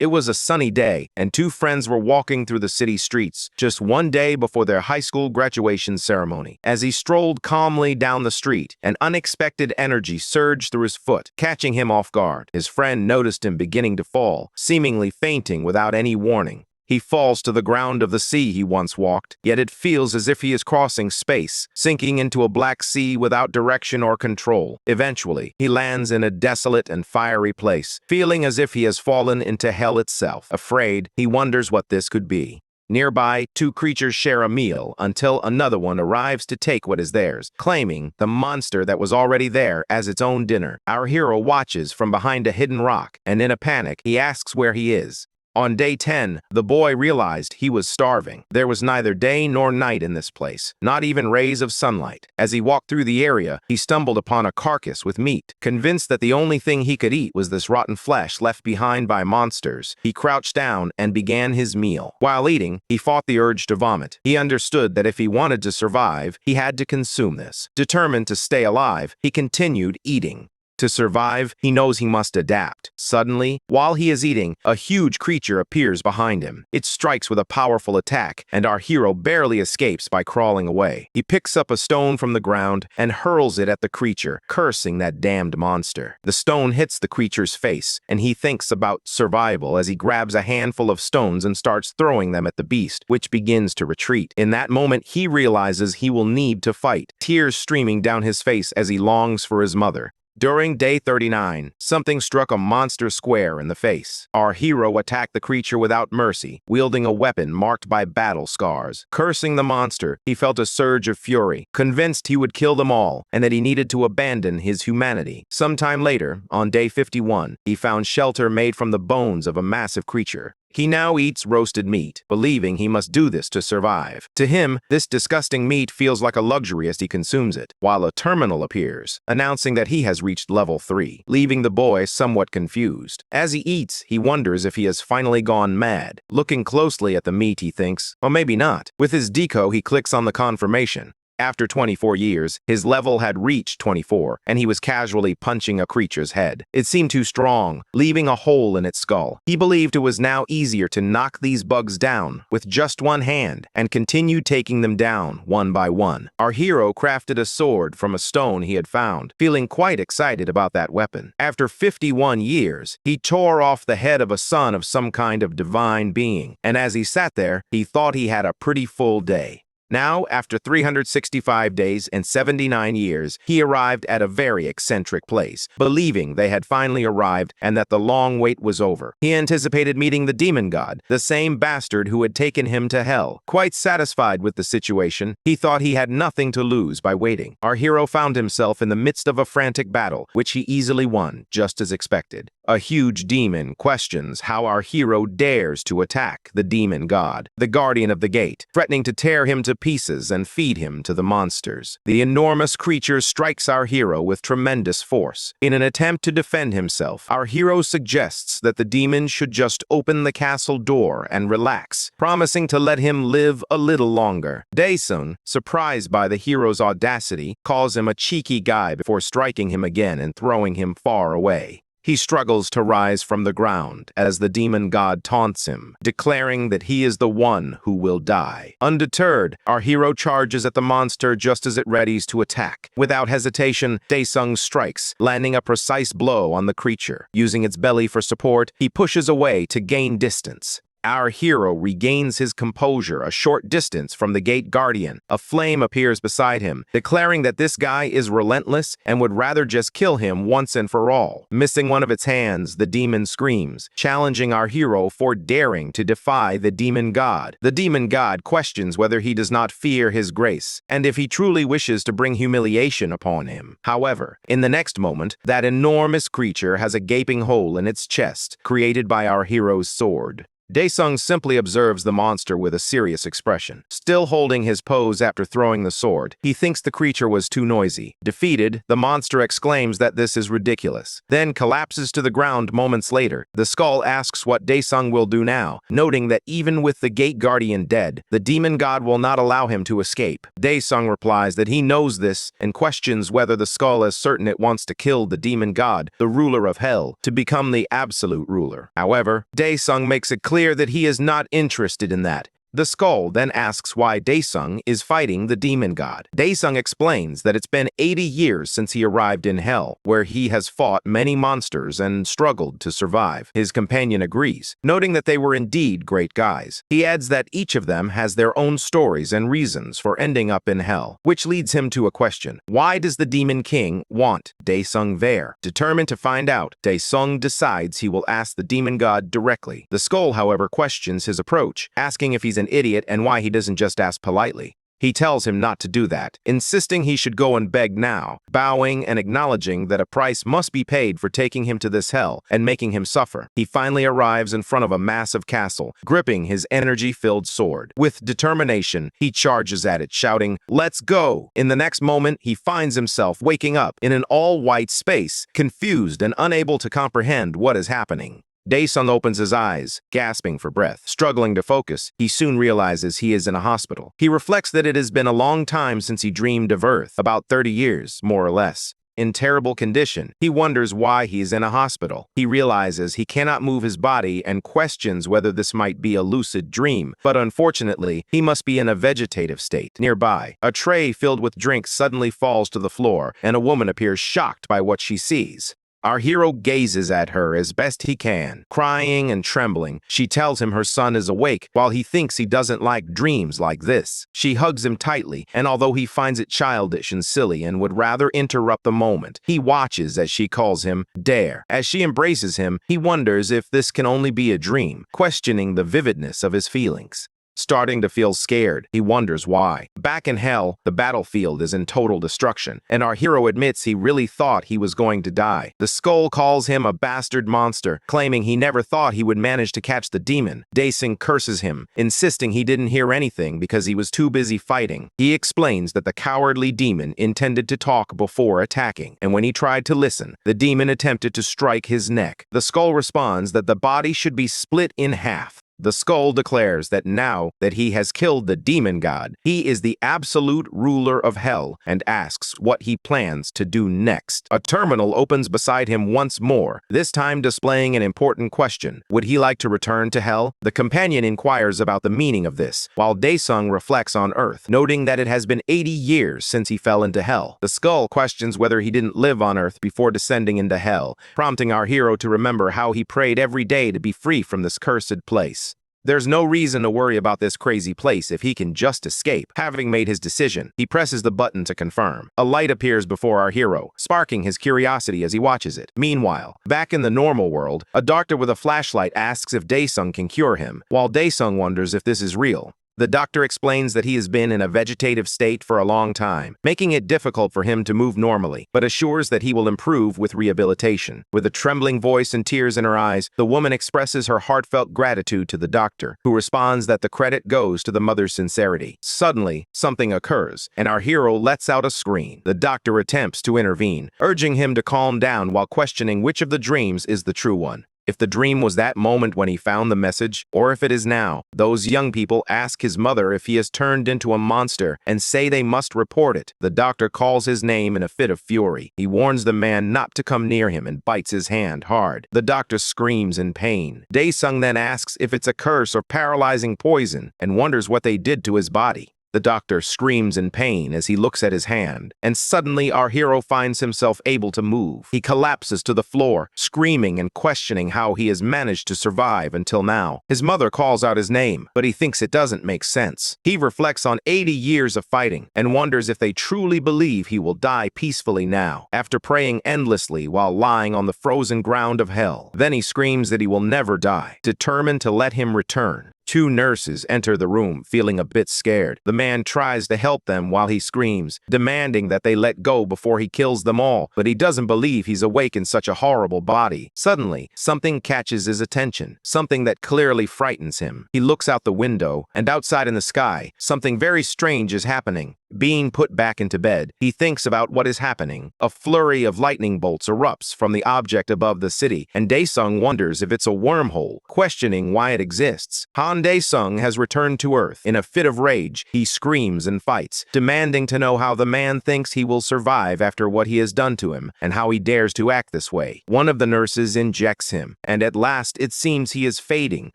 It was a sunny day, and two friends were walking through the city streets, just one day before their high school graduation ceremony. As he strolled calmly down the street, an unexpected energy surged through his foot, catching him off guard. His friend noticed him beginning to fall, seemingly fainting without any warning. He falls to the ground of the sea he once walked, yet it feels as if he is crossing space, sinking into a black sea without direction or control. Eventually, he lands in a desolate and fiery place, feeling as if he has fallen into hell itself. Afraid, he wonders what this could be. Nearby, two creatures share a meal until another one arrives to take what is theirs, claiming the monster that was already there as its own dinner. Our hero watches from behind a hidden rock, and in a panic, he asks where he is. On day 10, the boy realized he was starving. There was neither day nor night in this place, not even rays of sunlight. As he walked through the area, he stumbled upon a carcass with meat. Convinced that the only thing he could eat was this rotten flesh left behind by monsters, he crouched down and began his meal. While eating, he fought the urge to vomit. He understood that if he wanted to survive, he had to consume this. Determined to stay alive, he continued eating. To survive, he knows he must adapt. Suddenly, while he is eating, a huge creature appears behind him. It strikes with a powerful attack, and our hero barely escapes by crawling away. He picks up a stone from the ground and hurls it at the creature, cursing that damned monster. The stone hits the creature's face, and he thinks about survival as he grabs a handful of stones and starts throwing them at the beast, which begins to retreat. In that moment, he realizes he will need to fight, tears streaming down his face as he longs for his mother. During day 39, something struck a monster square in the face. Our hero attacked the creature without mercy, wielding a weapon marked by battle scars. Cursing the monster, he felt a surge of fury, convinced he would kill them all and that he needed to abandon his humanity. Sometime later, on day 51, he found shelter made from the bones of a massive creature. He now eats roasted meat, believing he must do this to survive. To him, this disgusting meat feels like a luxury as he consumes it, while a terminal appears, announcing that he has reached level 3, leaving the boy somewhat confused. As he eats, he wonders if he has finally gone mad. Looking closely at the meat, he thinks, well, maybe not. With his deco, he clicks on the confirmation. After 24 years, his level had reached 24, and he was casually punching a creature's head. It seemed too strong, leaving a hole in its skull. He believed it was now easier to knock these bugs down with just one hand, and continued taking them down one by one. Our hero crafted a sword from a stone he had found, feeling quite excited about that weapon. After 51 years, he tore off the head of a son of some kind of divine being, and as he sat there, he thought he had a pretty full day. Now, after 365 days and 79 years, he arrived at a very eccentric place, believing they had finally arrived and that the long wait was over. He anticipated meeting the demon god, the same bastard who had taken him to hell. Quite satisfied with the situation, he thought he had nothing to lose by waiting. Our hero found himself in the midst of a frantic battle, which he easily won, just as expected. A huge demon questions how our hero dares to attack the demon god, the guardian of the gate, threatening to tear him to pieces and feed him to the monsters. The enormous creature strikes our hero with tremendous force. In an attempt to defend himself, our hero suggests that the demon should just open the castle door and relax, promising to let him live a little longer. Daesung, surprised by the hero's audacity, calls him a cheeky guy before striking him again and throwing him far away. He struggles to rise from the ground as the demon god taunts him, declaring that he is the one who will die. Undeterred, our hero charges at the monster just as it readies to attack. Without hesitation, Daesung strikes, landing a precise blow on the creature. Using its belly for support, he pushes away to gain distance. Our hero regains his composure a short distance from the gate guardian. A flame appears beside him, declaring that this guy is relentless and would rather just kill him once and for all. Missing one of its hands, the demon screams, challenging our hero for daring to defy the demon god. The demon god questions whether he does not fear his grace, and if he truly wishes to bring humiliation upon him. However, in the next moment, that enormous creature has a gaping hole in its chest, created by our hero's sword. Daesung simply observes the monster with a serious expression. Still holding his pose after throwing the sword, he thinks the creature was too noisy. Defeated, the monster exclaims that this is ridiculous, then collapses to the ground moments later. The skull asks what Daesung will do now, noting that even with the gate guardian dead, the demon god will not allow him to escape. Daesung replies that he knows this and questions whether the skull is certain it wants to kill the demon god, the ruler of hell, to become the absolute ruler. However, Daesung makes it clear that he is not interested in that. The skull then asks why Daesung is fighting the demon god. Daesung explains that it's been 80 years since he arrived in hell, where he has fought many monsters and struggled to survive. His companion agrees, noting that they were indeed great guys. He adds that each of them has their own stories and reasons for ending up in hell, which leads him to a question. Why does the demon king want Daesung there? Determined to find out, Daesung decides he will ask the demon god directly. The skull, however, questions his approach, asking if he's an idiot and why he doesn't just ask politely. He tells him not to do that, insisting he should go and beg now, bowing and acknowledging that a price must be paid for taking him to this hell and making him suffer. He finally arrives in front of a massive castle, gripping his energy-filled sword. With determination, he charges at it, shouting, "Let's go!" In the next moment, he finds himself waking up in an all-white space, confused and unable to comprehend what is happening. Daesung opens his eyes, gasping for breath. Struggling to focus, he soon realizes he is in a hospital. He reflects that it has been a long time since he dreamed of Earth, about 30 years, more or less. In terrible condition, he wonders why he is in a hospital. He realizes he cannot move his body and questions whether this might be a lucid dream, but unfortunately, he must be in a vegetative state. Nearby, a tray filled with drinks suddenly falls to the floor, and a woman appears shocked by what she sees. Our hero gazes at her as best he can. Crying and trembling, she tells him her son is awake while he thinks he doesn't like dreams like this. She hugs him tightly, and although he finds it childish and silly and would rather interrupt the moment, he watches as she calls him Dare. As she embraces him, he wonders if this can only be a dream, questioning the vividness of his feelings. Starting to feel scared, he wonders why. Back in hell, the battlefield is in total destruction, and our hero admits he really thought he was going to die. The skull calls him a bastard monster, claiming he never thought he would manage to catch the demon. Daesung curses him, insisting he didn't hear anything because he was too busy fighting. He explains that the cowardly demon intended to talk before attacking, and when he tried to listen, the demon attempted to strike his neck. The skull responds that the body should be split in half. The skull declares that now that he has killed the demon god, he is the absolute ruler of hell and asks what he plans to do next. A terminal opens beside him once more, this time displaying an important question. Would he like to return to hell? The companion inquires about the meaning of this, while Daesung reflects on Earth, noting that it has been 80 years since he fell into hell. The skull questions whether he didn't live on Earth before descending into hell, prompting our hero to remember how he prayed every day to be free from this cursed place. There's no reason to worry about this crazy place if he can just escape. Having made his decision, he presses the button to confirm. A light appears before our hero, sparking his curiosity as he watches it. Meanwhile, back in the normal world, a doctor with a flashlight asks if Daesung can cure him, while Daesung wonders if this is real. The doctor explains that he has been in a vegetative state for a long time, making it difficult for him to move normally, but assures that he will improve with rehabilitation. With a trembling voice and tears in her eyes, the woman expresses her heartfelt gratitude to the doctor, who responds that the credit goes to the mother's sincerity. Suddenly, something occurs, and our hero lets out a scream. The doctor attempts to intervene, urging him to calm down while questioning which of the dreams is the true one. If the dream was that moment when he found the message, or if it is now. Those young people ask his mother if he has turned into a monster and say they must report it. The doctor calls his name in a fit of fury. He warns the man not to come near him and bites his hand hard. The doctor screams in pain. Daesung then asks if it's a curse or paralyzing poison and wonders what they did to his body. The doctor screams in pain as he looks at his hand, and suddenly our hero finds himself able to move. He collapses to the floor, screaming and questioning how he has managed to survive until now. His mother calls out his name, but he thinks it doesn't make sense. He reflects on 80 years of fighting and wonders if they truly believe he will die peacefully now, after praying endlessly while lying on the frozen ground of hell. Then he screams that he will never die, determined to let him return. Two nurses enter the room, feeling a bit scared. The man tries to help them while he screams, demanding that they let go before he kills them all, but he doesn't believe he's awake in such a horrible body. Suddenly, something catches his attention, something that clearly frightens him. He looks out the window, and outside in the sky, something very strange is happening. Being put back into bed, he thinks about what is happening. A flurry of lightning bolts erupts from the object above the city, and Daesung wonders if it's a wormhole, questioning why it exists. Daesung has returned to Earth. In a fit of rage, he screams and fights, demanding to know how the man thinks he will survive after what he has done to him, and how he dares to act this way. One of the nurses injects him, and at last it seems he is fading,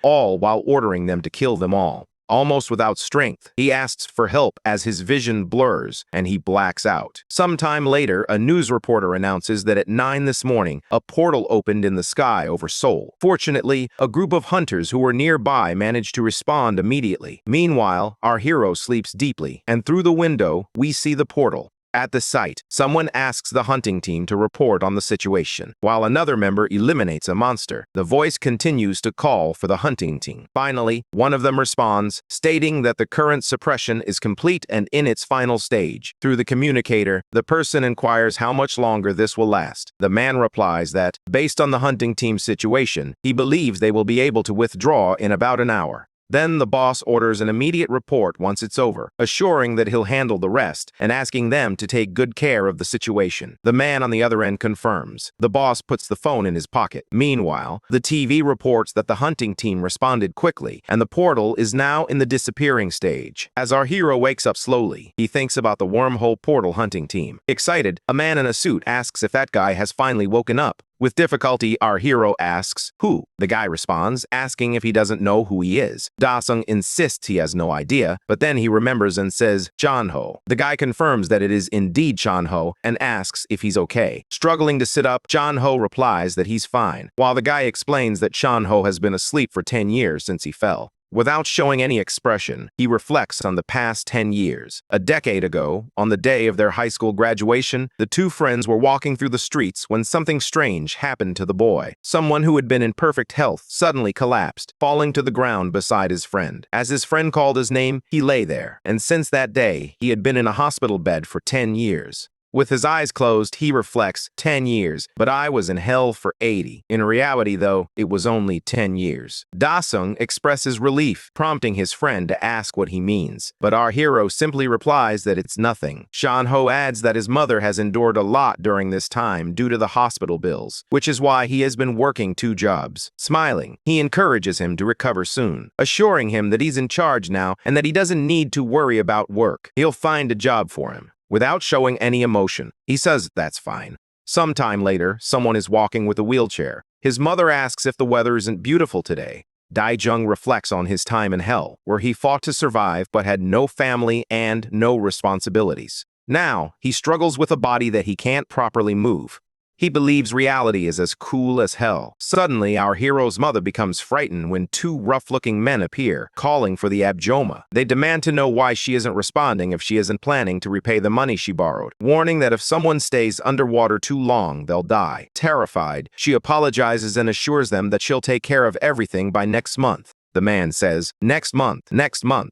all while ordering them to kill them all. Almost without strength, he asks for help as his vision blurs and he blacks out. Sometime later, a news reporter announces that at 9 this morning, a portal opened in the sky over Seoul. Fortunately, a group of hunters who were nearby managed to respond immediately. Meanwhile, our hero sleeps deeply, and through the window, we see the portal. At the site, someone asks the hunting team to report on the situation, while another member eliminates a monster. The voice continues to call for the hunting team. Finally, one of them responds, stating that the current suppression is complete and in its final stage. Through the communicator, the person inquires how much longer this will last. The man replies that, based on the hunting team's situation, he believes they will be able to withdraw in about an hour. Then the boss orders an immediate report once it's over, assuring that he'll handle the rest and asking them to take good care of the situation. The man on the other end confirms. The boss puts the phone in his pocket. Meanwhile, the TV reports that the hunting team responded quickly and the portal is now in the disappearing stage. As our hero wakes up slowly, he thinks about the wormhole portal hunting team. Excited, a man in a suit asks if that guy has finally woken up. With difficulty, our hero asks, "Who?" The guy responds, asking if he doesn't know who he is. Daesung insists he has no idea, but then he remembers and says, "Chanho." The guy confirms that it is indeed Chanho and asks if he's okay. Struggling to sit up, Chanho replies that he's fine, while the guy explains that Chanho has been asleep for 10 years since he fell. Without showing any expression, he reflects on the past 10 years. A decade ago, on the day of their high school graduation, the two friends were walking through the streets when something strange happened to the boy. Someone who had been in perfect health suddenly collapsed, falling to the ground beside his friend. As his friend called his name, he lay there, and since that day, he had been in a hospital bed for 10 years. With his eyes closed, he reflects, 10 years, but I was in hell for 80. In reality, though, it was only 10 years. Daesung expresses relief, prompting his friend to ask what he means. But our hero simply replies that it's nothing. Chanho adds that his mother has endured a lot during this time due to the hospital bills, which is why he has been working 2 jobs. Smiling, he encourages him to recover soon, assuring him that he's in charge now and that he doesn't need to worry about work. He'll find a job for him. Without showing any emotion, he says that's fine. Sometime later, someone is walking with a wheelchair. His mother asks if the weather isn't beautiful today. Daesung reflects on his time in hell, where he fought to survive but had no family and no responsibilities. Now, he struggles with a body that he can't properly move. He believes reality is as cool as hell. Suddenly, our hero's mother becomes frightened when 2 rough-looking men appear, calling for the abjoma. They demand to know why she isn't responding if she isn't planning to repay the money she borrowed, warning that if someone stays underwater too long, they'll die. Terrified, she apologizes and assures them that she'll take care of everything by next month. The man says, next month,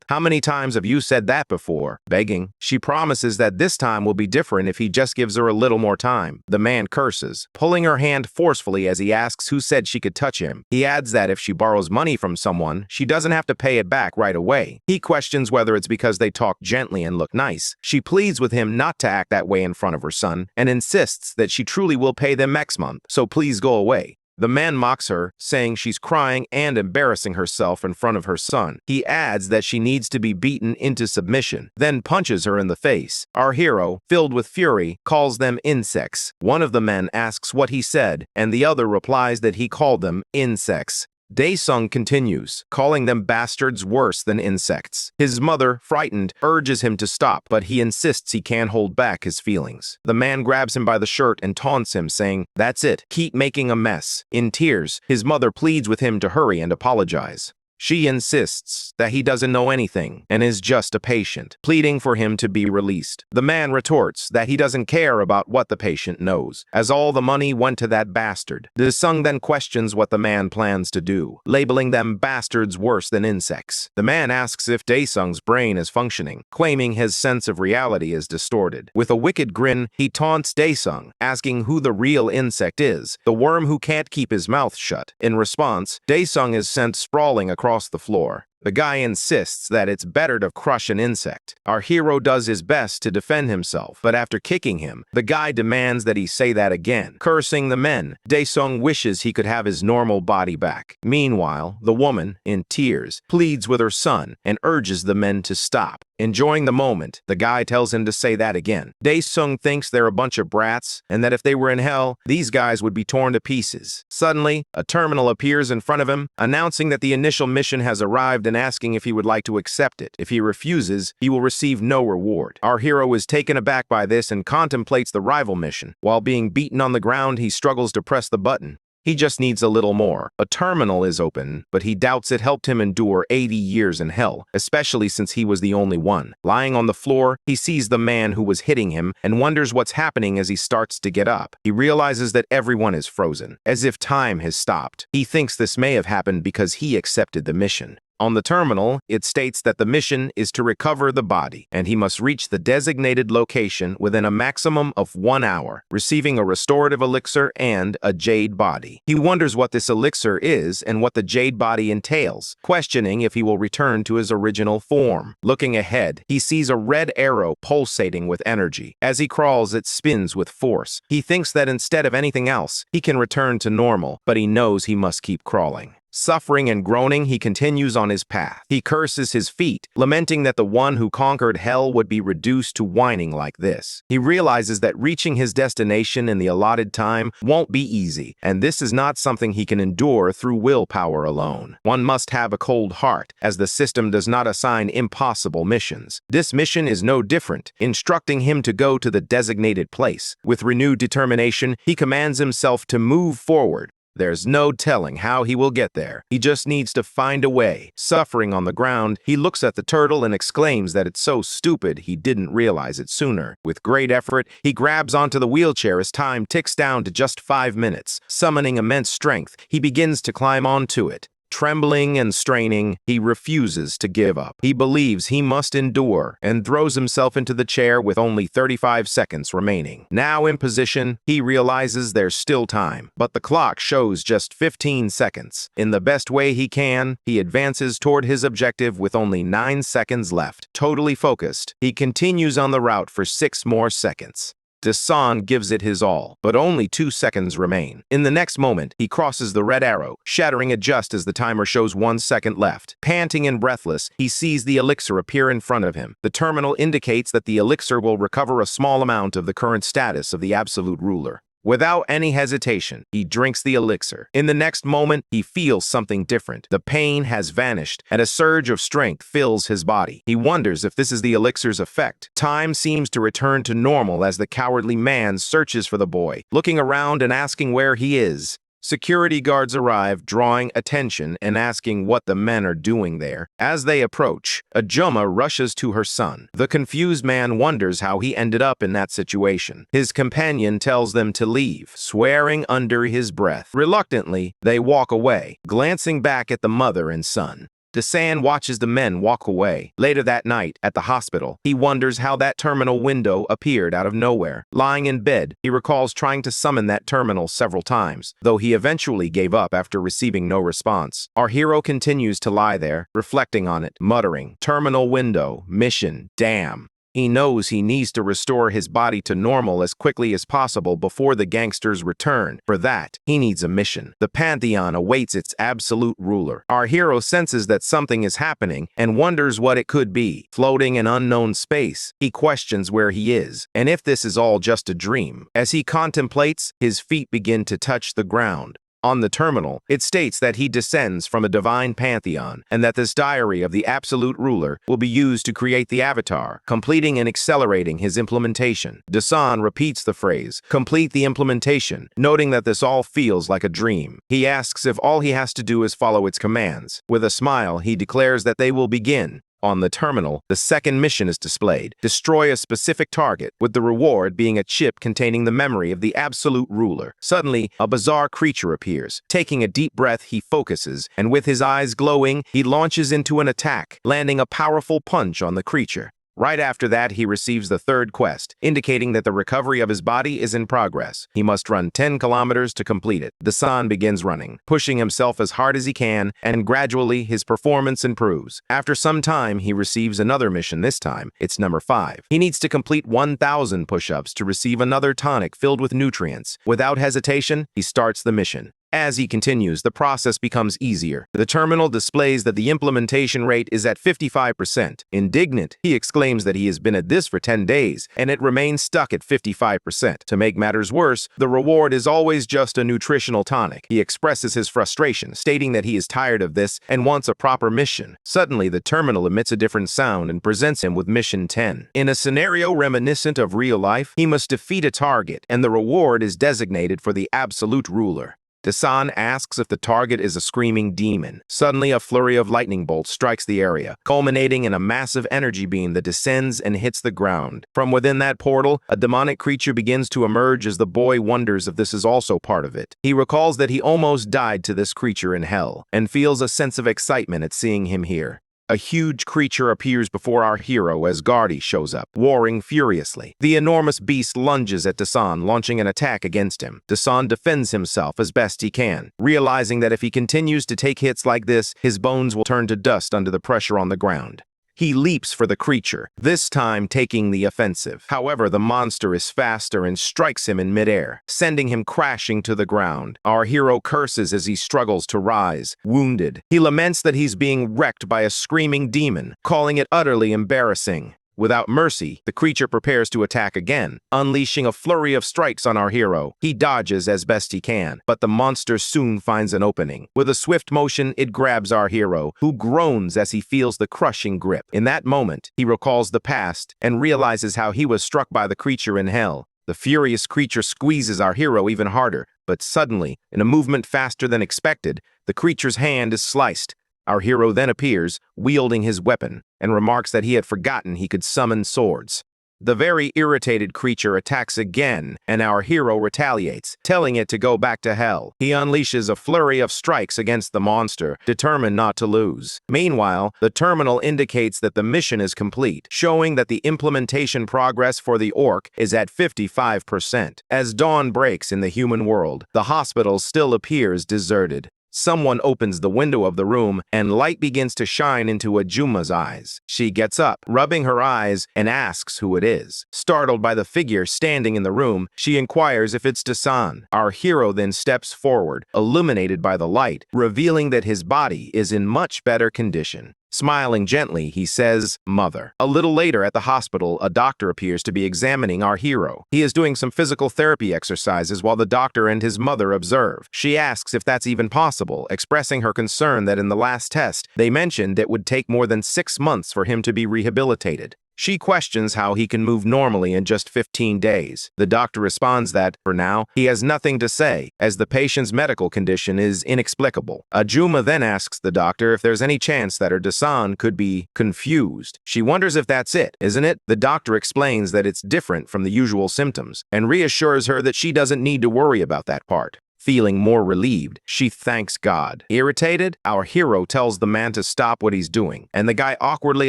how many times have you said that before? Begging, she promises that this time will be different if he just gives her a little more time. The man curses, pulling her hand forcefully as he asks who said she could touch him. He adds that if she borrows money from someone, she doesn't have to pay it back right away. He questions whether it's because they talk gently and look nice. She pleads with him not to act that way in front of her son and insists that she truly will pay them next month, so please go away. The man mocks her, saying she's crying and embarrassing herself in front of her son. He adds that she needs to be beaten into submission, then punches her in the face. Our hero, filled with fury, calls them insects. One of the men asks what he said, and the other replies that he called them insects. Daesung continues, calling them bastards worse than insects. His mother, frightened, urges him to stop, but he insists he can't hold back his feelings. The man grabs him by the shirt and taunts him, saying, "That's it, keep making a mess." In tears, his mother pleads with him to hurry and apologize. She insists that he doesn't know anything and is just a patient, pleading for him to be released. The man retorts that he doesn't care about what the patient knows, as all the money went to that bastard. Daesung then questions what the man plans to do, labeling them bastards worse than insects. The man asks if Daesung's brain is functioning, claiming his sense of reality is distorted. With a wicked grin, he taunts Daesung, asking who the real insect is, the worm who can't keep his mouth shut. In response, Daesung is sent sprawling across the floor. The guy insists that it's better to crush an insect. Our hero does his best to defend himself, but after kicking him, the guy demands that he say that again. Cursing the men, Daesung wishes he could have his normal body back. Meanwhile, the woman, in tears, pleads with her son and urges the men to stop. Enjoying the moment, the guy tells him to say that again. Daesung thinks they're a bunch of brats and that if they were in hell, these guys would be torn to pieces. Suddenly, a terminal appears in front of him, announcing that the initial mission has arrived and asking if he would like to accept it. If he refuses, he will receive no reward. Our hero is taken aback by this and contemplates the rival mission. While being beaten on the ground, he struggles to press the button. He just needs a little more. A terminal is open, but he doubts it helped him endure 80 years in hell, especially since he was the only one. Lying on the floor, he sees the man who was hitting him and wonders what's happening as he starts to get up. He realizes that everyone is frozen, as if time has stopped. He thinks this may have happened because he accepted the mission. On the terminal, it states that the mission is to recover the body, and he must reach the designated location within a maximum of 1 hour, receiving a restorative elixir and a jade body. He wonders what this elixir is and what the jade body entails, questioning if he will return to his original form. Looking ahead, he sees a red arrow pulsating with energy. As he crawls, it spins with force. He thinks that instead of anything else, he can return to normal, but he knows he must keep crawling. Suffering and groaning, he continues on his path. He curses his feet, lamenting that the one who conquered hell would be reduced to whining like this. He realizes that reaching his destination in the allotted time won't be easy, and this is not something he can endure through willpower alone. One must have a cold heart, as the system does not assign impossible missions. This mission is no different, instructing him to go to the designated place. With renewed determination, he commands himself to move forward. There's no telling how he will get there. He just needs to find a way. Suffering on the ground, he looks at the turtle and exclaims that it's so stupid he didn't realize it sooner. With great effort, he grabs onto the wheelchair as time ticks down to just 5 minutes. Summoning immense strength, he begins to climb onto it. Trembling and straining, he refuses to give up. He believes he must endure and throws himself into the chair with only 35 seconds remaining. Now in position, he realizes there's still time, but the clock shows just 15 seconds. In the best way he can, he advances toward his objective with only 9 seconds left. Totally focused, he continues on the route for 6 more seconds. Daesung gives it his all, but only 2 seconds remain. In the next moment, he crosses the red arrow, shattering it just as the timer shows 1 second left. Panting and breathless, he sees the elixir appear in front of him. The terminal indicates that the elixir will recover a small amount of the current status of the absolute ruler. Without any hesitation, he drinks the elixir. In the next moment, he feels something different. The pain has vanished, and a surge of strength fills his body. He wonders if this is the elixir's effect. Time seems to return to normal as the cowardly man searches for the boy, looking around and asking where he is. Security guards arrive, drawing attention and asking what the men are doing there. As they approach, Ajuma rushes to her son. The confused man wonders how he ended up in that situation. His companion tells them to leave, swearing under his breath. Reluctantly, they walk away, glancing back at the mother and son. Daesung watches the men walk away. Later that night, at the hospital, he wonders how that terminal window appeared out of nowhere. Lying in bed, he recalls trying to summon that terminal several times, though he eventually gave up after receiving no response. Our hero continues to lie there, reflecting on it, muttering, "Terminal window, mission, damn." He knows he needs to restore his body to normal as quickly as possible before the gangsters return. For that, he needs a mission. The Pantheon awaits its absolute ruler. Our hero senses that something is happening and wonders what it could be. Floating in unknown space, he questions where he is, and if this is all just a dream. As he contemplates, his feet begin to touch the ground. On the terminal, it states that he descends from a divine pantheon and that this diary of the absolute ruler will be used to create the avatar, completing and accelerating his implementation. Daesung repeats the phrase, "complete the implementation," noting that this all feels like a dream. He asks if all he has to do is follow its commands. With a smile, he declares that they will begin. On the terminal, the second mission is displayed. Destroy a specific target, with the reward being a chip containing the memory of the absolute ruler. Suddenly, a bizarre creature appears. Taking a deep breath, he focuses, and with his eyes glowing, he launches into an attack, landing a powerful punch on the creature. Right after that, he receives the third quest, indicating that the recovery of his body is in progress. He must run 10 kilometers to complete it. Daesung begins running, pushing himself as hard as he can, and gradually his performance improves. After some time, he receives another mission. This time, it's number 5. He needs to complete 1,000 push-ups to receive another tonic filled with nutrients. Without hesitation, he starts the mission. As he continues, the process becomes easier. The terminal displays that the implementation rate is at 55%. Indignant, he exclaims that he has been at this for 10 days, and it remains stuck at 55%. To make matters worse, the reward is always just a nutritional tonic. He expresses his frustration, stating that he is tired of this and wants a proper mission. Suddenly, the terminal emits a different sound and presents him with Mission 10. In a scenario reminiscent of real life, he must defeat a target, and the reward is designated for the absolute ruler. Daesung asks if the target is a screaming demon. Suddenly, a flurry of lightning bolts strikes the area, culminating in a massive energy beam that descends and hits the ground. From within that portal, a demonic creature begins to emerge as the boy wonders if this is also part of it. He recalls that he almost died to this creature in hell, and feels a sense of excitement at seeing him here. A huge creature appears before our hero as Gardy shows up, warring furiously. The enormous beast lunges at Daesung, launching an attack against him. Daesung defends himself as best he can, realizing that if he continues to take hits like this, his bones will turn to dust under the pressure on the ground. He leaps for the creature, this time taking the offensive. However, the monster is faster and strikes him in midair, sending him crashing to the ground. Our hero curses as he struggles to rise, wounded. He laments that he's being wrecked by a screaming demon, calling it utterly embarrassing. Without mercy, the creature prepares to attack again, unleashing a flurry of strikes on our hero. He dodges as best he can, but the monster soon finds an opening. With a swift motion, it grabs our hero, who groans as he feels the crushing grip. In that moment, he recalls the past and realizes how he was struck by the creature in hell. The furious creature squeezes our hero even harder, but suddenly, in a movement faster than expected, the creature's hand is sliced. Our hero then appears, wielding his weapon, and remarks that he had forgotten he could summon swords. The very irritated creature attacks again, and our hero retaliates, telling it to go back to hell. He unleashes a flurry of strikes against the monster, determined not to lose. Meanwhile, the terminal indicates that the mission is complete, showing that the implementation progress for the orc is at 55%. As dawn breaks in the human world, the hospital still appears deserted. Someone opens the window of the room, and light begins to shine into Ajuma's eyes. She gets up, rubbing her eyes, and asks who it is. Startled by the figure standing in the room, she inquires if it's Daesung. Our hero then steps forward, illuminated by the light, revealing that his body is in much better condition. Smiling gently, he says, "Mother." A little later at the hospital, a doctor appears to be examining our hero. He is doing some physical therapy exercises while the doctor and his mother observe. She asks if that's even possible, expressing her concern that in the last test, they mentioned it would take more than 6 months for him to be rehabilitated. She questions how he can move normally in just 15 days. The doctor responds that, for now, he has nothing to say, as the patient's medical condition is inexplicable. Ajuma then asks the doctor if there's any chance that her Daesung could be confused. She wonders if that's it, isn't it? The doctor explains that it's different from the usual symptoms, and reassures her that she doesn't need to worry about that part. Feeling more relieved, she thanks God. Irritated, our hero tells the man to stop what he's doing, and the guy awkwardly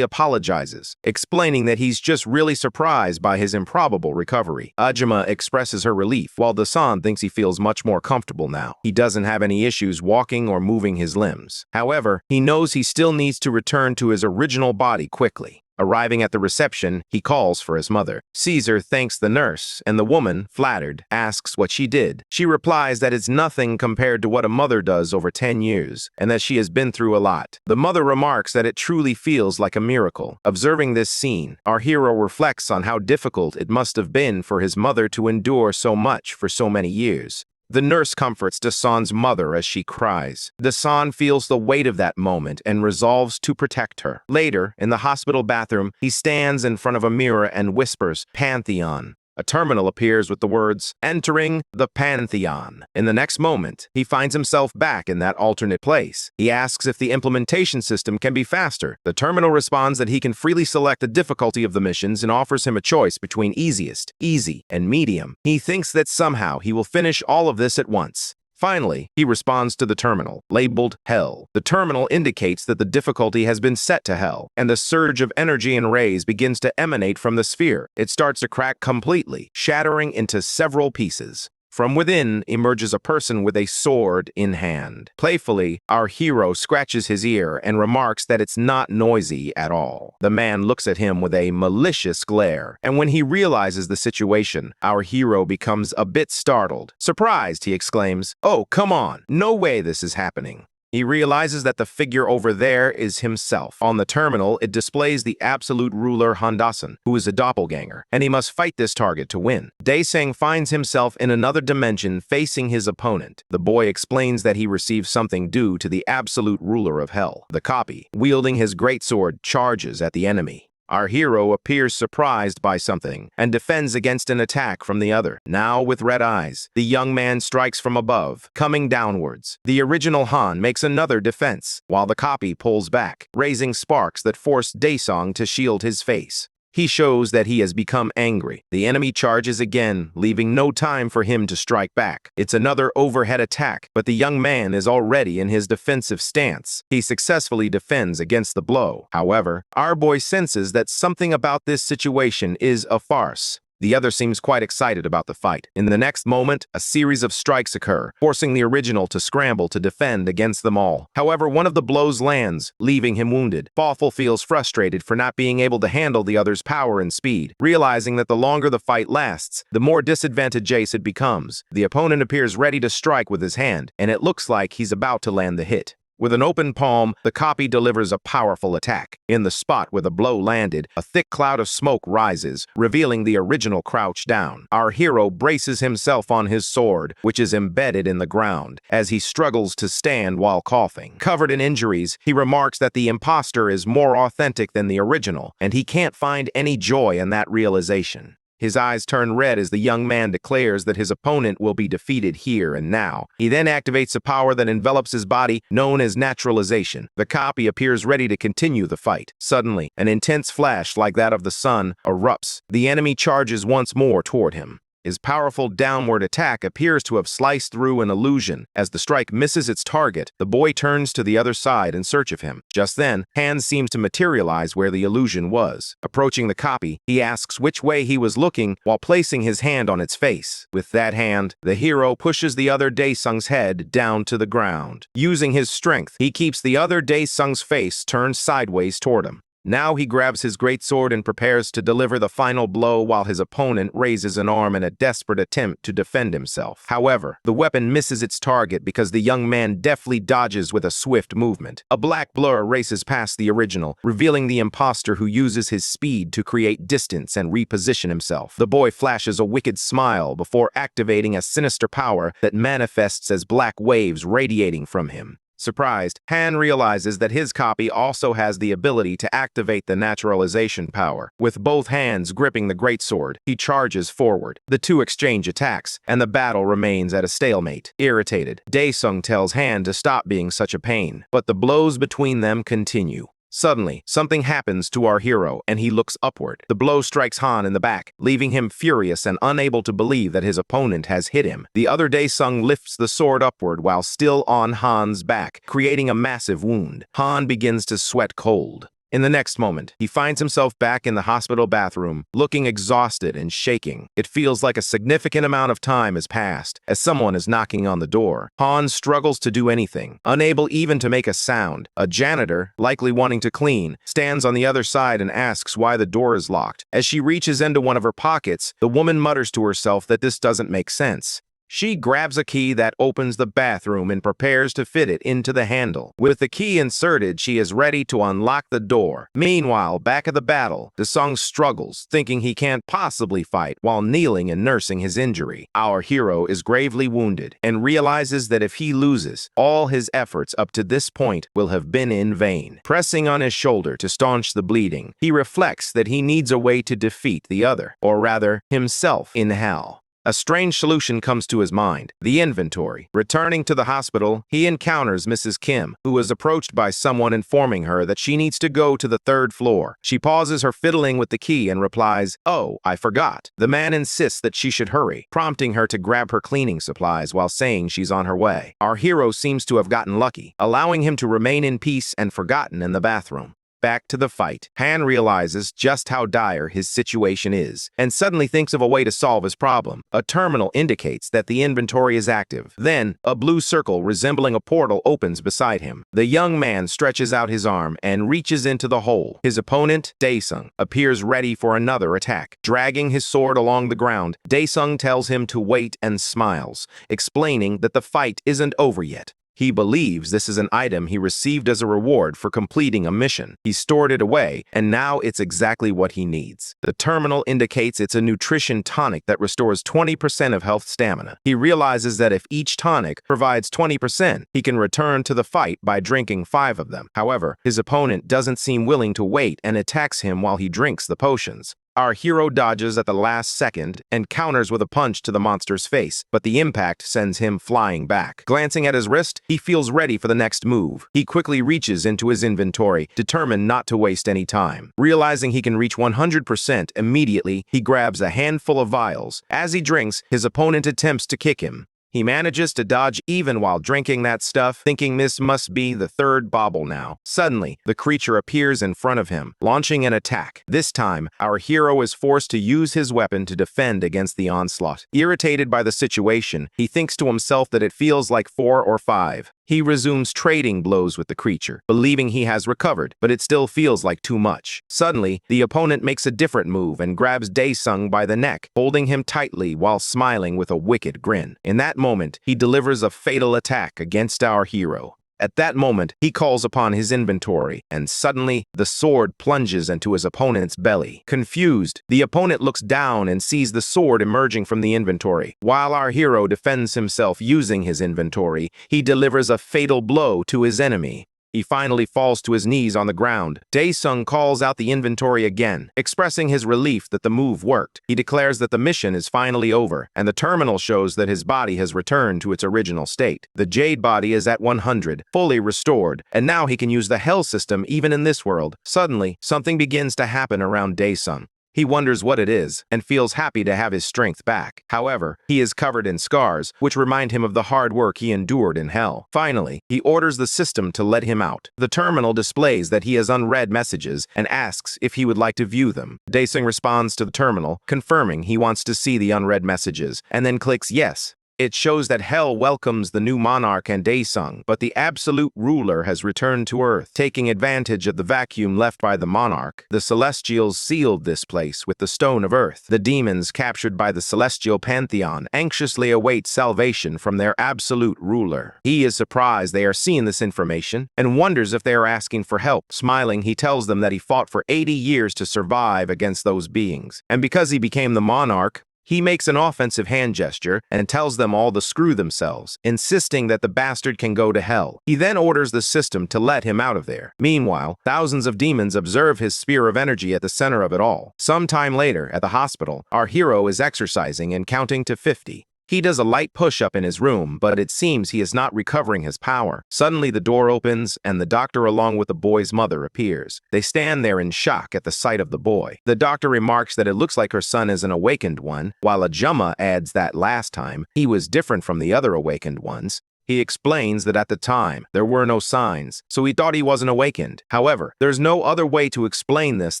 apologizes, explaining that he's just really surprised by his improbable recovery. Ajuma expresses her relief, while Daesung thinks he feels much more comfortable now. He doesn't have any issues walking or moving his limbs. However, he knows he still needs to return to his original body quickly. Arriving at the reception, he calls for his mother. Caesar thanks the nurse, and the woman, flattered, asks what she did. She replies that it's nothing compared to what a mother does over 10 years, and that she has been through a lot. The mother remarks that it truly feels like a miracle. Observing this scene, our hero reflects on how difficult it must have been for his mother to endure so much for so many years. The nurse comforts Daesung's mother as she cries. Daesung feels the weight of that moment and resolves to protect her. Later, in the hospital bathroom, he stands in front of a mirror and whispers, "Pantheon." A terminal appears with the words, "Entering the Pantheon." In the next moment, he finds himself back in that alternate place. He asks if the implementation system can be faster. The terminal responds that he can freely select the difficulty of the missions and offers him a choice between easiest, easy, and medium. He thinks that somehow he will finish all of this at once. Finally, he responds to the terminal, labeled Hell. The terminal indicates that the difficulty has been set to Hell, and the surge of energy and rays begins to emanate from the sphere. It starts to crack completely, shattering into several pieces. From within emerges a person with a sword in hand. Playfully, our hero scratches his ear and remarks that it's not noisy at all. The man looks at him with a malicious glare, and when he realizes the situation, our hero becomes a bit startled. Surprised, he exclaims, "Oh, come on, no way this is happening." He realizes that the figure over there is himself. On the terminal, it displays the absolute ruler Daesung, who is a doppelganger, and he must fight this target to win. Daesung finds himself in another dimension facing his opponent. The boy explains that he received something due to the absolute ruler of hell. The copy, wielding his greatsword, charges at the enemy. Our hero appears surprised by something and defends against an attack from the other. Now with red eyes, the young man strikes from above, coming downwards. The original Han makes another defense, while the copy pulls back, raising sparks that force Daesung to shield his face. He shows that he has become angry. The enemy charges again, leaving no time for him to strike back. It's another overhead attack, but the young man is already in his defensive stance. He successfully defends against the blow. However, our boy senses that something about this situation is a farce. The other seems quite excited about the fight. In the next moment, a series of strikes occur, forcing the original to scramble to defend against them all. However, one of the blows lands, leaving him wounded. Fawful feels frustrated for not being able to handle the other's power and speed. Realizing that the longer the fight lasts, the more disadvantageous it becomes. The opponent appears ready to strike with his hand, and it looks like he's about to land the hit. With an open palm, the copy delivers a powerful attack. In the spot where the blow landed, a thick cloud of smoke rises, revealing the original crouch down. Our hero braces himself on his sword, which is embedded in the ground, as he struggles to stand while coughing. Covered in injuries, he remarks that the imposter is more authentic than the original, and he can't find any joy in that realization. His eyes turn red as the young man declares that his opponent will be defeated here and now. He then activates a power that envelops his body, known as naturalization. The copy appears ready to continue the fight. Suddenly, an intense flash like that of the sun erupts. The enemy charges once more toward him. His powerful downward attack appears to have sliced through an illusion. As the strike misses its target, the boy turns to the other side in search of him. Just then, hand seems to materialize where the illusion was. Approaching the copy, he asks which way he was looking while placing his hand on its face. With that hand, the hero pushes the other Daesung's head down to the ground. Using his strength, he keeps the other Daesung's face turned sideways toward him. Now he grabs his greatsword and prepares to deliver the final blow while his opponent raises an arm in a desperate attempt to defend himself. However, the weapon misses its target because the young man deftly dodges with a swift movement. A black blur races past the original, revealing the imposter who uses his speed to create distance and reposition himself. The boy flashes a wicked smile before activating a sinister power that manifests as black waves radiating from him. Surprised, Han realizes that his copy also has the ability to activate the naturalization power. With both hands gripping the greatsword, he charges forward. The two exchange attacks, and the battle remains at a stalemate. Irritated, Daesung tells Han to stop being such a pain, but the blows between them continue. Suddenly, something happens to our hero, and he looks upward. The blow strikes Han in the back, leaving him furious and unable to believe that his opponent has hit him. The other Daesung lifts the sword upward while still on Han's back, creating a massive wound. Han begins to sweat cold. In the next moment, he finds himself back in the hospital bathroom, looking exhausted and shaking. It feels like a significant amount of time has passed, as someone is knocking on the door. Han struggles to do anything, unable even to make a sound. A janitor, likely wanting to clean, stands on the other side and asks why the door is locked. As she reaches into one of her pockets, the woman mutters to herself that this doesn't make sense. She grabs a key that opens the bathroom and prepares to fit it into the handle. With the key inserted, she is ready to unlock the door. Meanwhile, back at the battle, Daesung struggles, thinking he can't possibly fight while kneeling and nursing his injury. Our hero is gravely wounded and realizes that if he loses, all his efforts up to this point will have been in vain. Pressing on his shoulder to staunch the bleeding, he reflects that he needs a way to defeat the other, or rather, himself in hell. A strange solution comes to his mind: the inventory. Returning to the hospital, he encounters Mrs. Kim, who is approached by someone informing her that she needs to go to the 3rd floor. She pauses her fiddling with the key and replies, "Oh, I forgot." The man insists that she should hurry, prompting her to grab her cleaning supplies while saying she's on her way. Our hero seems to have gotten lucky, allowing him to remain in peace and forgotten in the bathroom. Back to the fight, Han realizes just how dire his situation is, and suddenly thinks of a way to solve his problem. A terminal indicates that the inventory is active. Then, a blue circle resembling a portal opens beside him. The young man stretches out his arm and reaches into the hole. His opponent, Daesung, appears ready for another attack. Dragging his sword along the ground, Daesung tells him to wait and smiles, explaining that the fight isn't over yet. He believes this is an item he received as a reward for completing a mission. He stored it away, and now it's exactly what he needs. The terminal indicates it's a nutrition tonic that restores 20% of health stamina. He realizes that if each tonic provides 20%, he can return to the fight by drinking 5 of them. However, his opponent doesn't seem willing to wait and attacks him while he drinks the potions. Our hero dodges at the last second and counters with a punch to the monster's face, but the impact sends him flying back. Glancing at his wrist, he feels ready for the next move. He quickly reaches into his inventory, determined not to waste any time. Realizing he can reach 100% immediately, he grabs a handful of vials. As he drinks, his opponent attempts to kick him. He manages to dodge even while drinking that stuff, thinking this must be the 3rd bauble now. Suddenly, the creature appears in front of him, launching an attack. This time, our hero is forced to use his weapon to defend against the onslaught. Irritated by the situation, he thinks to himself that it feels like 4 or 5. He resumes trading blows with the creature, believing he has recovered, but it still feels like too much. Suddenly, the opponent makes a different move and grabs Daesung by the neck, holding him tightly while smiling with a wicked grin. In that moment, he delivers a fatal attack against our hero. At that moment, he calls upon his inventory, and suddenly, the sword plunges into his opponent's belly. Confused, the opponent looks down and sees the sword emerging from the inventory. While our hero defends himself using his inventory, he delivers a fatal blow to his enemy. He finally falls to his knees on the ground. Daesung calls out the inventory again, expressing his relief that the move worked. He declares that the mission is finally over, and the terminal shows that his body has returned to its original state. The Jade body is at 100, fully restored, and now he can use the Hell system even in this world. Suddenly, something begins to happen around Daesung. He wonders what it is, and feels happy to have his strength back. However, he is covered in scars, which remind him of the hard work he endured in hell. Finally, he orders the system to let him out. The terminal displays that he has unread messages and asks if he would like to view them. Daesung responds to the terminal, confirming he wants to see the unread messages, and then clicks yes. It shows that Hell welcomes the new monarch and Daesung, but the absolute ruler has returned to Earth. Taking advantage of the vacuum left by the monarch, the Celestials sealed this place with the Stone of Earth. The demons captured by the Celestial Pantheon anxiously await salvation from their absolute ruler. He is surprised they are seeing this information and wonders if they are asking for help. Smiling, he tells them that he fought for 80 years to survive against those beings, and because he became the monarch, he makes an offensive hand gesture and tells them all to screw themselves, insisting that the bastard can go to hell. He then orders the system to let him out of there. Meanwhile, thousands of demons observe his sphere of energy at the center of it all. Sometime later, at the hospital, our hero is exercising and counting to 50. He does a light push-up in his room, but it seems he is not recovering his power. Suddenly, the door opens, and the doctor along with the boy's mother appears. They stand there in shock at the sight of the boy. The doctor remarks that it looks like her son is an awakened one, while Ajumma adds that last time, he was different from the other awakened ones. He explains that at the time, there were no signs, so he thought he wasn't awakened. However, there's no other way to explain this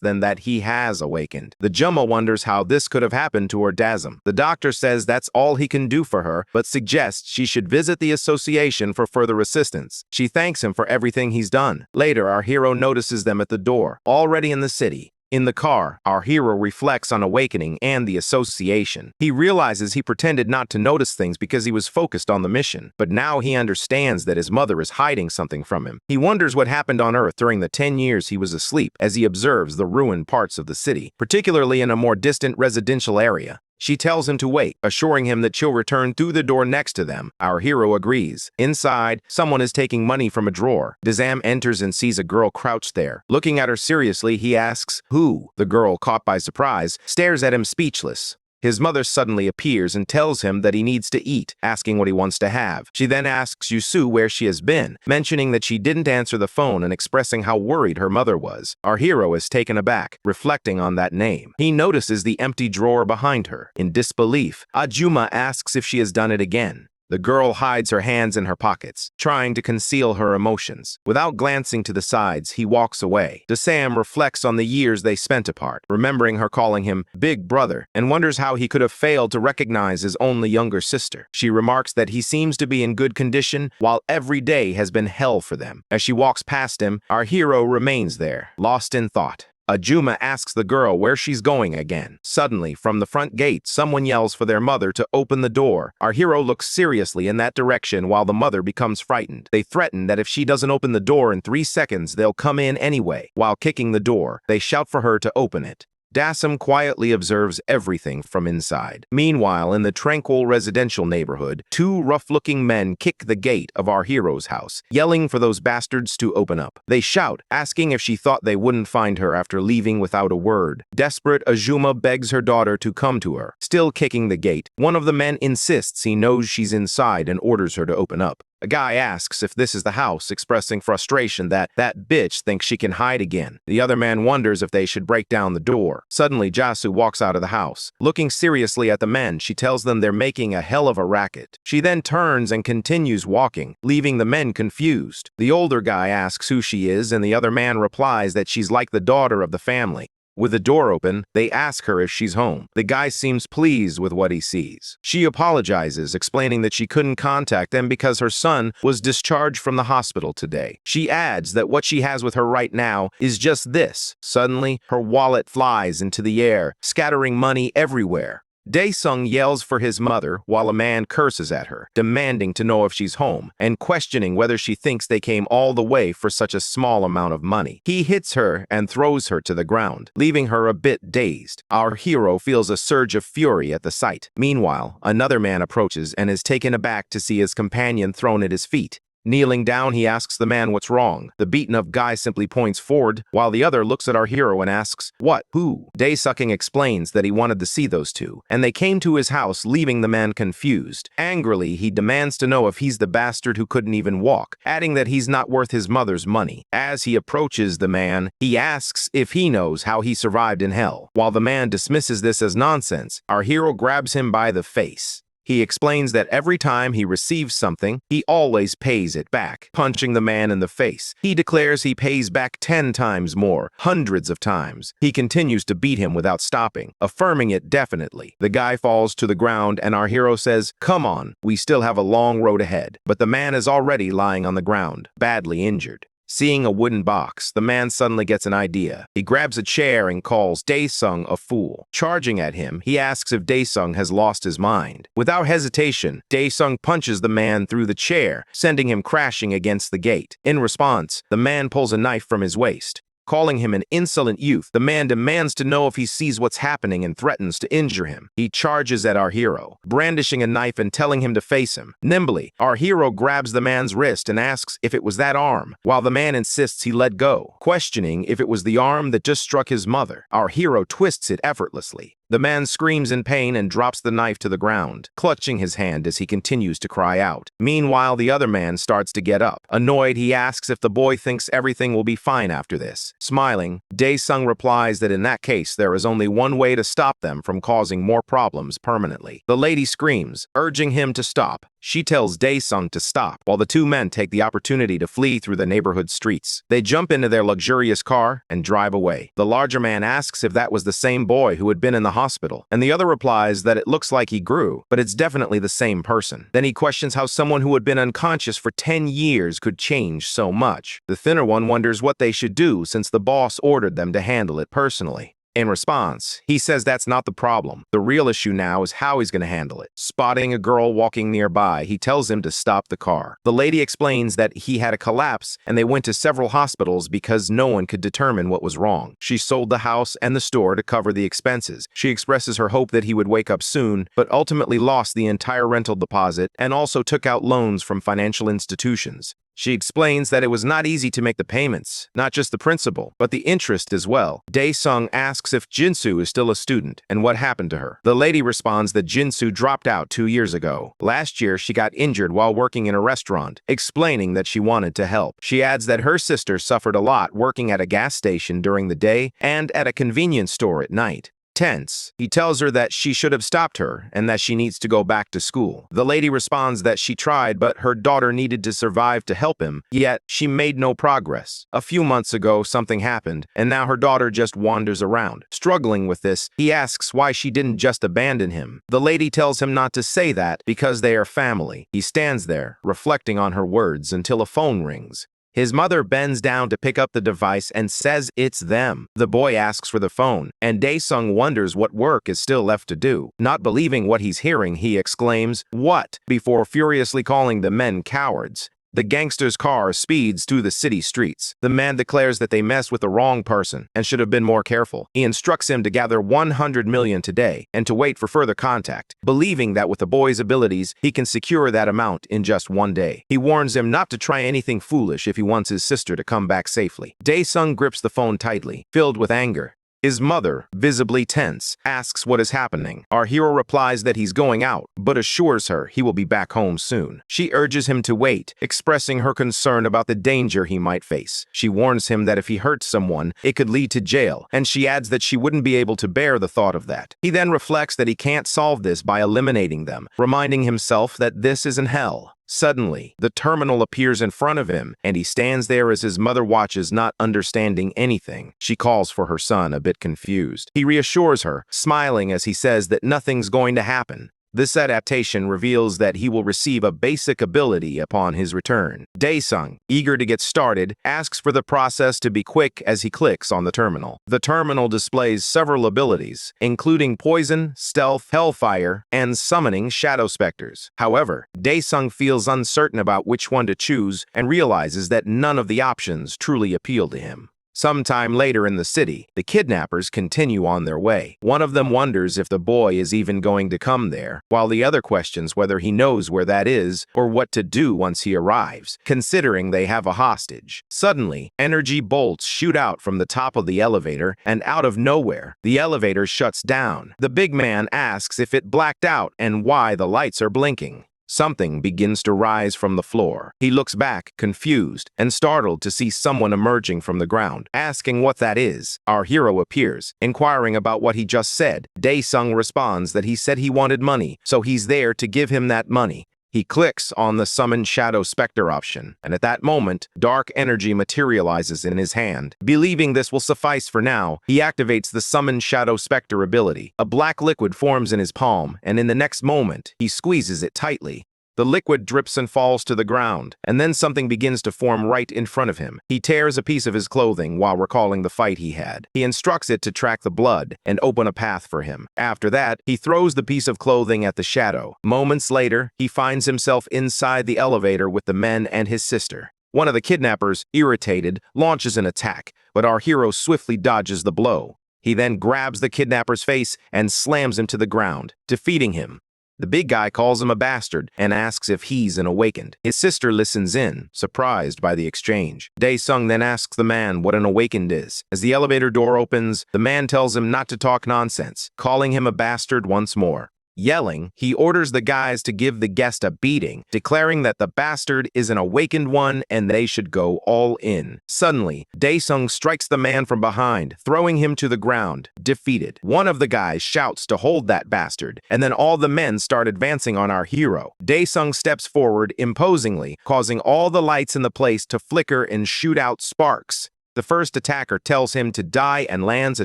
than that he has awakened. The Jumma wonders how this could have happened to her Daesung. The doctor says that's all he can do for her, but suggests she should visit the association for further assistance. She thanks him for everything he's done. Later, our hero notices them at the door, already in the city. In the car, our hero reflects on awakening and the association. He realizes he pretended not to notice things because he was focused on the mission, but now he understands that his mother is hiding something from him. He wonders what happened on Earth during the 10 years he was asleep as he observes the ruined parts of the city, particularly in a more distant residential area. She tells him to wait, assuring him that she'll return through the door next to them. Our hero agrees. Inside, someone is taking money from a drawer. Daesung enters and sees a girl crouched there. Looking at her seriously, he asks, "Who?" The girl, caught by surprise, stares at him speechless. His mother suddenly appears and tells him that he needs to eat, asking what he wants to have. She then asks Yusu where she has been, mentioning that she didn't answer the phone and expressing how worried her mother was. Our hero is taken aback, reflecting on that name. He notices the empty drawer behind her. In disbelief, Ajuma asks if she has done it again. The girl hides her hands in her pockets, trying to conceal her emotions. Without glancing to the sides, he walks away. Daesung reflects on the years they spent apart, remembering her calling him Big Brother, and wonders how he could have failed to recognize his only younger sister. She remarks that he seems to be in good condition, while every day has been hell for them. As she walks past him, our hero remains there, lost in thought. Ajuma asks the girl where she's going again. Suddenly, from the front gate, someone yells for their mother to open the door. Our hero looks seriously in that direction while the mother becomes frightened. They threaten that if she doesn't open the door in 3 seconds, they'll come in anyway. While kicking the door, they shout for her to open it. Daesung quietly observes everything from inside. Meanwhile, in the tranquil residential neighborhood, 2 rough-looking men kick the gate of our hero's house, yelling for those bastards to open up. They shout, asking if she thought they wouldn't find her after leaving without a word. Desperate, Ajuma begs her daughter to come to her. Still kicking the gate, one of the men insists he knows she's inside and orders her to open up. A guy asks if this is the house, expressing frustration that bitch thinks she can hide again. The other man wonders if they should break down the door. Suddenly, Jasu walks out of the house. Looking seriously at the men, she tells them they're making a hell of a racket. She then turns and continues walking, leaving the men confused. The older guy asks who she is, and the other man replies that she's like the daughter of the family. With the door open, they ask her if she's home. The guy seems pleased with what he sees. She apologizes, explaining that she couldn't contact them because her son was discharged from the hospital today. She adds that what she has with her right now is just this. Suddenly, her wallet flies into the air, scattering money everywhere. Daesung yells for his mother while a man curses at her, demanding to know if she's home and questioning whether she thinks they came all the way for such a small amount of money. He hits her and throws her to the ground, leaving her a bit dazed. Our hero feels a surge of fury at the sight. Meanwhile, another man approaches and is taken aback to see his companion thrown at his feet. Kneeling down, he asks the man what's wrong. The beaten-up guy simply points forward, while the other looks at our hero and asks, "What? Who?" Daesung explains that he wanted to see those two, and they came to his house, leaving the man confused. Angrily, he demands to know if he's the bastard who couldn't even walk, adding that he's not worth his mother's money. As he approaches the man, he asks if he knows how he survived in hell. While the man dismisses this as nonsense, our hero grabs him by the face. He explains that every time he receives something, he always pays it back, punching the man in the face. He declares he pays back 10 times more, hundreds of times. He continues to beat him without stopping, affirming it definitely. The guy falls to the ground and our hero says, "Come on, we still have a long road ahead." But the man is already lying on the ground, badly injured. Seeing a wooden box, the man suddenly gets an idea. He grabs a chair and calls Daesung a fool. Charging at him, he asks if Daesung has lost his mind. Without hesitation, Daesung punches the man through the chair, sending him crashing against the gate. In response, the man pulls a knife from his waist. Calling him an insolent youth, the man demands to know if he sees what's happening and threatens to injure him. He charges at our hero, brandishing a knife and telling him to face him. Nimbly, our hero grabs the man's wrist and asks if it was that arm, while the man insists he let go, questioning if it was the arm that just struck his mother. Our hero twists it effortlessly. The man screams in pain and drops the knife to the ground, clutching his hand as he continues to cry out. Meanwhile, the other man starts to get up. Annoyed, he asks if the boy thinks everything will be fine after this. Smiling, Daesung replies that in that case, there is only one way to stop them from causing more problems permanently. The lady screams, urging him to stop. She tells Daesung to stop, while the two men take the opportunity to flee through the neighborhood streets. They jump into their luxurious car and drive away. The larger man asks if that was the same boy who had been in the hospital, and the other replies that it looks like he grew, but it's definitely the same person. Then he questions how someone who had been unconscious for 10 years could change so much. The thinner one wonders what they should do since the boss ordered them to handle it personally. In response, he says that's not the problem. The real issue now is how he's going to handle it. Spotting a girl walking nearby, he tells him to stop the car. The lady explains that he had a collapse and they went to several hospitals because no one could determine what was wrong. She sold the house and the store to cover the expenses. She expresses her hope that he would wake up soon, but ultimately lost the entire rental deposit and also took out loans from financial institutions. She explains that it was not easy to make the payments, not just the principal, but the interest as well. Daesung asks if Jinsu is still a student and what happened to her. The lady responds that Jinsu dropped out 2 years ago. Last year, she got injured while working in a restaurant, explaining that she wanted to help. She adds that her sister suffered a lot working at a gas station during the day and at a convenience store at night. Tense, he tells her that she should have stopped her and that she needs to go back to school. The lady responds that she tried, but her daughter needed to survive to help him, yet she made no progress. A few months ago, something happened, and now her daughter just wanders around. Struggling with this, he asks why she didn't just abandon him. The lady tells him not to say that because they are family. He stands there, reflecting on her words until a phone rings. His mother bends down to pick up the device and says it's them. The boy asks for the phone, and Daesung wonders what work is still left to do. Not believing what he's hearing, he exclaims, "What?" before furiously calling the men cowards. The gangster's car speeds through the city streets. The man declares that they messed with the wrong person and should have been more careful. He instructs him to gather 100 million today and to wait for further contact, believing that with the boy's abilities, he can secure that amount in just 1 day. He warns him not to try anything foolish if he wants his sister to come back safely. Daesung grips the phone tightly, filled with anger. His mother, visibly tense, asks what is happening. Our hero replies that he's going out, but assures her he will be back home soon. She urges him to wait, expressing her concern about the danger he might face. She warns him that if he hurts someone, it could lead to jail, and she adds that she wouldn't be able to bear the thought of that. He then reflects that he can't solve this by eliminating them, reminding himself that this isn't hell. Suddenly, the terminal appears in front of him, and he stands there as his mother watches, not understanding anything. She calls for her son, a bit confused. He reassures her, smiling as he says that nothing's going to happen. This adaptation reveals that he will receive a basic ability upon his return. Daesung, eager to get started, asks for the process to be quick as he clicks on the terminal. The terminal displays several abilities, including poison, stealth, hellfire, and summoning shadow specters. However, Daesung feels uncertain about which one to choose and realizes that none of the options truly appeal to him. Sometime later in the city, the kidnappers continue on their way. One of them wonders if the boy is even going to come there, while the other questions whether he knows where that is or what to do once he arrives, considering they have a hostage. Suddenly, energy bolts shoot out from the top of the elevator, and out of nowhere, the elevator shuts down. The big man asks if it blacked out and why the lights are blinking. Something begins to rise from the floor. He looks back, confused and startled to see someone emerging from the ground. Asking what that is, our hero appears, inquiring about what he just said. Daesung responds that he said he wanted money, so he's there to give him that money. He clicks on the Summon Shadow Spectre option, and at that moment, dark energy materializes in his hand. Believing this will suffice for now, he activates the Summon Shadow Spectre ability. A black liquid forms in his palm, and in the next moment, he squeezes it tightly. The liquid drips and falls to the ground, and then something begins to form right in front of him. He tears a piece of his clothing while recalling the fight he had. He instructs it to track the blood and open a path for him. After that, he throws the piece of clothing at the shadow. Moments later, he finds himself inside the elevator with the men and his sister. One of the kidnappers, irritated, launches an attack, but our hero swiftly dodges the blow. He then grabs the kidnapper's face and slams him to the ground, defeating him. The big guy calls him a bastard and asks if he's an awakened. His sister listens in, surprised by the exchange. Daesung then asks the man what an awakened is. As the elevator door opens, the man tells him not to talk nonsense, calling him a bastard once more. Yelling, he orders the guys to give the guest a beating, declaring that the bastard is an awakened one and they should go all in. Suddenly, Daesung strikes the man from behind, throwing him to the ground, defeated. One of the guys shouts to hold that bastard, and then all the men start advancing on our hero. Daesung steps forward imposingly, causing all the lights in the place to flicker and shoot out sparks. The first attacker tells him to die and lands a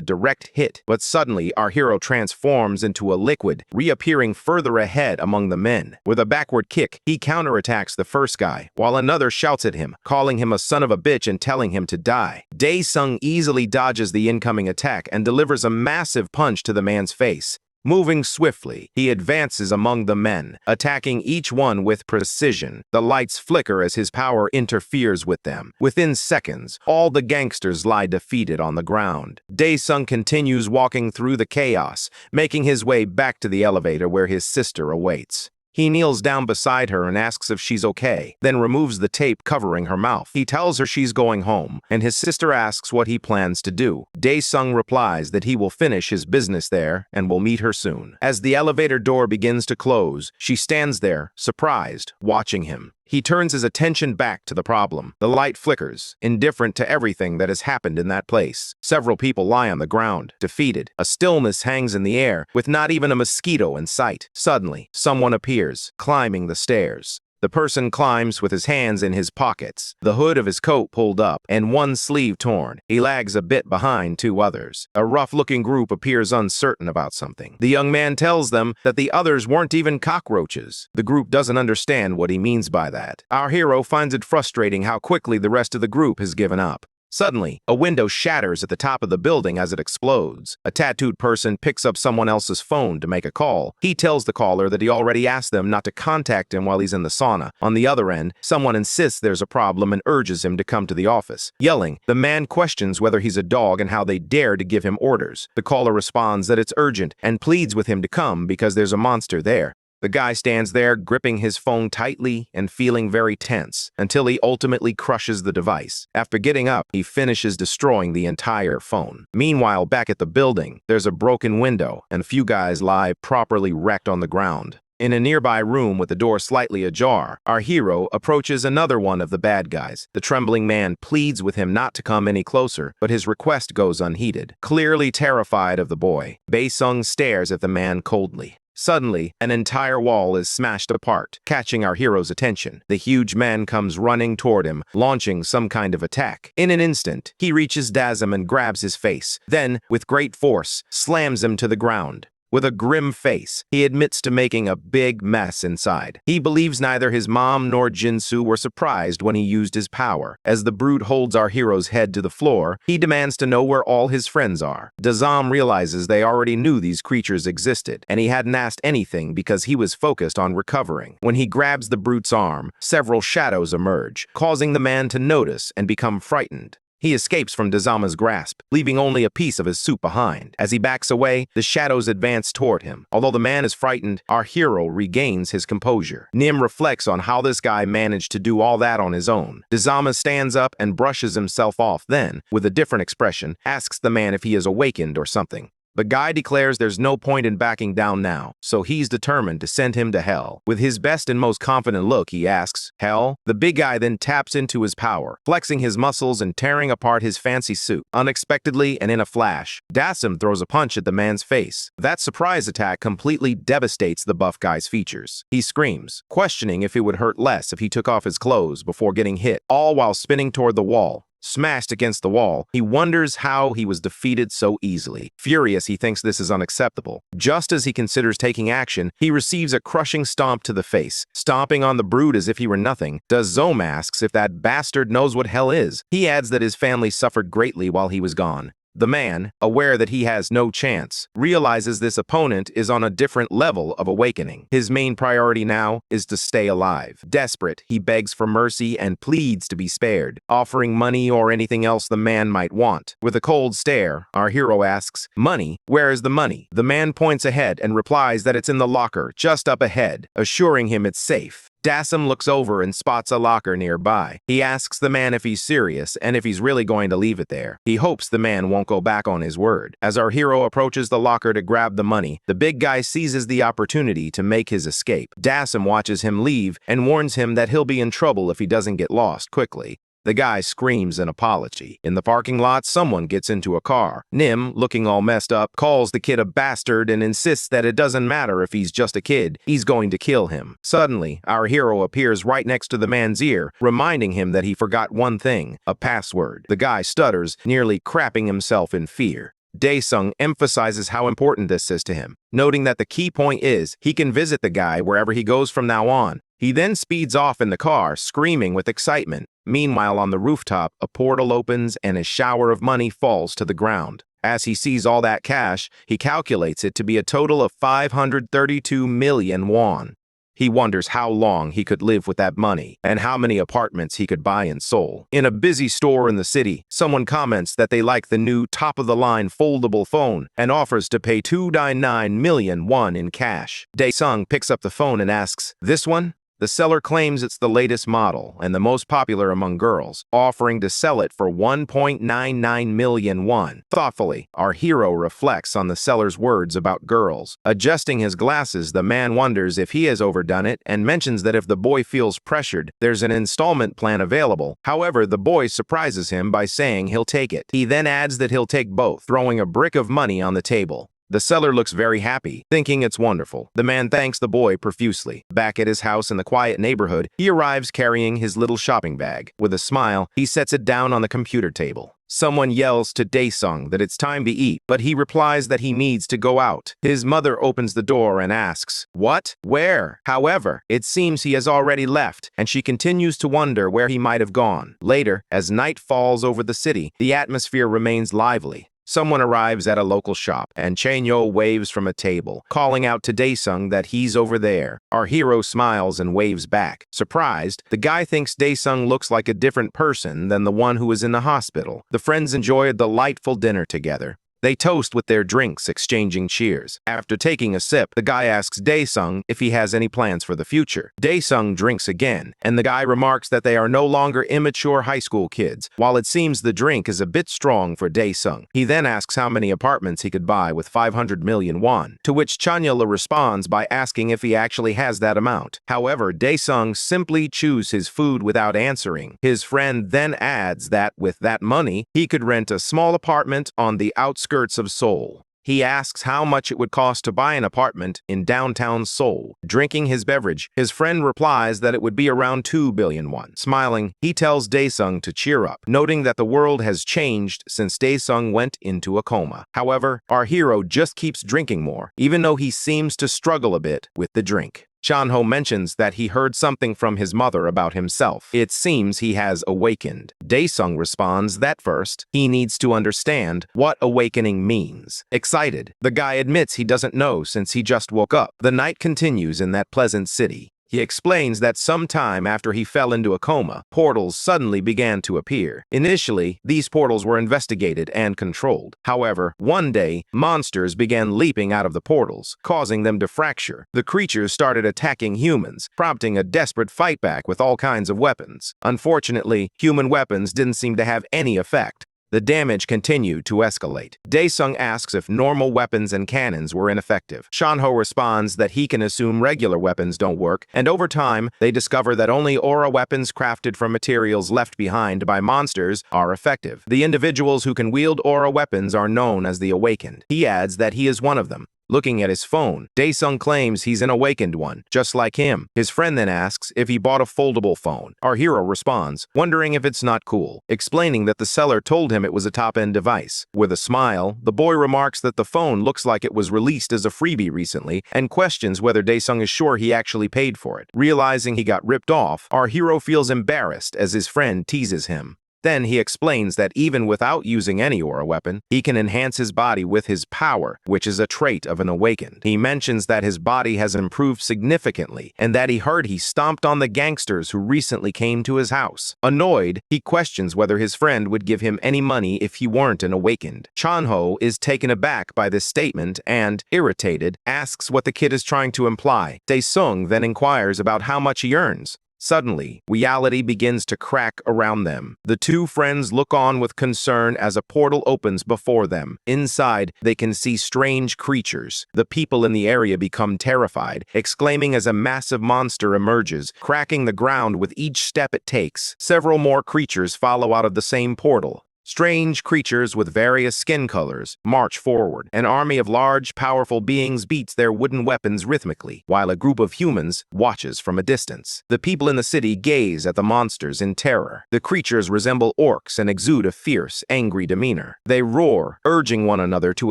direct hit, but suddenly our hero transforms into a liquid, reappearing further ahead among the men. With a backward kick, he counterattacks the first guy, while another shouts at him, calling him a son of a bitch and telling him to die. Daesung easily dodges the incoming attack and delivers a massive punch to the man's face. Moving swiftly, he advances among the men, attacking each one with precision. The lights flicker as his power interferes with them. Within seconds, all the gangsters lie defeated on the ground. Daesung continues walking through the chaos, making his way back to the elevator where his sister awaits. He kneels down beside her and asks if she's okay, then removes the tape covering her mouth. He tells her she's going home, and his sister asks what he plans to do. Daesung replies that he will finish his business there and will meet her soon. As the elevator door begins to close, she stands there, surprised, watching him. He turns his attention back to the problem. The light flickers, indifferent to everything that has happened in that place. Several people lie on the ground, defeated. A stillness hangs in the air, with not even a mosquito in sight. Suddenly, someone appears, climbing the stairs. The person climbs with his hands in his pockets, the hood of his coat pulled up, and one sleeve torn. He lags a bit behind two others. A rough-looking group appears uncertain about something. The young man tells them that the others weren't even cockroaches. The group doesn't understand what he means by that. Our hero finds it frustrating how quickly the rest of the group has given up. Suddenly, a window shatters at the top of the building as it explodes. A tattooed person picks up someone else's phone to make a call. He tells the caller that he already asked them not to contact him while he's in the sauna. On the other end, someone insists there's a problem and urges him to come to the office. Yelling, the man questions whether he's a dog and how they dare to give him orders. The caller responds that it's urgent and pleads with him to come because there's a monster there. The guy stands there, gripping his phone tightly and feeling very tense, until he ultimately crushes the device. After getting up, he finishes destroying the entire phone. Meanwhile, back at the building, there's a broken window, and a few guys lie properly wrecked on the ground. In a nearby room with the door slightly ajar, our hero approaches another one of the bad guys. The trembling man pleads with him not to come any closer, but his request goes unheeded. Clearly terrified of the boy, Daesung stares at the man coldly. Suddenly, an entire wall is smashed apart, catching our hero's attention. The huge man comes running toward him, launching some kind of attack. In an instant, he reaches Daesung and grabs his face, then, with great force, slams him to the ground. With a grim face, he admits to making a big mess inside. He believes neither his mom nor Jinsu were surprised when he used his power. As the brute holds our hero's head to the floor, he demands to know where all his friends are. Daesung realizes they already knew these creatures existed, and he hadn't asked anything because he was focused on recovering. When he grabs the brute's arm, several shadows emerge, causing the man to notice and become frightened. He escapes from Daesung's grasp, leaving only a piece of his suit behind. As he backs away, the shadows advance toward him. Although the man is frightened, our hero regains his composure. Nim reflects on how this guy managed to do all that on his own. Daesung stands up and brushes himself off, then, with a different expression, asks the man if he is awakened or something. The guy declares there's no point in backing down now, so he's determined to send him to hell. With his best and most confident look, he asks, "Hell?" The big guy then taps into his power, flexing his muscles and tearing apart his fancy suit. Unexpectedly and in a flash, Daesung throws a punch at the man's face. That surprise attack completely devastates the buff guy's features. He screams, questioning if it would hurt less if he took off his clothes before getting hit, all while spinning toward the wall. Smashed against the wall, he wonders how he was defeated so easily. Furious, he thinks this is unacceptable. Just as he considers taking action, he receives a crushing stomp to the face. Stomping on the brute as if he were nothing, Daesung asks if that bastard knows what hell is. He adds that his family suffered greatly while he was gone. The man, aware that he has no chance, realizes this opponent is on a different level of awakening. His main priority now is to stay alive. Desperate, he begs for mercy and pleads to be spared, offering money or anything else the man might want. With a cold stare, our hero asks, "Money? Where is the money?" The man points ahead and replies that it's in the locker, just up ahead, assuring him it's safe. Daesung looks over and spots a locker nearby. He asks the man if he's serious and if he's really going to leave it there. He hopes the man won't go back on his word. As our hero approaches the locker to grab the money, the big guy seizes the opportunity to make his escape. Daesung watches him leave and warns him that he'll be in trouble if he doesn't get lost quickly. The guy screams an apology. In the parking lot, someone gets into a car. Nim, looking all messed up, calls the kid a bastard and insists that it doesn't matter if he's just a kid, he's going to kill him. Suddenly, our hero appears right next to the man's ear, reminding him that he forgot one thing, a password. The guy stutters, nearly crapping himself in fear. Daesung emphasizes how important this is to him, noting that the key point is he can visit the guy wherever he goes from now on. He then speeds off in the car, screaming with excitement. Meanwhile, on the rooftop, a portal opens and a shower of money falls to the ground. As he sees all that cash, he calculates it to be a total of 532 million won. He wonders how long he could live with that money and how many apartments he could buy in Seoul. In a busy store in the city, someone comments that they like the new top-of-the-line foldable phone and offers to pay 299 million won in cash. Daesung picks up the phone and asks, "This one?" The seller claims it's the latest model and the most popular among girls, offering to sell it for 1.99 million won. Thoughtfully, our hero reflects on the seller's words about girls. Adjusting his glasses, the man wonders if he has overdone it and mentions that if the boy feels pressured, there's an installment plan available. However, the boy surprises him by saying he'll take it. He then adds that he'll take both, throwing a brick of money on the table. The seller looks very happy, thinking it's wonderful. The man thanks the boy profusely. Back at his house in the quiet neighborhood, he arrives carrying his little shopping bag. With a smile, he sets it down on the computer table. Someone yells to Daesung that it's time to eat, but he replies that he needs to go out. His mother opens the door and asks, "What? Where?" However, it seems he has already left, and she continues to wonder where he might have gone. Later, as night falls over the city, the atmosphere remains lively. Someone arrives at a local shop, and Chanyo waves from a table, calling out to Daesung that he's over there. Our hero smiles and waves back. Surprised, the guy thinks Daesung looks like a different person than the one who was in the hospital. The friends enjoy a delightful dinner together. They toast with their drinks, exchanging cheers. After taking a sip, the guy asks Daesung if he has any plans for the future. Daesung drinks again, and the guy remarks that they are no longer immature high school kids, while it seems the drink is a bit strong for Daesung. He then asks how many apartments he could buy with 500 million won, to which Chanyeol responds by asking if he actually has that amount. However, Daesung simply chews his food without answering. His friend then adds that with that money, he could rent a small apartment on the outskirts of Seoul. He asks how much it would cost to buy an apartment in downtown Seoul. Drinking his beverage, his friend replies that it would be around 2 billion won. Smiling, he tells Daesung to cheer up, noting that the world has changed since Daesung went into a coma. However, our hero just keeps drinking more, even though he seems to struggle a bit with the drink. Chanho mentions that he heard something from his mother about himself. It seems he has awakened. Daesung responds that first, he needs to understand what awakening means. Excited, the guy admits he doesn't know since he just woke up. The night continues in that pleasant city. He explains that sometime after he fell into a coma, portals suddenly began to appear. Initially, these portals were investigated and controlled. However, one day, monsters began leaping out of the portals, causing them to fracture. The creatures started attacking humans, prompting a desperate fight back with all kinds of weapons. Unfortunately, human weapons didn't seem to have any effect. The damage continued to escalate. Daesung asks if normal weapons and cannons were ineffective. Chanho responds that he can assume regular weapons don't work, and over time, they discover that only aura weapons crafted from materials left behind by monsters are effective. The individuals who can wield aura weapons are known as the Awakened. He adds that he is one of them. Looking at his phone, Daesung claims he's an awakened one, just like him. His friend then asks if he bought a foldable phone. Our hero responds, wondering if it's not cool, explaining that the seller told him it was a top-end device. With a smile, the boy remarks that the phone looks like it was released as a freebie recently and questions whether Daesung is sure he actually paid for it. Realizing he got ripped off, our hero feels embarrassed as his friend teases him. Then he explains that even without using any aura weapon, he can enhance his body with his power, which is a trait of an awakened. He mentions that his body has improved significantly and that he heard he stomped on the gangsters who recently came to his house. Annoyed, he questions whether his friend would give him any money if he weren't an awakened. Chanho is taken aback by this statement and, irritated, asks what the kid is trying to imply. Daesung then inquires about how much he earns. Suddenly, reality begins to crack around them. The two friends look on with concern as a portal opens before them. Inside, they can see strange creatures. The people in the area become terrified, exclaiming as a massive monster emerges, cracking the ground with each step it takes. Several more creatures follow out of the same portal. Strange creatures with various skin colors march forward. An army of large, powerful beings beats their wooden weapons rhythmically, while a group of humans watches from a distance. The people in the city gaze at the monsters in terror. The creatures resemble orcs and exude a fierce, angry demeanor. They roar, urging one another to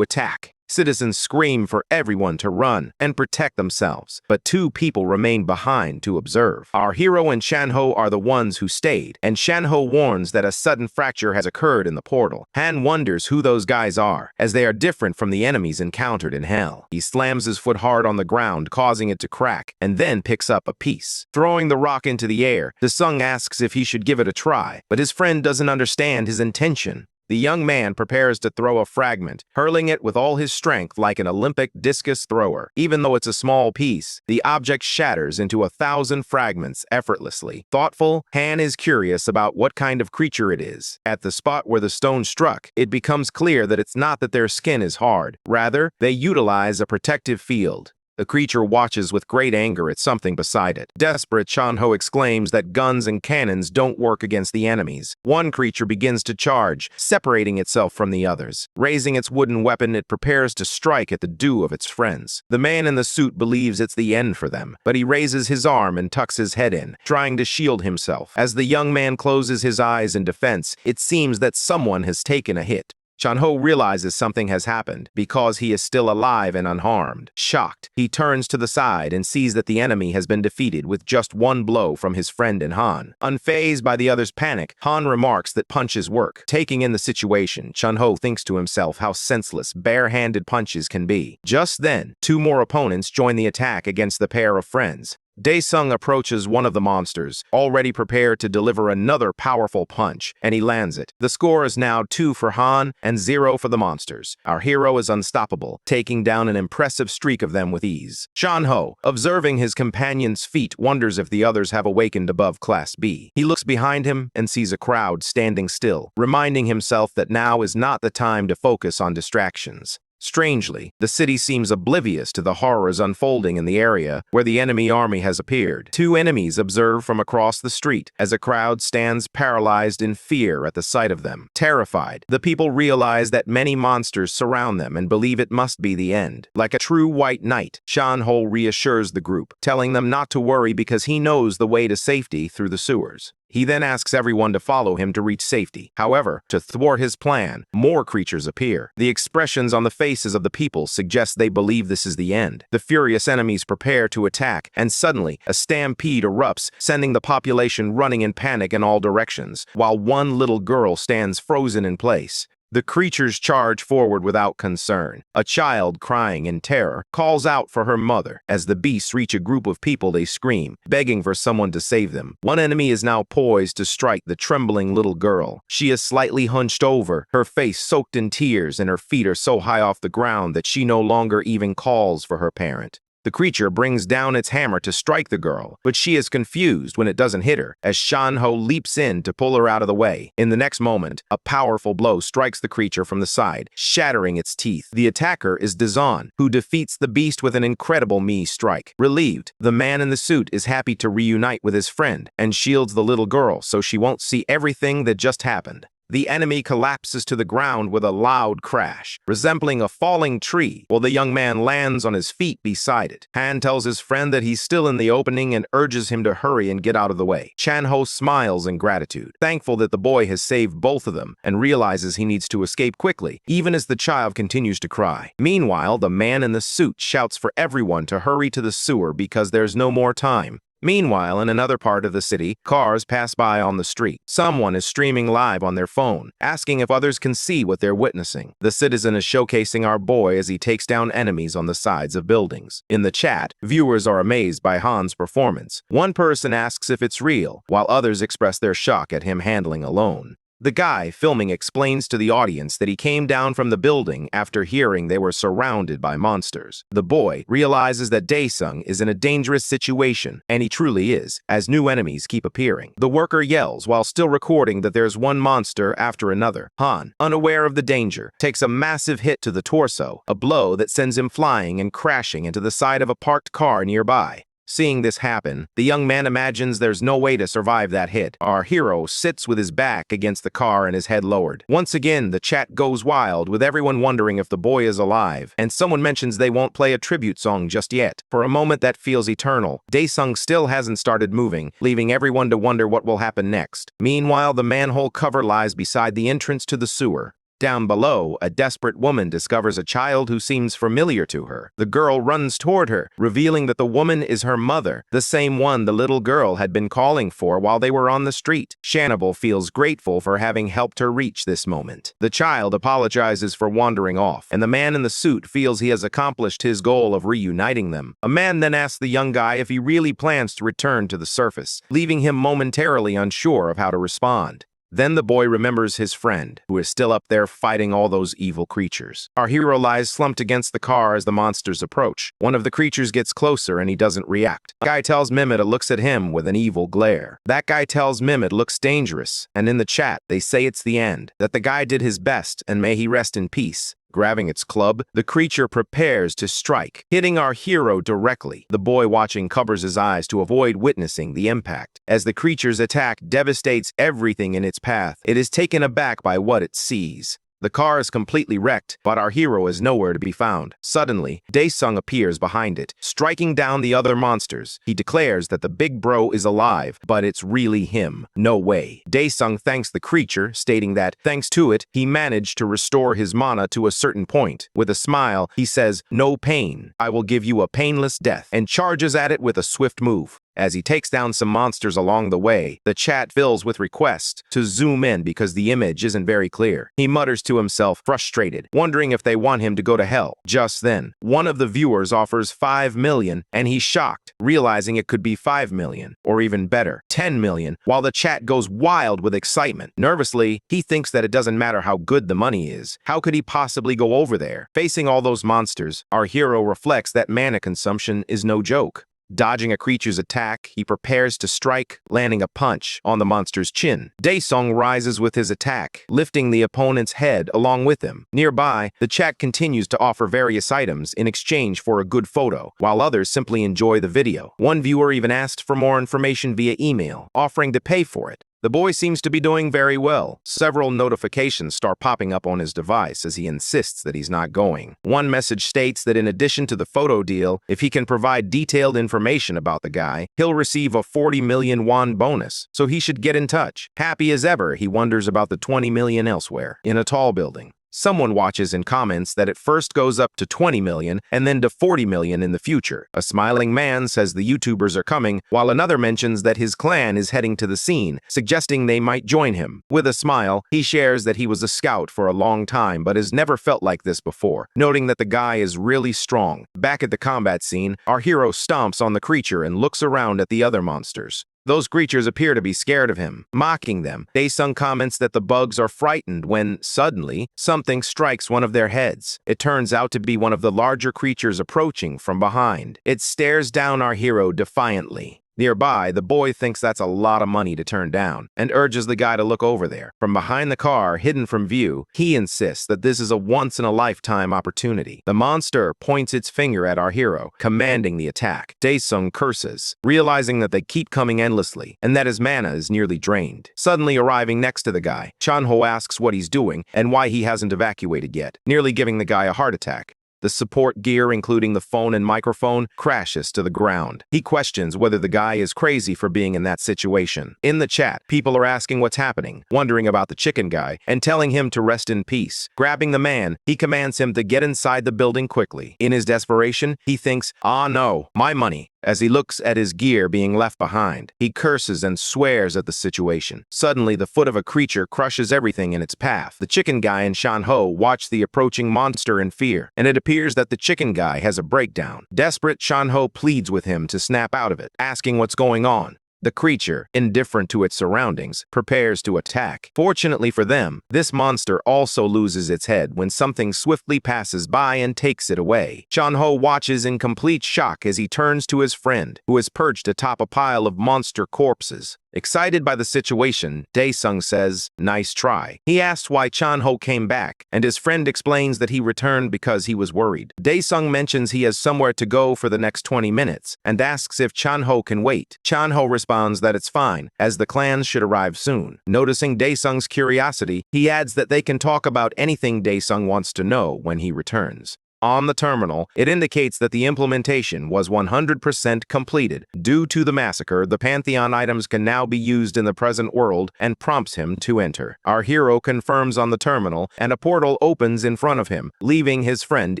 attack. Citizens scream for everyone to run and protect themselves, but two people remain behind to observe. Our hero and Shanho are the ones who stayed, and Shanho warns that a sudden fracture has occurred in the portal. Han wonders who those guys are, as they are different from the enemies encountered in Hell. He slams his foot hard on the ground, causing it to crack, and then picks up a piece. Throwing the rock into the air, Daesung asks if he should give it a try, but his friend doesn't understand his intention. The young man prepares to throw a fragment, hurling it with all his strength like an Olympic discus thrower. Even though it's a small piece, the object shatters into 1,000 fragments effortlessly. Thoughtful, Han is curious about what kind of creature it is. At the spot where the stone struck, it becomes clear that it's not that their skin is hard. Rather, they utilize a protective field. The creature watches with great anger at something beside it. Desperate, Chanho exclaims that guns and cannons don't work against the enemies. One creature begins to charge, separating itself from the others. Raising its wooden weapon, it prepares to strike at the due of its friends. The man in the suit believes it's the end for them, but he raises his arm and tucks his head in, trying to shield himself. As the young man closes his eyes in defense, it seems that someone has taken a hit. Chanho realizes something has happened because he is still alive and unharmed. Shocked, he turns to the side and sees that the enemy has been defeated with just one blow from his friend and Han. Unfazed by the other's panic, Han remarks that punches work. Taking in the situation, Chanho thinks to himself how senseless bare-handed punches can be. Just then, two more opponents join the attack against the pair of friends. Daesung approaches one of the monsters, already prepared to deliver another powerful punch, and he lands it. The score is now 2 for Han and 0 for the monsters. Our hero is unstoppable, taking down an impressive streak of them with ease. Shanho, observing his companion's feat, wonders if the others have awakened above Class B. He looks behind him and sees a crowd standing still, reminding himself that now is not the time to focus on distractions. Strangely, the city seems oblivious to the horrors unfolding in the area where the enemy army has appeared. Two enemies observe from across the street as a crowd stands paralyzed in fear at the sight of them. Terrified, the people realize that many monsters surround them and believe it must be the end. Like a true white knight, Shanho reassures the group, telling them not to worry because he knows the way to safety through the sewers. He then asks everyone to follow him to reach safety. However, to thwart his plan, more creatures appear. The expressions on the faces of the people suggest they believe this is the end. The furious enemies prepare to attack, and suddenly, a stampede erupts, sending the population running in panic in all directions, while one little girl stands frozen in place. The creatures charge forward without concern. A child, crying in terror, calls out for her mother. As the beasts reach a group of people, they scream, begging for someone to save them. One enemy is now poised to strike the trembling little girl. She is slightly hunched over, her face soaked in tears, and her feet are so high off the ground that she no longer even calls for her parent. The creature brings down its hammer to strike the girl, but she is confused when it doesn't hit her, as Shanho leaps in to pull her out of the way. In the next moment, a powerful blow strikes the creature from the side, shattering its teeth. The attacker is Daesung, who defeats the beast with an incredible Mii strike. Relieved, the man in the suit is happy to reunite with his friend and shields the little girl so she won't see everything that just happened. The enemy collapses to the ground with a loud crash, resembling a falling tree, while the young man lands on his feet beside it. Han tells his friend that he's still in the opening and urges him to hurry and get out of the way. Chanho smiles in gratitude, thankful that the boy has saved both of them, and realizes he needs to escape quickly, even as the child continues to cry. Meanwhile, the man in the suit shouts for everyone to hurry to the sewer because there's no more time. Meanwhile, in another part of the city, cars pass by on the street. Someone is streaming live on their phone, asking if others can see what they're witnessing. The citizen is showcasing our boy as he takes down enemies on the sides of buildings. In the chat, viewers are amazed by Han's performance. One person asks if it's real, while others express their shock at him handling alone. The guy filming explains to the audience that he came down from the building after hearing they were surrounded by monsters. The boy realizes that Daesung is in a dangerous situation, and he truly is, as new enemies keep appearing. The worker yells while still recording that there's one monster after another. Han, unaware of the danger, takes a massive hit to the torso, a blow that sends him flying and crashing into the side of a parked car nearby. Seeing this happen, the young man imagines there's no way to survive that hit. Our hero sits with his back against the car and his head lowered. Once again, the chat goes wild, with everyone wondering if the boy is alive, and someone mentions they won't play a tribute song just yet. For a moment that feels eternal, Daesung still hasn't started moving, leaving everyone to wonder what will happen next. Meanwhile, the manhole cover lies beside the entrance to the sewer. Down below, a desperate woman discovers a child who seems familiar to her. The girl runs toward her, revealing that the woman is her mother, the same one the little girl had been calling for while they were on the street. Shannibal feels grateful for having helped her reach this moment. The child apologizes for wandering off, and the man in the suit feels he has accomplished his goal of reuniting them. A man then asks the young guy if he really plans to return to the surface, leaving him momentarily unsure of how to respond. Then the boy remembers his friend, who is still up there fighting all those evil creatures. Our hero lies slumped against the car as the monsters approach. One of the creatures gets closer and he doesn't react. The guy tells Mimit it looks at him with an evil glare. That guy tells Mimit it looks dangerous, and in the chat, they say it's the end, that the guy did his best and may he rest in peace. Grabbing its club, the creature prepares to strike, hitting our hero directly. The boy watching covers his eyes to avoid witnessing the impact. As the creature's attack devastates everything in its path, it is taken aback by what it sees. The car is completely wrecked, but our hero is nowhere to be found. Suddenly, Daesung appears behind it, striking down the other monsters. He declares that the big bro is alive, but it's really him. No way. Daesung thanks the creature, stating that, thanks to it, he managed to restore his mana to a certain point. With a smile, he says, "No pain. I will give you a painless death," and charges at it with a swift move. As he takes down some monsters along the way, the chat fills with requests to zoom in because the image isn't very clear. He mutters to himself, frustrated, wondering if they want him to go to hell. Just then, one of the viewers offers 5 million, and he's shocked, realizing it could be 5 million, or even better, 10 million, while the chat goes wild with excitement. Nervously, he thinks that it doesn't matter how good the money is. How could he possibly go over there? Facing all those monsters, our hero reflects that mana consumption is no joke. Dodging a creature's attack, he prepares to strike, landing a punch on the monster's chin. Daesung rises with his attack, lifting the opponent's head along with him. Nearby, the chat continues to offer various items in exchange for a good photo, while others simply enjoy the video. One viewer even asked for more information via email, offering to pay for it. The boy seems to be doing very well. Several notifications start popping up on his device as he insists that he's not going. One message states that in addition to the photo deal, if he can provide detailed information about the guy, he'll receive a 40 million won bonus, so he should get in touch. Happy as ever, he wonders about the 20 million elsewhere. In a tall building, someone watches and comments that it first goes up to 20 million and then to 40 million in the future. A smiling man says the YouTubers are coming, while another mentions that his clan is heading to the scene, suggesting they might join him. With a smile, he shares that he was a scout for a long time but has never felt like this before, noting that the guy is really strong. Back at the combat scene, our hero stomps on the creature and looks around at the other monsters. Those creatures appear to be scared of him, mocking them. Daesung comments that the bugs are frightened when, suddenly, something strikes one of their heads. It turns out to be one of the larger creatures approaching from behind. It stares down our hero defiantly. Nearby, the boy thinks that's a lot of money to turn down and urges the guy to look over there. From behind the car, hidden from view, he insists that this is a once-in-a-lifetime opportunity. The monster points its finger at our hero, commanding the attack. Daesung curses, realizing that they keep coming endlessly and that his mana is nearly drained. Suddenly arriving next to the guy, Chanho asks what he's doing and why he hasn't evacuated yet, nearly giving the guy a heart attack. The support gear, including the phone and microphone, crashes to the ground. He questions whether the guy is crazy for being in that situation. In the chat, people are asking what's happening, wondering about the chicken guy, and telling him to rest in peace. Grabbing the man, he commands him to get inside the building quickly. In his desperation, he thinks, "Ah no, my money." As he looks at his gear being left behind, he curses and swears at the situation. Suddenly, the foot of a creature crushes everything in its path. The chicken guy and Shan-ho watch the approaching monster in fear, and it appears that the chicken guy has a breakdown. Desperate, Shan-ho pleads with him to snap out of it, asking what's going on. The creature, indifferent to its surroundings, prepares to attack. Fortunately for them, this monster also loses its head when something swiftly passes by and takes it away. Shan-ho watches in complete shock as he turns to his friend, who is perched atop a pile of monster corpses. Excited by the situation, Daesung says, "Nice try." He asks why Shan-ho came back, and his friend explains that he returned because he was worried. Daesung mentions he has somewhere to go for the next 20 minutes, and asks if Shan-ho can wait. Shan-ho responds that it's fine, as the clans should arrive soon. Noticing Daesung's curiosity, he adds that they can talk about anything Daesung wants to know when he returns. On the terminal, it indicates that the implementation was 100% completed. Due to the massacre, the Pantheon items can now be used in the present world and prompts him to enter. Our hero confirms on the terminal, and a portal opens in front of him, leaving his friend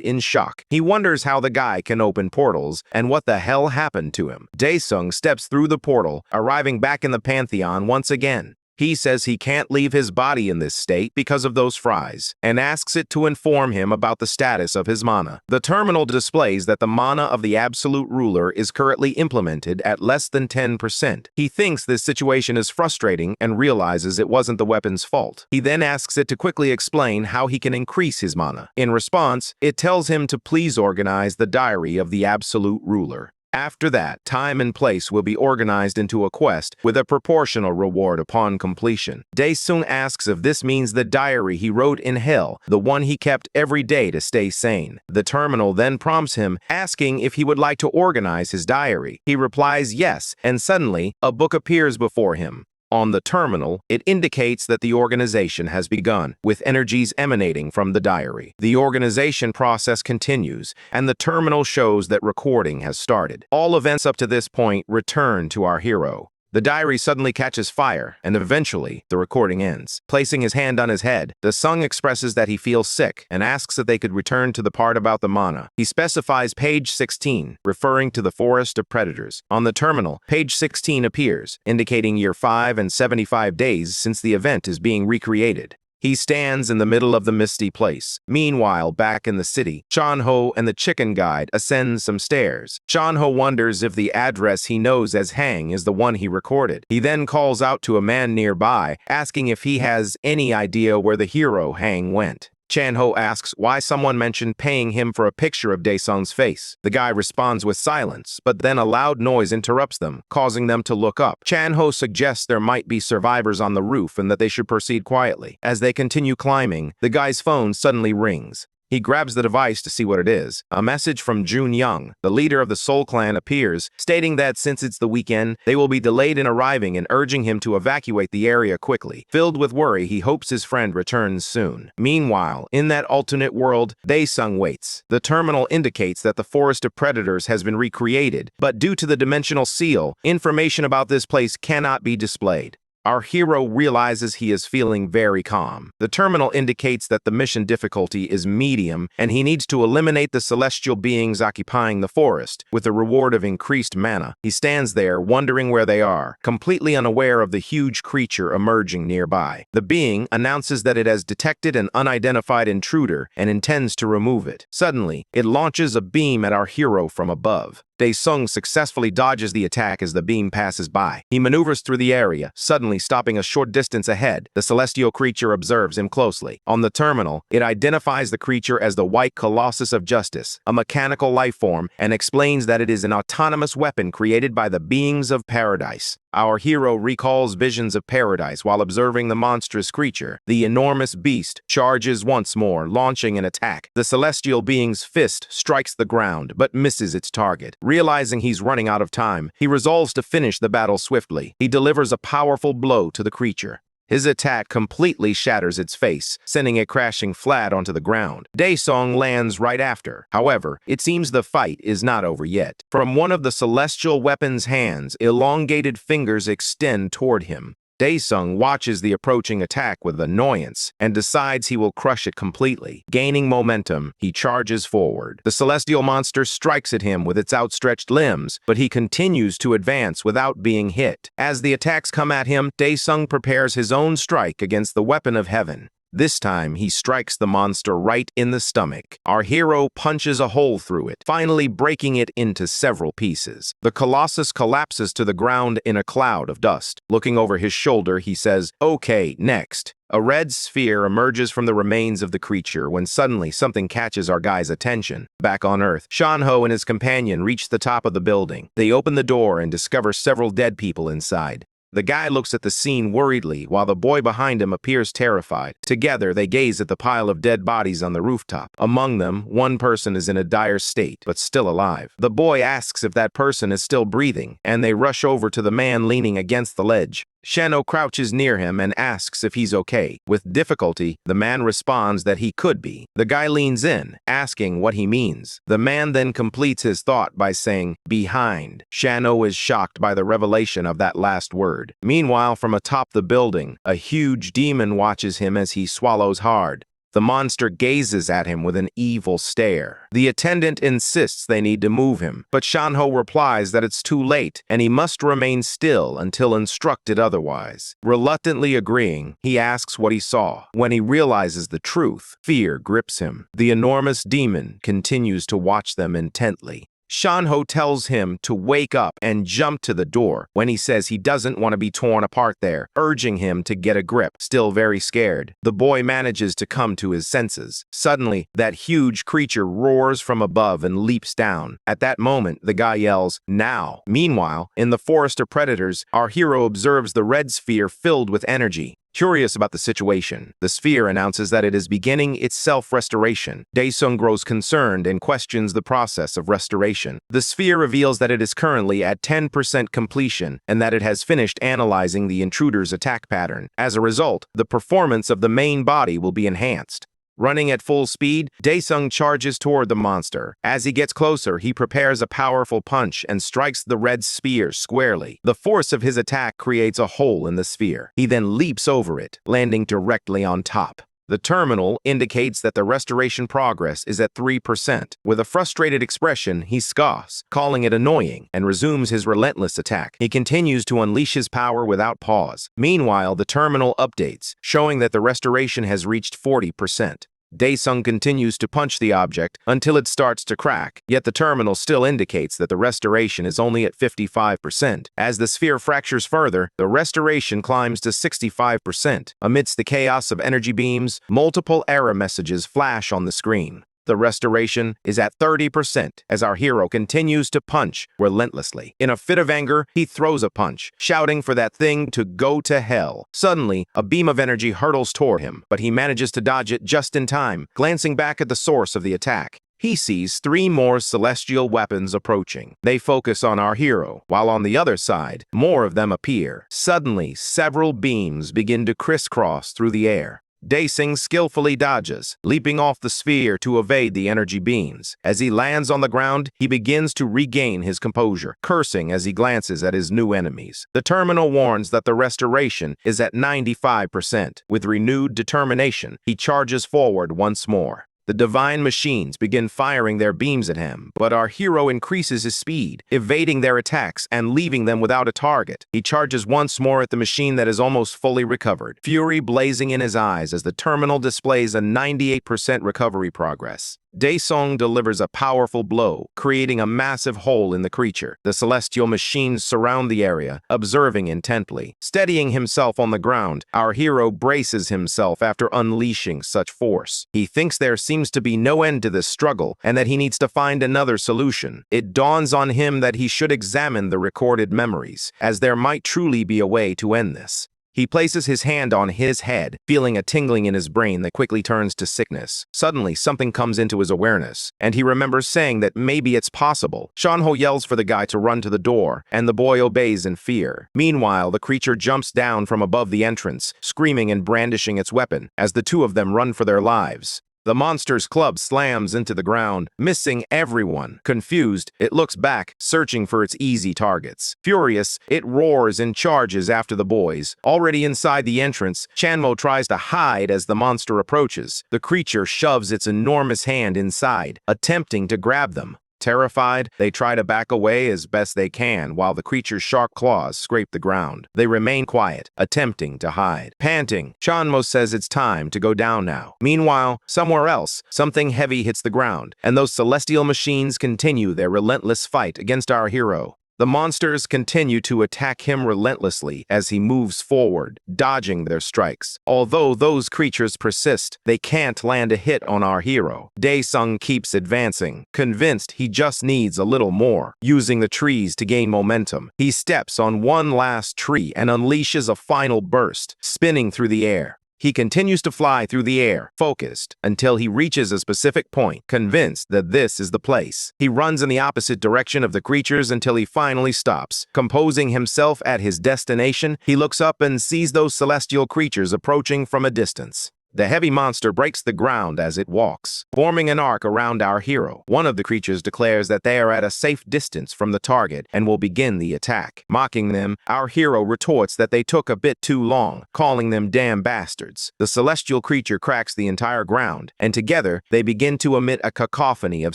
in shock. He wonders how the guy can open portals and what the hell happened to him. Daesung steps through the portal, arriving back in the Pantheon once again. He says he can't leave his body in this state because of those fries, and asks it to inform him about the status of his mana. The terminal displays that the mana of the Absolute Ruler is currently implemented at less than 10%. He thinks this situation is frustrating and realizes it wasn't the weapon's fault. He then asks it to quickly explain how he can increase his mana. In response, it tells him to please organize the diary of the Absolute Ruler. After that, time and place will be organized into a quest with a proportional reward upon completion. Daesung asks if this means the diary he wrote in hell, the one he kept every day to stay sane. The terminal then prompts him, asking if he would like to organize his diary. He replies yes, and suddenly, a book appears before him. On the terminal, it indicates that the organization has begun, with energies emanating from the diary. The organization process continues, and the terminal shows that recording has started. All events up to this point return to our hero. The diary suddenly catches fire, and eventually, the recording ends. Placing his hand on his head, Daesung expresses that he feels sick and asks if they could return to the part about the mana. He specifies page 16, referring to the Forest of Predators. On the terminal, page 16 appears, indicating year 5 and 75 days since the event is being recreated. He stands in the middle of the misty place. Meanwhile, back in the city, Shan-ho and the chicken guide ascend some stairs. Shan-ho wonders if the address he knows as Hang is the one he recorded. He then calls out to a man nearby, asking if he has any idea where the hero Hang went. Chan-ho asks why someone mentioned paying him for a picture of Daesung's face. The guy responds with silence, but then a loud noise interrupts them, causing them to look up. Chan-ho suggests there might be survivors on the roof and that they should proceed quietly. As they continue climbing, the guy's phone suddenly rings. He grabs the device to see what it is. A message from Jun Young, the leader of the Soul Clan, appears, stating that since it's the weekend, they will be delayed in arriving and urging him to evacuate the area quickly. Filled with worry, he hopes his friend returns soon. Meanwhile, in that alternate world, Daesung waits. The terminal indicates that the Forest of Predators has been recreated, but due to the dimensional seal, information about this place cannot be displayed. Our hero realizes he is feeling very calm. The terminal indicates that the mission difficulty is medium, and he needs to eliminate the celestial beings occupying the forest, with the reward of increased mana. He stands there, wondering where they are, completely unaware of the huge creature emerging nearby. The being announces that it has detected an unidentified intruder and intends to remove it. Suddenly, it launches a beam at our hero from above. Daesung successfully dodges the attack as the beam passes by. He maneuvers through the area, suddenly stopping a short distance ahead. The celestial creature observes him closely. On the terminal, it identifies the creature as the White Colossus of Justice, a mechanical life form, and explains that it is an autonomous weapon created by the beings of paradise. Our hero recalls visions of paradise while observing the monstrous creature. The enormous beast charges once more, launching an attack. The celestial being's fist strikes the ground, but misses its target. Realizing he's running out of time, he resolves to finish the battle swiftly. He delivers a powerful blow to the creature. His attack completely shatters its face, sending it crashing flat onto the ground. Daesung lands right after. However, it seems the fight is not over yet. From one of the celestial weapon's hands, elongated fingers extend toward him. Daesung watches the approaching attack with annoyance and decides he will crush it completely. Gaining momentum, he charges forward. The celestial monster strikes at him with its outstretched limbs, but he continues to advance without being hit. As the attacks come at him, Daesung prepares his own strike against the weapon of heaven. This time, he strikes the monster right in the stomach. Our hero punches a hole through it, finally breaking it into several pieces. The colossus collapses to the ground in a cloud of dust. Looking over his shoulder, he says, "Okay, next." A red sphere emerges from the remains of the creature when suddenly something catches our guy's attention. Back on Earth, Shanho and his companion reach the top of the building. They open the door and discover several dead people inside. The guy looks at the scene worriedly while the boy behind him appears terrified. Together, they gaze at the pile of dead bodies on the rooftop. Among them, one person is in a dire state, but still alive. The boy asks if that person is still breathing, and they rush over to the man leaning against the ledge. Shanho crouches near him and asks if he's okay. With difficulty, the man responds that he could be. The guy leans in, asking what he means. The man then completes his thought by saying, "behind." Shanho is shocked by the revelation of that last word. Meanwhile, from atop the building, a huge demon watches him as he swallows hard. The monster gazes at him with an evil stare. The attendant insists they need to move him, but Shanho replies that it's too late and he must remain still until instructed otherwise. Reluctantly agreeing, he asks what he saw. When he realizes the truth, fear grips him. The enormous demon continues to watch them intently. Shanho tells him to wake up and jump to the door when he says he doesn't want to be torn apart there, urging him to get a grip. Still very scared, the boy manages to come to his senses. Suddenly, that huge creature roars from above and leaps down. At that moment, the guy yells, "Now!" Meanwhile, in the forest of predators, our hero observes the red sphere filled with energy. Curious about the situation, the sphere announces that it is beginning its self-restoration. Daesung grows concerned and questions the process of restoration. The sphere reveals that it is currently at 10% completion and that it has finished analyzing the intruder's attack pattern. As a result, the performance of the main body will be enhanced. Running at full speed, Daesung charges toward the monster. As he gets closer, he prepares a powerful punch and strikes the red sphere squarely. The force of his attack creates a hole in the sphere. He then leaps over it, landing directly on top. The terminal indicates that the restoration progress is at 3%. With a frustrated expression, he scoffs, calling it annoying, and resumes his relentless attack. He continues to unleash his power without pause. Meanwhile, the terminal updates, showing that the restoration has reached 40%. Daesung continues to punch the object until it starts to crack, yet the terminal still indicates that the restoration is only at 55%. As the sphere fractures further, the restoration climbs to 65%. Amidst the chaos of energy beams, multiple error messages flash on the screen. The restoration is at 30% as our hero continues to punch relentlessly. In a fit of anger, he throws a punch, shouting for that thing to go to hell. Suddenly, a beam of energy hurtles toward him, but he manages to dodge it just in time. Glancing back at the source of the attack, he sees 3 more celestial weapons approaching. They focus on our hero, while on the other side, more of them appear. Suddenly, several beams begin to crisscross through the air. Daesung skillfully dodges, leaping off the sphere to evade the energy beams. As he lands on the ground, he begins to regain his composure, cursing as he glances at his new enemies. The terminal warns that the restoration is at 95%. With renewed determination, he charges forward once more. The divine machines begin firing their beams at him, but our hero increases his speed, evading their attacks and leaving them without a target. He charges once more at the machine that is almost fully recovered, fury blazing in his eyes as the terminal displays a 98% recovery progress. Daesung delivers a powerful blow, creating a massive hole in the creature. The celestial machines surround the area, observing intently. Steadying himself on the ground, our hero braces himself after unleashing such force. He thinks there seems to be no end to this struggle and that he needs to find another solution. It dawns on him that he should examine the recorded memories, as there might truly be a way to end this. He places his hand on his head, feeling a tingling in his brain that quickly turns to sickness. Suddenly, something comes into his awareness, and he remembers saying that maybe it's possible. Shanho yells for the guy to run to the door, and the boy obeys in fear. Meanwhile, the creature jumps down from above the entrance, screaming and brandishing its weapon, as the two of them run for their lives. The monster's club slams into the ground, missing everyone. Confused, it looks back, searching for its easy targets. Furious, it roars and charges after the boys. Already inside the entrance, Chanmo tries to hide as the monster approaches. The creature shoves its enormous hand inside, attempting to grab them. Terrified, they try to back away as best they can while the creature's sharp claws scrape the ground. They remain quiet, attempting to hide. Panting, Chanmo says it's time to go down now. Meanwhile, somewhere else, something heavy hits the ground, and those celestial machines continue their relentless fight against our hero. The monsters continue to attack him relentlessly as he moves forward, dodging their strikes. Although those creatures persist, they can't land a hit on our hero. Daesung keeps advancing, convinced he just needs a little more. Using the trees to gain momentum, he steps on one last tree and unleashes a final burst, spinning through the air. He continues to fly through the air, focused, until he reaches a specific point, convinced that this is the place. He runs in the opposite direction of the creatures until he finally stops. Composing himself at his destination, he looks up and sees those celestial creatures approaching from a distance. The heavy monster breaks the ground as it walks, forming an arc around our hero. One of the creatures declares that they are at a safe distance from the target and will begin the attack. Mocking them, our hero retorts that they took a bit too long, calling them damn bastards. The celestial creature cracks the entire ground, and together they begin to emit a cacophony of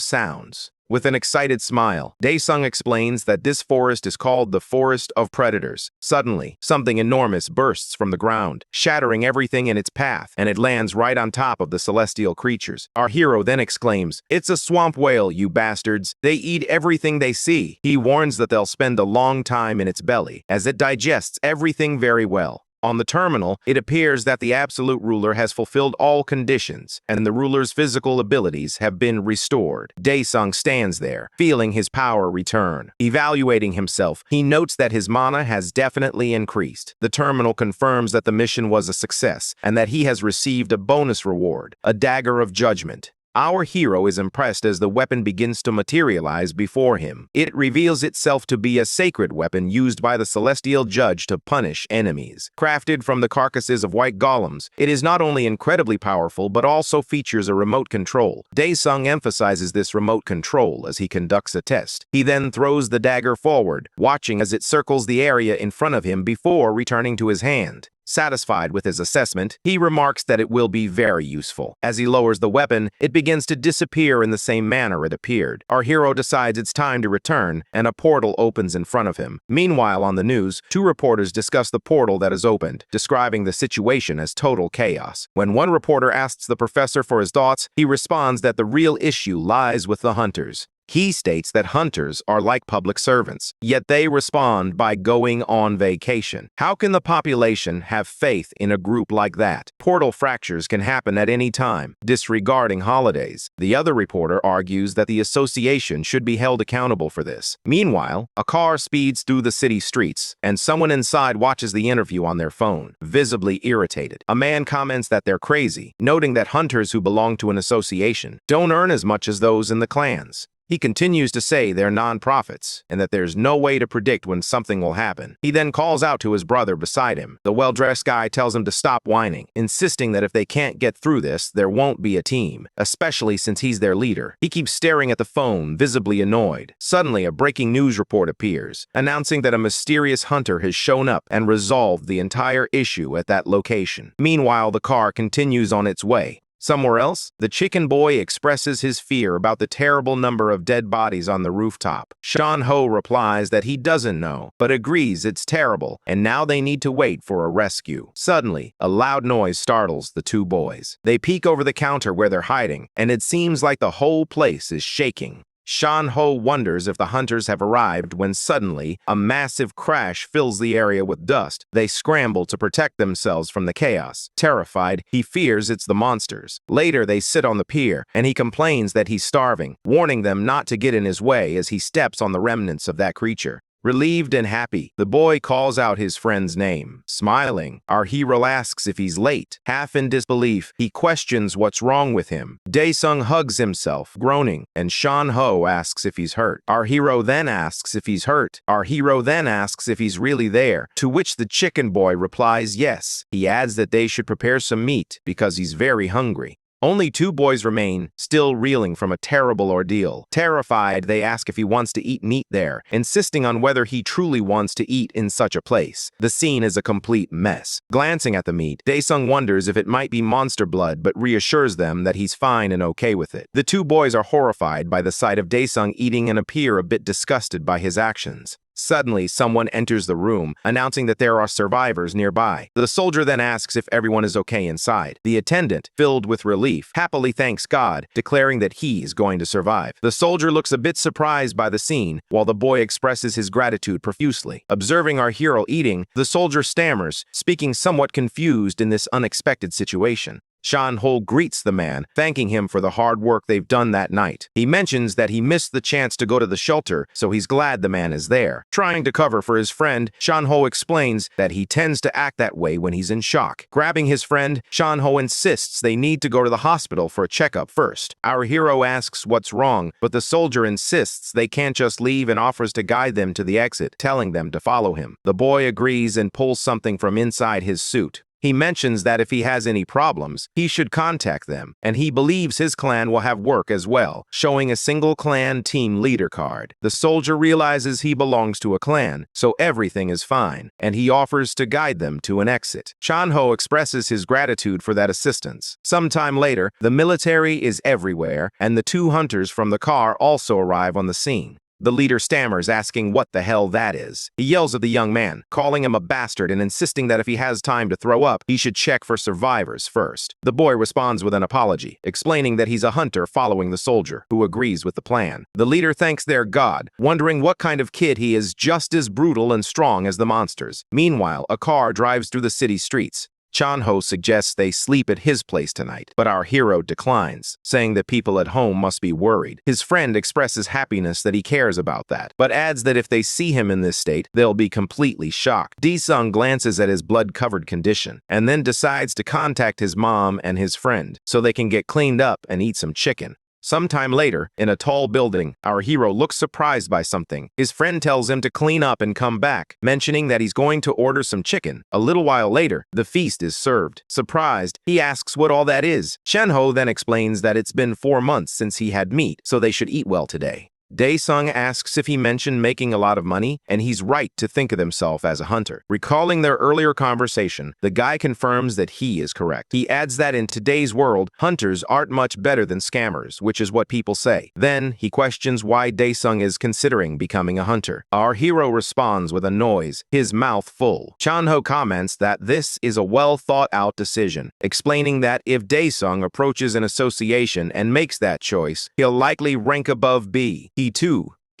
sounds. With an excited smile, Daesung explains that this forest is called the Forest of Predators. Suddenly, something enormous bursts from the ground, shattering everything in its path, and it lands right on top of the celestial creatures. Our hero then exclaims, "It's a swamp whale, you bastards. They eat everything they see." He warns that they'll spend a long time in its belly, as it digests everything very well. On the terminal, it appears that the absolute ruler has fulfilled all conditions, and the ruler's physical abilities have been restored. Daesung stands there, feeling his power return. Evaluating himself, he notes that his mana has definitely increased. The terminal confirms that the mission was a success, and that he has received a bonus reward, a dagger of judgment. Our hero is impressed as the weapon begins to materialize before him. It reveals itself to be a sacred weapon used by the celestial judge to punish enemies. Crafted from the carcasses of white golems, it is not only incredibly powerful but also features a remote control. Daesung emphasizes this remote control as he conducts a test. He then throws the dagger forward, watching as it circles the area in front of him before returning to his hand. Satisfied with his assessment, he remarks that it will be very useful. As he lowers the weapon, it begins to disappear in the same manner it appeared. Our hero decides it's time to return, and a portal opens in front of him. Meanwhile, on the news, two reporters discuss the portal that has opened, describing the situation as total chaos. When one reporter asks the professor for his thoughts, he responds that the real issue lies with the hunters. He states that hunters are like public servants, yet they respond by going on vacation. How can the population have faith in a group like that? Portal fractures can happen at any time, disregarding holidays. The other reporter argues that the association should be held accountable for this. Meanwhile, a car speeds through the city streets, and someone inside watches the interview on their phone, visibly irritated. A man comments that they're crazy, noting that hunters who belong to an association don't earn as much as those in the clans. He continues to say they're non-profits, and that there's no way to predict when something will happen. He then calls out to his brother beside him. The well-dressed guy tells him to stop whining, insisting that if they can't get through this, there won't be a team, especially since he's their leader. He keeps staring at the phone, visibly annoyed. Suddenly, a breaking news report appears, announcing that a mysterious hunter has shown up and resolved the entire issue at that location. Meanwhile, the car continues on its way. Somewhere else, the chicken boy expresses his fear about the terrible number of dead bodies on the rooftop. Shan-ho replies that he doesn't know, but agrees it's terrible, and now they need to wait for a rescue. Suddenly, a loud noise startles the two boys. They peek over the counter where they're hiding, and it seems like the whole place is shaking. Shan-ho wonders if the hunters have arrived when suddenly a massive crash fills the area with dust. They scramble to protect themselves from the chaos. Terrified, he fears it's the monsters. Later, they sit on the pier, and he complains that he's starving, warning them not to get in his way as he steps on the remnants of that creature. Relieved and happy, the boy calls out his friend's name. Smiling, our hero asks if he's late. Half in disbelief, he questions what's wrong with him. Daesung hugs himself, groaning, and Shan-ho asks if he's hurt. Our hero then asks if he's hurt. Our hero then asks if he's really there, to which the chicken boy replies yes. He adds that they should prepare some meat because he's very hungry. Only 2 boys remain, still reeling from a terrible ordeal. Terrified, they ask if he wants to eat meat there, insisting on whether he truly wants to eat in such a place. The scene is a complete mess. Glancing at the meat, Daesung wonders if it might be monster blood but reassures them that he's fine and okay with it. The 2 boys are horrified by the sight of Daesung eating and appear a bit disgusted by his actions. Suddenly, someone enters the room, announcing that there are survivors nearby. The soldier then asks if everyone is okay inside. The attendant, filled with relief, happily thanks God, declaring that he is going to survive. The soldier looks a bit surprised by the scene, while the boy expresses his gratitude profusely. Observing our hero eating, the soldier stammers, speaking somewhat confused in this unexpected situation. Shan-ho greets the man, thanking him for the hard work they've done that night. He mentions that he missed the chance to go to the shelter, so he's glad the man is there. Trying to cover for his friend, Shan-ho explains that he tends to act that way when he's in shock. Grabbing his friend, Shan-ho insists they need to go to the hospital for a checkup first. Our hero asks what's wrong, but the soldier insists they can't just leave and offers to guide them to the exit, telling them to follow him. The boy agrees and pulls something from inside his suit. He mentions that if he has any problems, he should contact them, and he believes his clan will have work as well, showing a single clan team leader card. The soldier realizes he belongs to a clan, so everything is fine, and he offers to guide them to an exit. Shan-ho expresses his gratitude for that assistance. Sometime later, the military is everywhere, and the 2 hunters from the car also arrive on the scene. The leader stammers, asking what the hell that is. He yells at the young man, calling him a bastard and insisting that if he has time to throw up, he should check for survivors first. The boy responds with an apology, explaining that he's a hunter following the soldier, who agrees with the plan. The leader thanks their god, wondering what kind of kid he is, just as brutal and strong as the monsters. Meanwhile, a car drives through the city streets. Shan-ho suggests they sleep at his place tonight, but our hero declines, saying that people at home must be worried. His friend expresses happiness that he cares about that, but adds that if they see him in this state, they'll be completely shocked. Daesung glances at his blood-covered condition, and then decides to contact his mom and his friend, so they can get cleaned up and eat some chicken. Sometime later, in a tall building, our hero looks surprised by something. His friend tells him to clean up and come back, mentioning that he's going to order some chicken. A little while later, the feast is served. Surprised, he asks what all that is. Shan-ho then explains that it's been 4 months since he had meat, so they should eat well today. Daesung asks if he mentioned making a lot of money, and he's right to think of himself as a hunter. Recalling their earlier conversation, the guy confirms that he is correct. He adds that in today's world, hunters aren't much better than scammers, which is what people say. Then, he questions why Daesung is considering becoming a hunter. Our hero responds with a noise, his mouth full. Shan-ho comments that this is a well-thought-out decision, explaining that if Daesung approaches an association and makes that choice, he'll likely rank above B.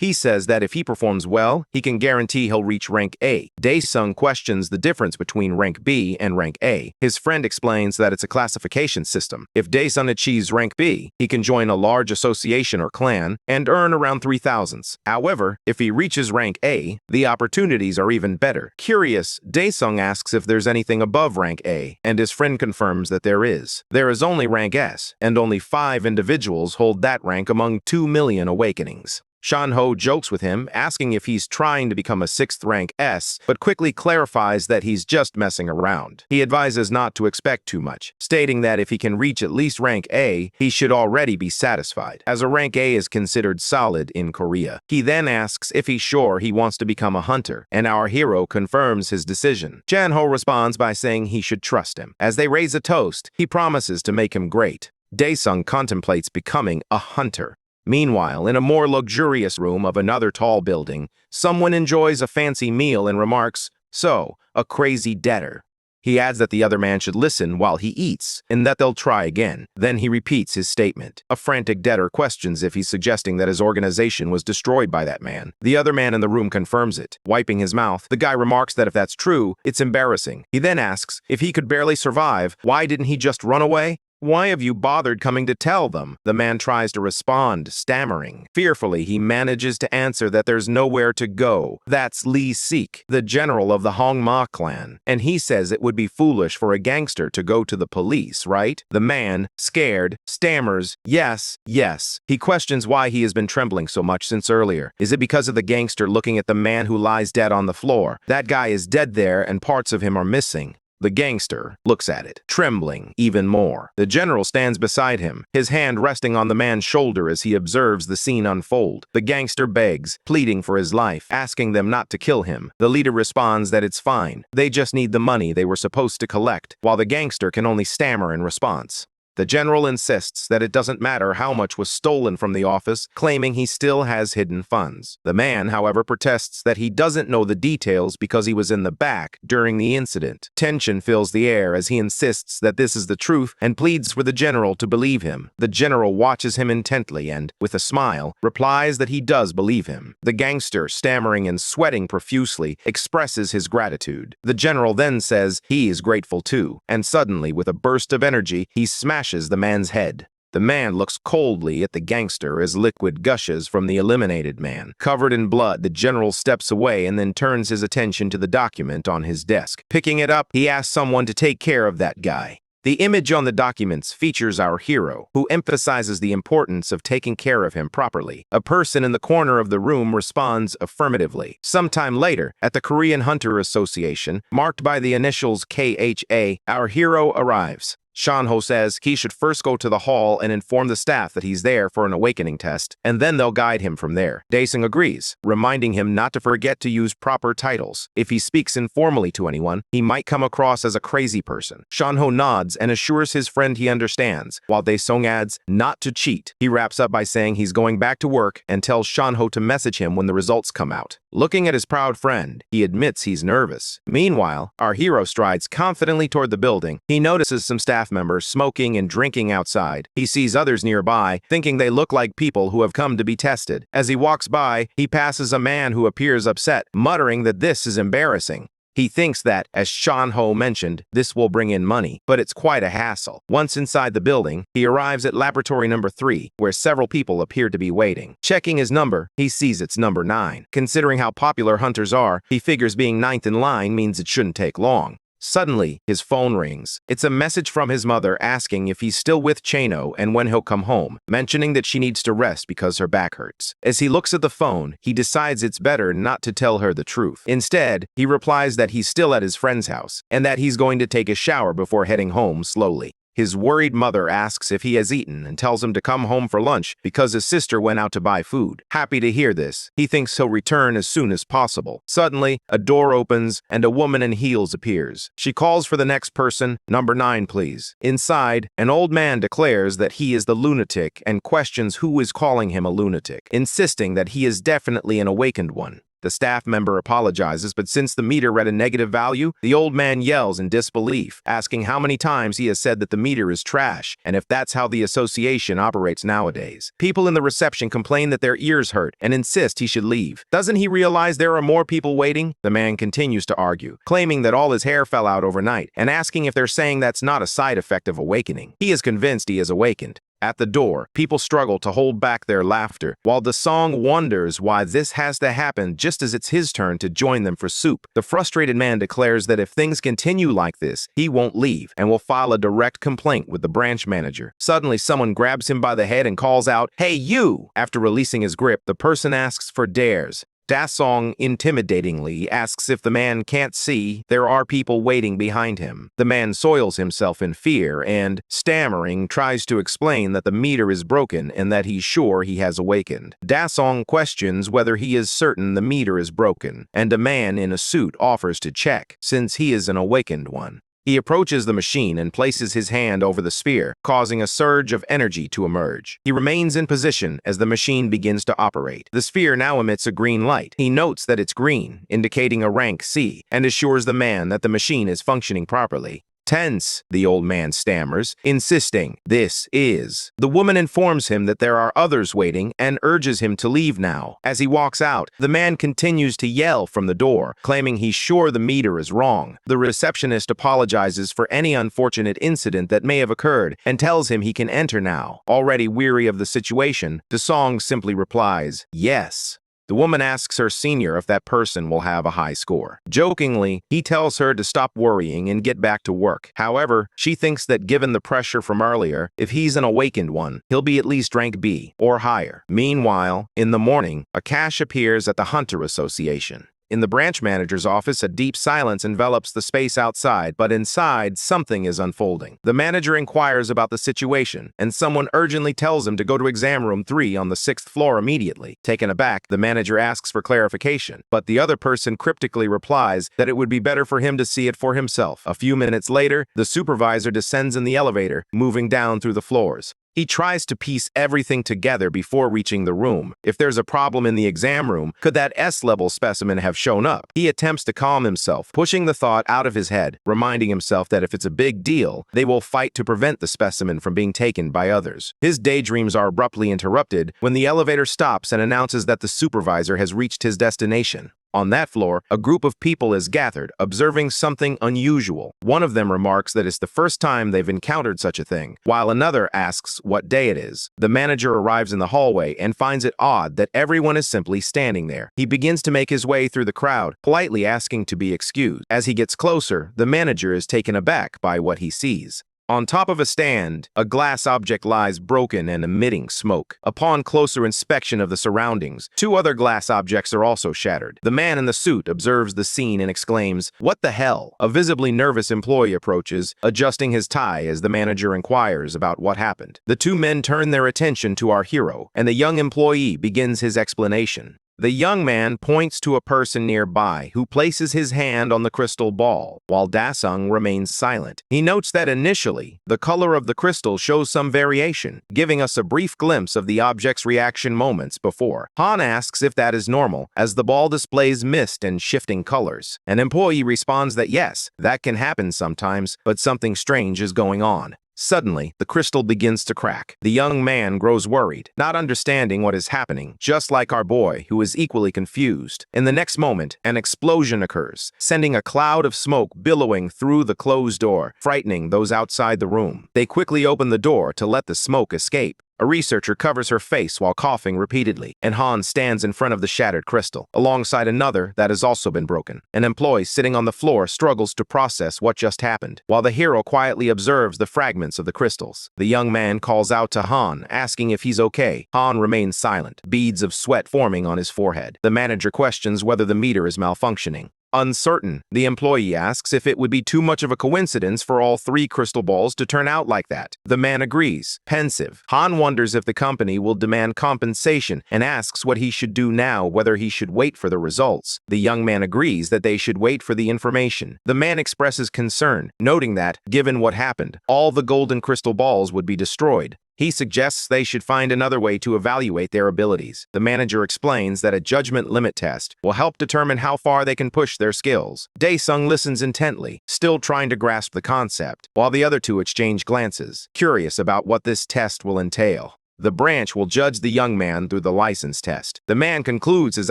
He says that if he performs well, he can guarantee he'll reach rank A. Daesung questions the difference between rank B and rank A. His friend explains that it's a classification system. If Daesung achieves rank B, he can join a large association or clan and earn around 3,000s. However, if he reaches rank A, the opportunities are even better. Curious, Daesung asks if there's anything above rank A, and his friend confirms that there is. There is only rank S, and only 5 individuals hold that rank among 2 million awakenings. Shan-ho jokes with him, asking if he's trying to become a 6th rank S, but quickly clarifies that he's just messing around. He advises not to expect too much, stating that if he can reach at least rank A, he should already be satisfied, as a rank A is considered solid in Korea. He then asks if he's sure he wants to become a hunter, and our hero confirms his decision. Shan-ho responds by saying he should trust him. As they raise a toast, he promises to make him great. Daesung contemplates becoming a hunter. Meanwhile, in a more luxurious room of another tall building, someone enjoys a fancy meal and remarks, "So, a crazy debtor." He adds that the other man should listen while he eats, and that they'll try again. Then he repeats his statement. A frantic debtor questions if he's suggesting that his organization was destroyed by that man. The other man in the room confirms it. Wiping his mouth, the guy remarks that if that's true, it's embarrassing. He then asks, if he could barely survive, why didn't he just run away? "Why have you bothered coming to tell them?" The man tries to respond, stammering. Fearfully, he manages to answer that there's nowhere to go. That's Lee Sik, the general of the Hongma clan, and he says it would be foolish for a gangster to go to the police, right? The man, scared, stammers, yes, yes. He questions why he has been trembling so much since earlier. Is it because of the gangster looking at the man who lies dead on the floor? That guy is dead there and parts of him are missing. The gangster looks at it, trembling even more. The general stands beside him, his hand resting on the man's shoulder as he observes the scene unfold. The gangster begs, pleading for his life, asking them not to kill him. The leader responds that it's fine. They just need the money they were supposed to collect, while the gangster can only stammer in response. The general insists that it doesn't matter how much was stolen from the office, claiming he still has hidden funds. The man, however, protests that he doesn't know the details because he was in the back during the incident. Tension fills the air as he insists that this is the truth and pleads for the general to believe him. The general watches him intently and, with a smile, replies that he does believe him. The gangster, stammering and sweating profusely, expresses his gratitude. The general then says he is grateful too, and suddenly, with a burst of energy, he smashes the man's head. The man looks coldly at the gangster as liquid gushes from the eliminated man. Covered in blood, the general steps away and then turns his attention to the document on his desk. Picking it up, he asks someone to take care of that guy. The image on the documents features our hero, who emphasizes the importance of taking care of him properly. A person in the corner of the room responds affirmatively. Sometime later, at the Korean Hunter Association, marked by the initials KHA, our hero arrives. Shanho says he should first go to the hall and inform the staff that he's there for an awakening test, and then they'll guide him from there. Daesung agrees, reminding him not to forget to use proper titles. If he speaks informally to anyone, he might come across as a crazy person. Shanho nods and assures his friend he understands, while Daesung adds not to cheat. He wraps up by saying he's going back to work and tells Shanho to message him when the results come out. Looking at his proud friend, he admits he's nervous. Meanwhile, our hero strides confidently toward the building. He notices some staff members smoking and drinking outside. He sees others nearby, thinking they look like people who have come to be tested. As he walks by, he passes a man who appears upset, muttering that this is embarrassing. He thinks that, as Shanho mentioned, this will bring in money, but it's quite a hassle. Once inside the building, he arrives at laboratory number 3, where several people appear to be waiting. Checking his number, he sees it's number 9. Considering how popular hunters are, he figures being 9th in line means it shouldn't take long. Suddenly, his phone rings. It's a message from his mother asking if he's still with Chano and when he'll come home, mentioning that she needs to rest because her back hurts. As he looks at the phone, he decides it's better not to tell her the truth. Instead, he replies that he's still at his friend's house and that he's going to take a shower before heading home slowly. His worried mother asks if he has eaten and tells him to come home for lunch because his sister went out to buy food. Happy to hear this, he thinks he'll return as soon as possible. Suddenly, a door opens and a woman in heels appears. She calls for the next person, number 9 please. Inside, an old man declares that he is the lunatic and questions who is calling him a lunatic, insisting that he is definitely an awakened one. The staff member apologizes, but since the meter read a negative value, the old man yells in disbelief, asking how many times he has said that the meter is trash, and if that's how the association operates nowadays. People in the reception complain that their ears hurt and insist he should leave. Doesn't he realize there are more people waiting? The man continues to argue, claiming that all his hair fell out overnight, and asking if they're saying that's not a side effect of awakening. He is convinced he is awakened. At the door, people struggle to hold back their laughter, while Daesung wonders why this has to happen just as it's his turn to join them for soup. The frustrated man declares that if things continue like this, he won't leave and will file a direct complaint with the branch manager. Suddenly, someone grabs him by the head and calls out, "Hey, you!" After releasing his grip, the person asks for dares. Daesung intimidatingly asks if the man can't see there are people waiting behind him. The man soils himself in fear and, stammering, tries to explain that the meter is broken and that he's sure he has awakened. Daesung questions whether he is certain the meter is broken, and a man in a suit offers to check, since he is an awakened one. He approaches the machine and places his hand over the sphere, causing a surge of energy to emerge. He remains in position as the machine begins to operate. The sphere now emits a green light. He notes that it's green, indicating a rank C, and assures the man that the machine is functioning properly. Tense, the old man stammers, insisting, "This is." The woman informs him that there are others waiting and urges him to leave now. As he walks out, the man continues to yell from the door, claiming he's sure the meter is wrong. The receptionist apologizes for any unfortunate incident that may have occurred and tells him he can enter now. Already weary of the situation, Daesung simply replies, "Yes." The woman asks her senior if that person will have a high score. Jokingly, he tells her to stop worrying and get back to work. However, she thinks that given the pressure from earlier, if he's an awakened one, he'll be at least rank B or higher. Meanwhile, in the morning, a cache appears at the Hunter Association. In the branch manager's office, a deep silence envelops the space outside, but inside, something is unfolding. The manager inquires about the situation, and someone urgently tells him to go to exam room 3 on the 6th floor immediately. Taken aback, the manager asks for clarification, but the other person cryptically replies that it would be better for him to see it for himself. A few minutes later, the supervisor descends in the elevator, moving down through the floors. He tries to piece everything together before reaching the room. If there's a problem in the exam room, could that S-level specimen have shown up? He attempts to calm himself, pushing the thought out of his head, reminding himself that if it's a big deal, they will fight to prevent the specimen from being taken by others. His daydreams are abruptly interrupted when the elevator stops and announces that the supervisor has reached his destination. On that floor, a group of people is gathered, observing something unusual. One of them remarks that it's the first time they've encountered such a thing, while another asks what day it is. The manager arrives in the hallway and finds it odd that everyone is simply standing there. He begins to make his way through the crowd, politely asking to be excused. As he gets closer, the manager is taken aback by what he sees. On top of a stand, a glass object lies broken and emitting smoke. Upon closer inspection of the surroundings, 2 other glass objects are also shattered. The man in the suit observes the scene and exclaims, "What the hell?" A visibly nervous employee approaches, adjusting his tie as the manager inquires about what happened. The 2 men turn their attention to our hero, and the young employee begins his explanation. The young man points to a person nearby who places his hand on the crystal ball, while Daesung remains silent. He notes that initially, the color of the crystal shows some variation, giving us a brief glimpse of the object's reaction moments before. Han asks if that is normal, as the ball displays mist and shifting colors. An employee responds that yes, that can happen sometimes, but something strange is going on. Suddenly, the crystal begins to crack. The young man grows worried, not understanding what is happening, just like our boy, who is equally confused. In the next moment, an explosion occurs, sending a cloud of smoke billowing through the closed door, frightening those outside the room. They quickly open the door to let the smoke escape. A researcher covers her face while coughing repeatedly, and Han stands in front of the shattered crystal, alongside another that has also been broken. An employee sitting on the floor struggles to process what just happened, while the hero quietly observes the fragments of the crystals. The young man calls out to Han, asking if he's okay. Han remains silent, beads of sweat forming on his forehead. The manager questions whether the meter is malfunctioning. Uncertain, the employee asks if it would be too much of a coincidence for all 3 crystal balls to turn out like that. The man agrees, pensive. Han wonders if the company will demand compensation and asks what he should do now, whether he should wait for the results. The young man agrees that they should wait for the information. The man expresses concern, noting that, given what happened, all the golden crystal balls would be destroyed. He suggests they should find another way to evaluate their abilities. The manager explains that a judgment limit test will help determine how far they can push their skills. Daesung listens intently, still trying to grasp the concept, while the other 2 exchange glances, curious about what this test will entail. The branch will judge the young man through the license test. The man concludes his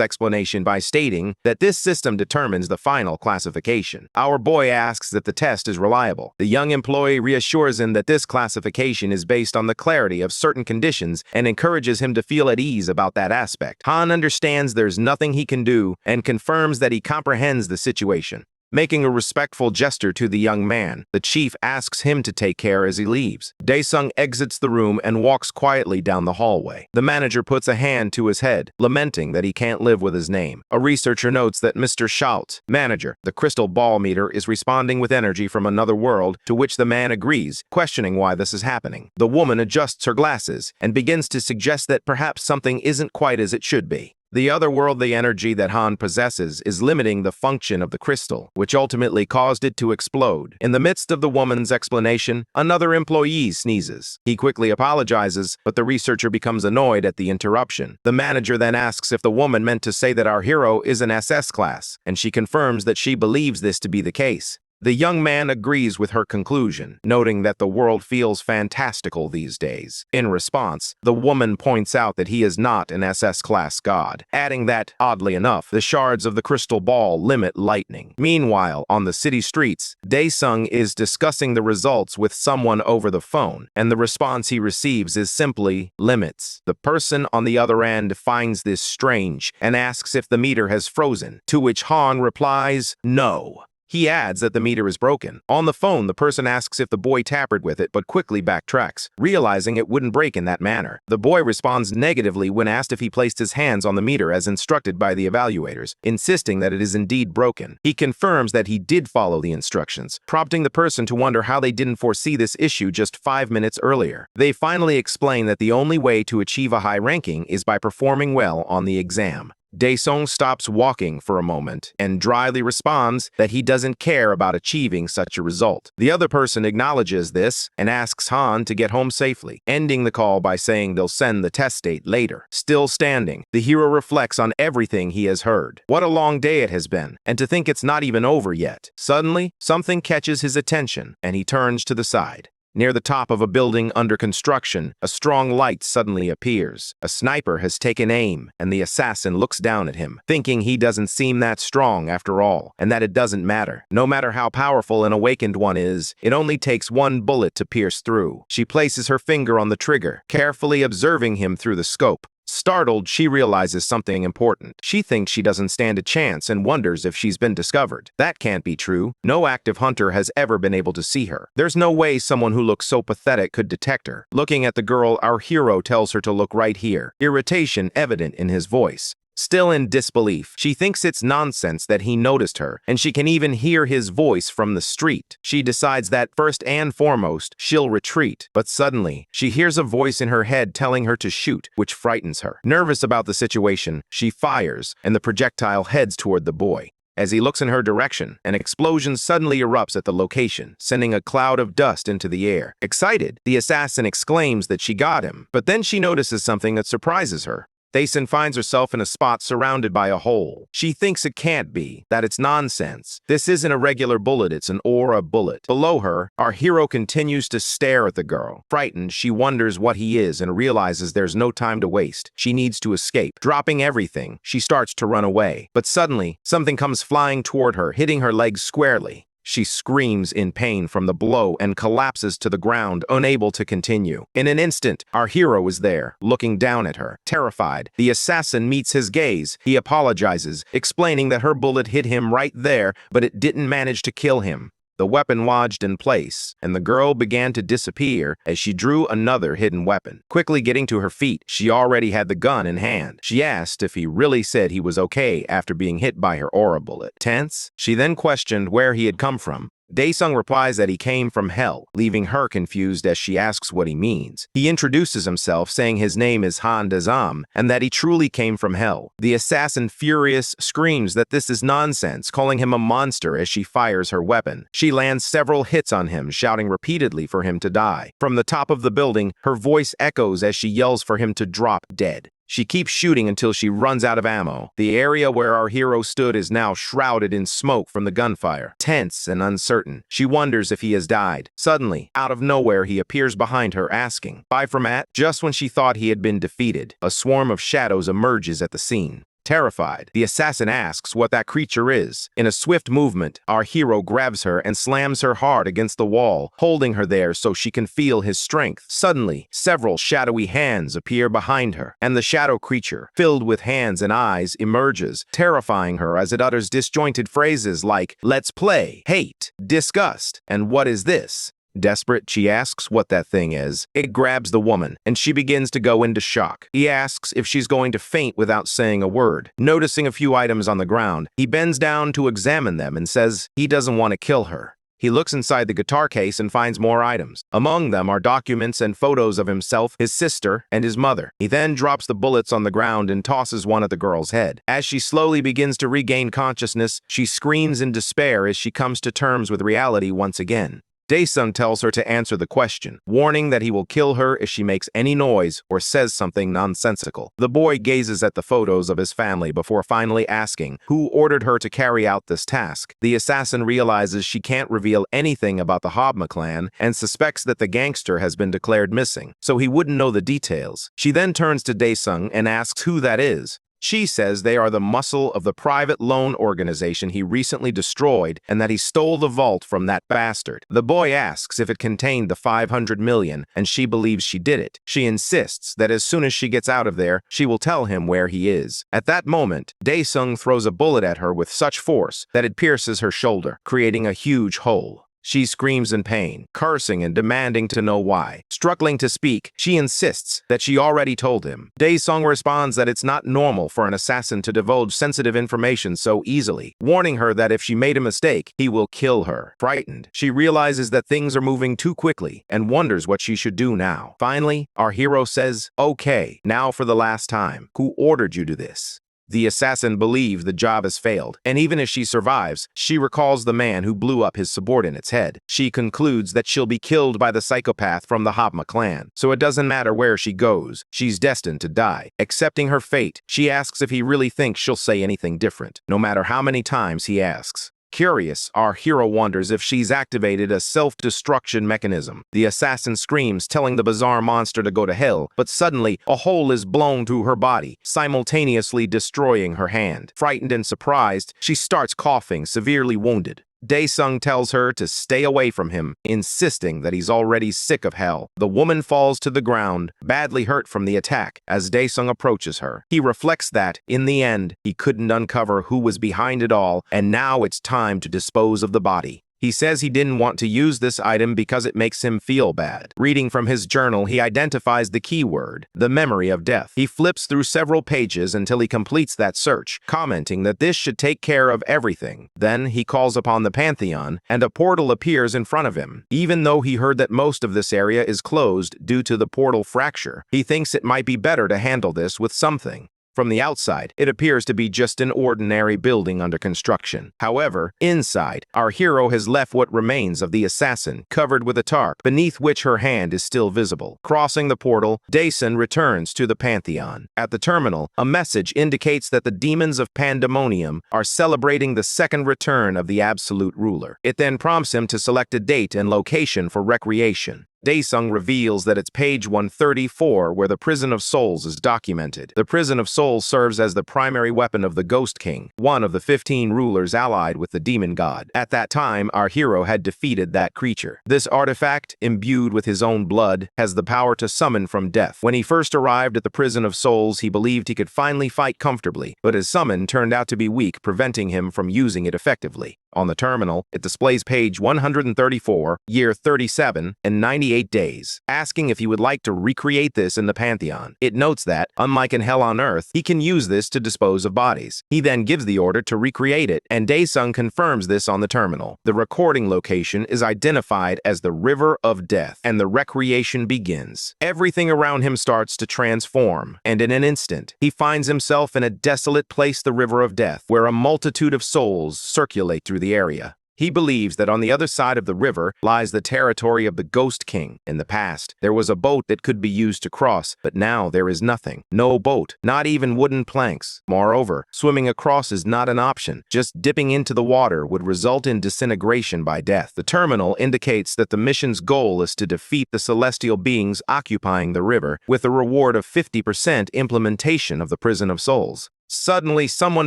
explanation by stating that this system determines the final classification. Our boy asks if the test is reliable. The young employee reassures him that this classification is based on the clarity of certain conditions and encourages him to feel at ease about that aspect. Han understands there's nothing he can do and confirms that he comprehends the situation. Making a respectful gesture to the young man, the chief asks him to take care as he leaves. Daesung exits the room and walks quietly down the hallway. The manager puts a hand to his head, lamenting that he can't live with his name. A researcher notes that Mr. Schalt, manager, the crystal ball meter is responding with energy from another world, to which the man agrees, questioning why this is happening. The woman adjusts her glasses and begins to suggest that perhaps something isn't quite as it should be. The otherworldly energy that Han possesses is limiting the function of the crystal, which ultimately caused it to explode. In the midst of the woman's explanation, another employee sneezes. He quickly apologizes, but the researcher becomes annoyed at the interruption. The manager then asks if the woman meant to say that our hero is an SS class, and she confirms that she believes this to be the case. The young man agrees with her conclusion, noting that the world feels fantastical these days. In response, the woman points out that he is not an SS-class god, adding that, oddly enough, the shards of the crystal ball limit lightning. Meanwhile, on the city streets, Daesung is discussing the results with someone over the phone, and the response he receives is simply limits. The person on the other end finds this strange and asks if the meter has frozen, to which Han replies, no. He adds that the meter is broken. On the phone, the person asks if the boy tampered with it, but quickly backtracks, realizing it wouldn't break in that manner. The boy responds negatively when asked if he placed his hands on the meter as instructed by the evaluators, insisting that it is indeed broken. He confirms that he did follow the instructions, prompting the person to wonder how they didn't foresee this issue just 5 minutes earlier. They finally explain that the only way to achieve a high ranking is by performing well on the exam. Daesung stops walking for a moment and dryly responds that he doesn't care about achieving such a result. The other person acknowledges this and asks Han to get home safely, ending the call by saying they'll send the test date later. Still standing, the hero reflects on everything he has heard. What a long day it has been, and to think it's not even over yet. Suddenly, something catches his attention, and he turns to the side. Near the top of a building under construction, a strong light suddenly appears. A sniper has taken aim, and the assassin looks down at him, thinking he doesn't seem that strong after all, and that it doesn't matter. No matter how powerful an awakened one is, it only takes one bullet to pierce through. She places her finger on the trigger, carefully observing him through the scope. Startled, she realizes something important. She thinks she doesn't stand a chance and wonders if she's been discovered. That can't be true. No active hunter has ever been able to see her. There's no way someone who looks so pathetic could detect her. Looking at the girl, our hero tells her to look right here, irritation evident in his voice. Still in disbelief, she thinks it's nonsense that he noticed her, and she can even hear his voice from the street. She decides that first and foremost, she'll retreat. But suddenly, she hears a voice in her head telling her to shoot, which frightens her. Nervous about the situation, she fires, and the projectile heads toward the boy. As he looks in her direction, an explosion suddenly erupts at the location, sending a cloud of dust into the air. Excited, the assassin exclaims that she got him, but then she notices something that surprises her. Daesung finds herself in a spot surrounded by a hole. She thinks it can't be, that it's nonsense. This isn't a regular bullet, it's an aura bullet. Below her, our hero continues to stare at the girl. Frightened, she wonders what he is and realizes there's no time to waste. She needs to escape. Dropping everything, she starts to run away. But suddenly, something comes flying toward her, hitting her legs squarely. She screams in pain from the blow and collapses to the ground, unable to continue. In an instant, our hero is there, looking down at her. Terrified, the assassin meets his gaze. He apologizes, explaining that her bullet hit him right there, but it didn't manage to kill him. The weapon lodged in place, and the girl began to disappear as she drew another hidden weapon. Quickly getting to her feet, she already had the gun in hand. She asked if he really said he was okay after being hit by her aura bullet. Tense, she then questioned where he had come from. Daesung replies that he came from hell, leaving her confused as she asks what he means. He introduces himself, saying his name is Han Daesung, and that he truly came from hell. The assassin, furious, screams that this is nonsense, calling him a monster as she fires her weapon. She lands several hits on him, shouting repeatedly for him to die. From the top of the building, her voice echoes as she yells for him to drop dead. She keeps shooting until she runs out of ammo. The area where our hero stood is now shrouded in smoke from the gunfire. Tense and uncertain, she wonders if he has died. Suddenly, out of nowhere, he appears behind her, asking, "Bye for Matt?" Just when she thought he had been defeated, a swarm of shadows emerges at the scene. Terrified, the assassin asks what that creature is. In a swift movement, our hero grabs her and slams her hard against the wall, holding her there so she can feel his strength. Suddenly, several shadowy hands appear behind her, and the shadow creature, filled with hands and eyes, emerges, terrifying her as it utters disjointed phrases like, "Let's play," "hate," "disgust," and "what is this?" Desperate, she asks what that thing is. It grabs the woman, and she begins to go into shock. He asks if she's going to faint without saying a word. Noticing a few items on the ground, he bends down to examine them and says he doesn't want to kill her. He looks inside the guitar case and finds more items. Among them are documents and photos of himself, his sister, and his mother. He then drops the bullets on the ground and tosses one at the girl's head. As she slowly begins to regain consciousness, she screams in despair as she comes to terms with reality once again. Daesung tells her to answer the question, warning that he will kill her if she makes any noise or says something nonsensical. The boy gazes at the photos of his family before finally asking who ordered her to carry out this task. The assassin realizes she can't reveal anything about the Habma clan and suspects that the gangster has been declared missing, so he wouldn't know the details. She then turns to Daesung and asks who that is. She says they are the muscle of the private loan organization he recently destroyed and that he stole the vault from that bastard. The boy asks if it contained the 500 million, and she believes she did it. She insists that as soon as she gets out of there, she will tell him where he is. At that moment, Daesung throws a bullet at her with such force that it pierces her shoulder, creating a huge hole. She screams in pain, cursing and demanding to know why. Struggling to speak, she insists that she already told him. Daesung responds that it's not normal for an assassin to divulge sensitive information so easily, warning her that if she made a mistake, he will kill her. Frightened, she realizes that things are moving too quickly and wonders what she should do now. Finally, our hero says, "Okay, now for the last time. Who ordered you to this?" The assassin believes the job has failed, and even if she survives, she recalls the man who blew up his subordinate's head. She concludes that she'll be killed by the psychopath from the Habma clan, so it doesn't matter where she goes, she's destined to die. Accepting her fate, she asks if he really thinks she'll say anything different, no matter how many times he asks. Curious, our hero wonders if she's activated a self-destruction mechanism. The assassin screams, telling the bizarre monster to go to hell, but suddenly, a hole is blown through her body, simultaneously destroying her hand. Frightened and surprised, she starts coughing, severely wounded. Daesung tells her to stay away from him, insisting that he's already sick of hell. The woman falls to the ground, badly hurt from the attack, as Daesung approaches her. He reflects that, in the end, he couldn't uncover who was behind it all, and now it's time to dispose of the body. He says he didn't want to use this item because it makes him feel bad. Reading from his journal, he identifies the keyword, the memory of death. He flips through several pages until he completes that search, commenting that this should take care of everything. Then he calls upon the Pantheon, and a portal appears in front of him. Even though he heard that most of this area is closed due to the portal fracture, he thinks it might be better to handle this with something. From the outside, it appears to be just an ordinary building under construction. However, inside, our hero has left what remains of the assassin, covered with a tarp, beneath which her hand is still visible. Crossing the portal, Daesung returns to the Pantheon. At the terminal, a message indicates that the demons of Pandemonium are celebrating the second return of the absolute ruler. It then prompts him to select a date and location for recreation. Daesung reveals that it's page 134 where the Prison of Souls is documented. The Prison of Souls serves as the primary weapon of the Ghost King, one of the 15 rulers allied with the demon god. At that time, our hero had defeated that creature. This artifact, imbued with his own blood, has the power to summon from death. When he first arrived at the Prison of Souls, he believed he could finally fight comfortably, but his summon turned out to be weak, preventing him from using it effectively. On the terminal, it displays page 134, year 37, and 98 days, asking if he would like to recreate this in the Pantheon. It notes that, unlike in Hell on Earth, he can use this to dispose of bodies. He then gives the order to recreate it, and Daesung confirms this on the terminal. The recording location is identified as the River of Death, and the recreation begins. Everything around him starts to transform, and in an instant, he finds himself in a desolate place, the River of Death, where a multitude of souls circulate through the area. He believes that on the other side of the river lies the territory of the Ghost King. In the past, there was a boat that could be used to cross, but now there is nothing. No boat, not even wooden planks. Moreover, swimming across is not an option. Just dipping into the water would result in disintegration by death. The terminal indicates that the mission's goal is to defeat the celestial beings occupying the river, with a reward of 50% implementation of the Prison of Souls. Suddenly, someone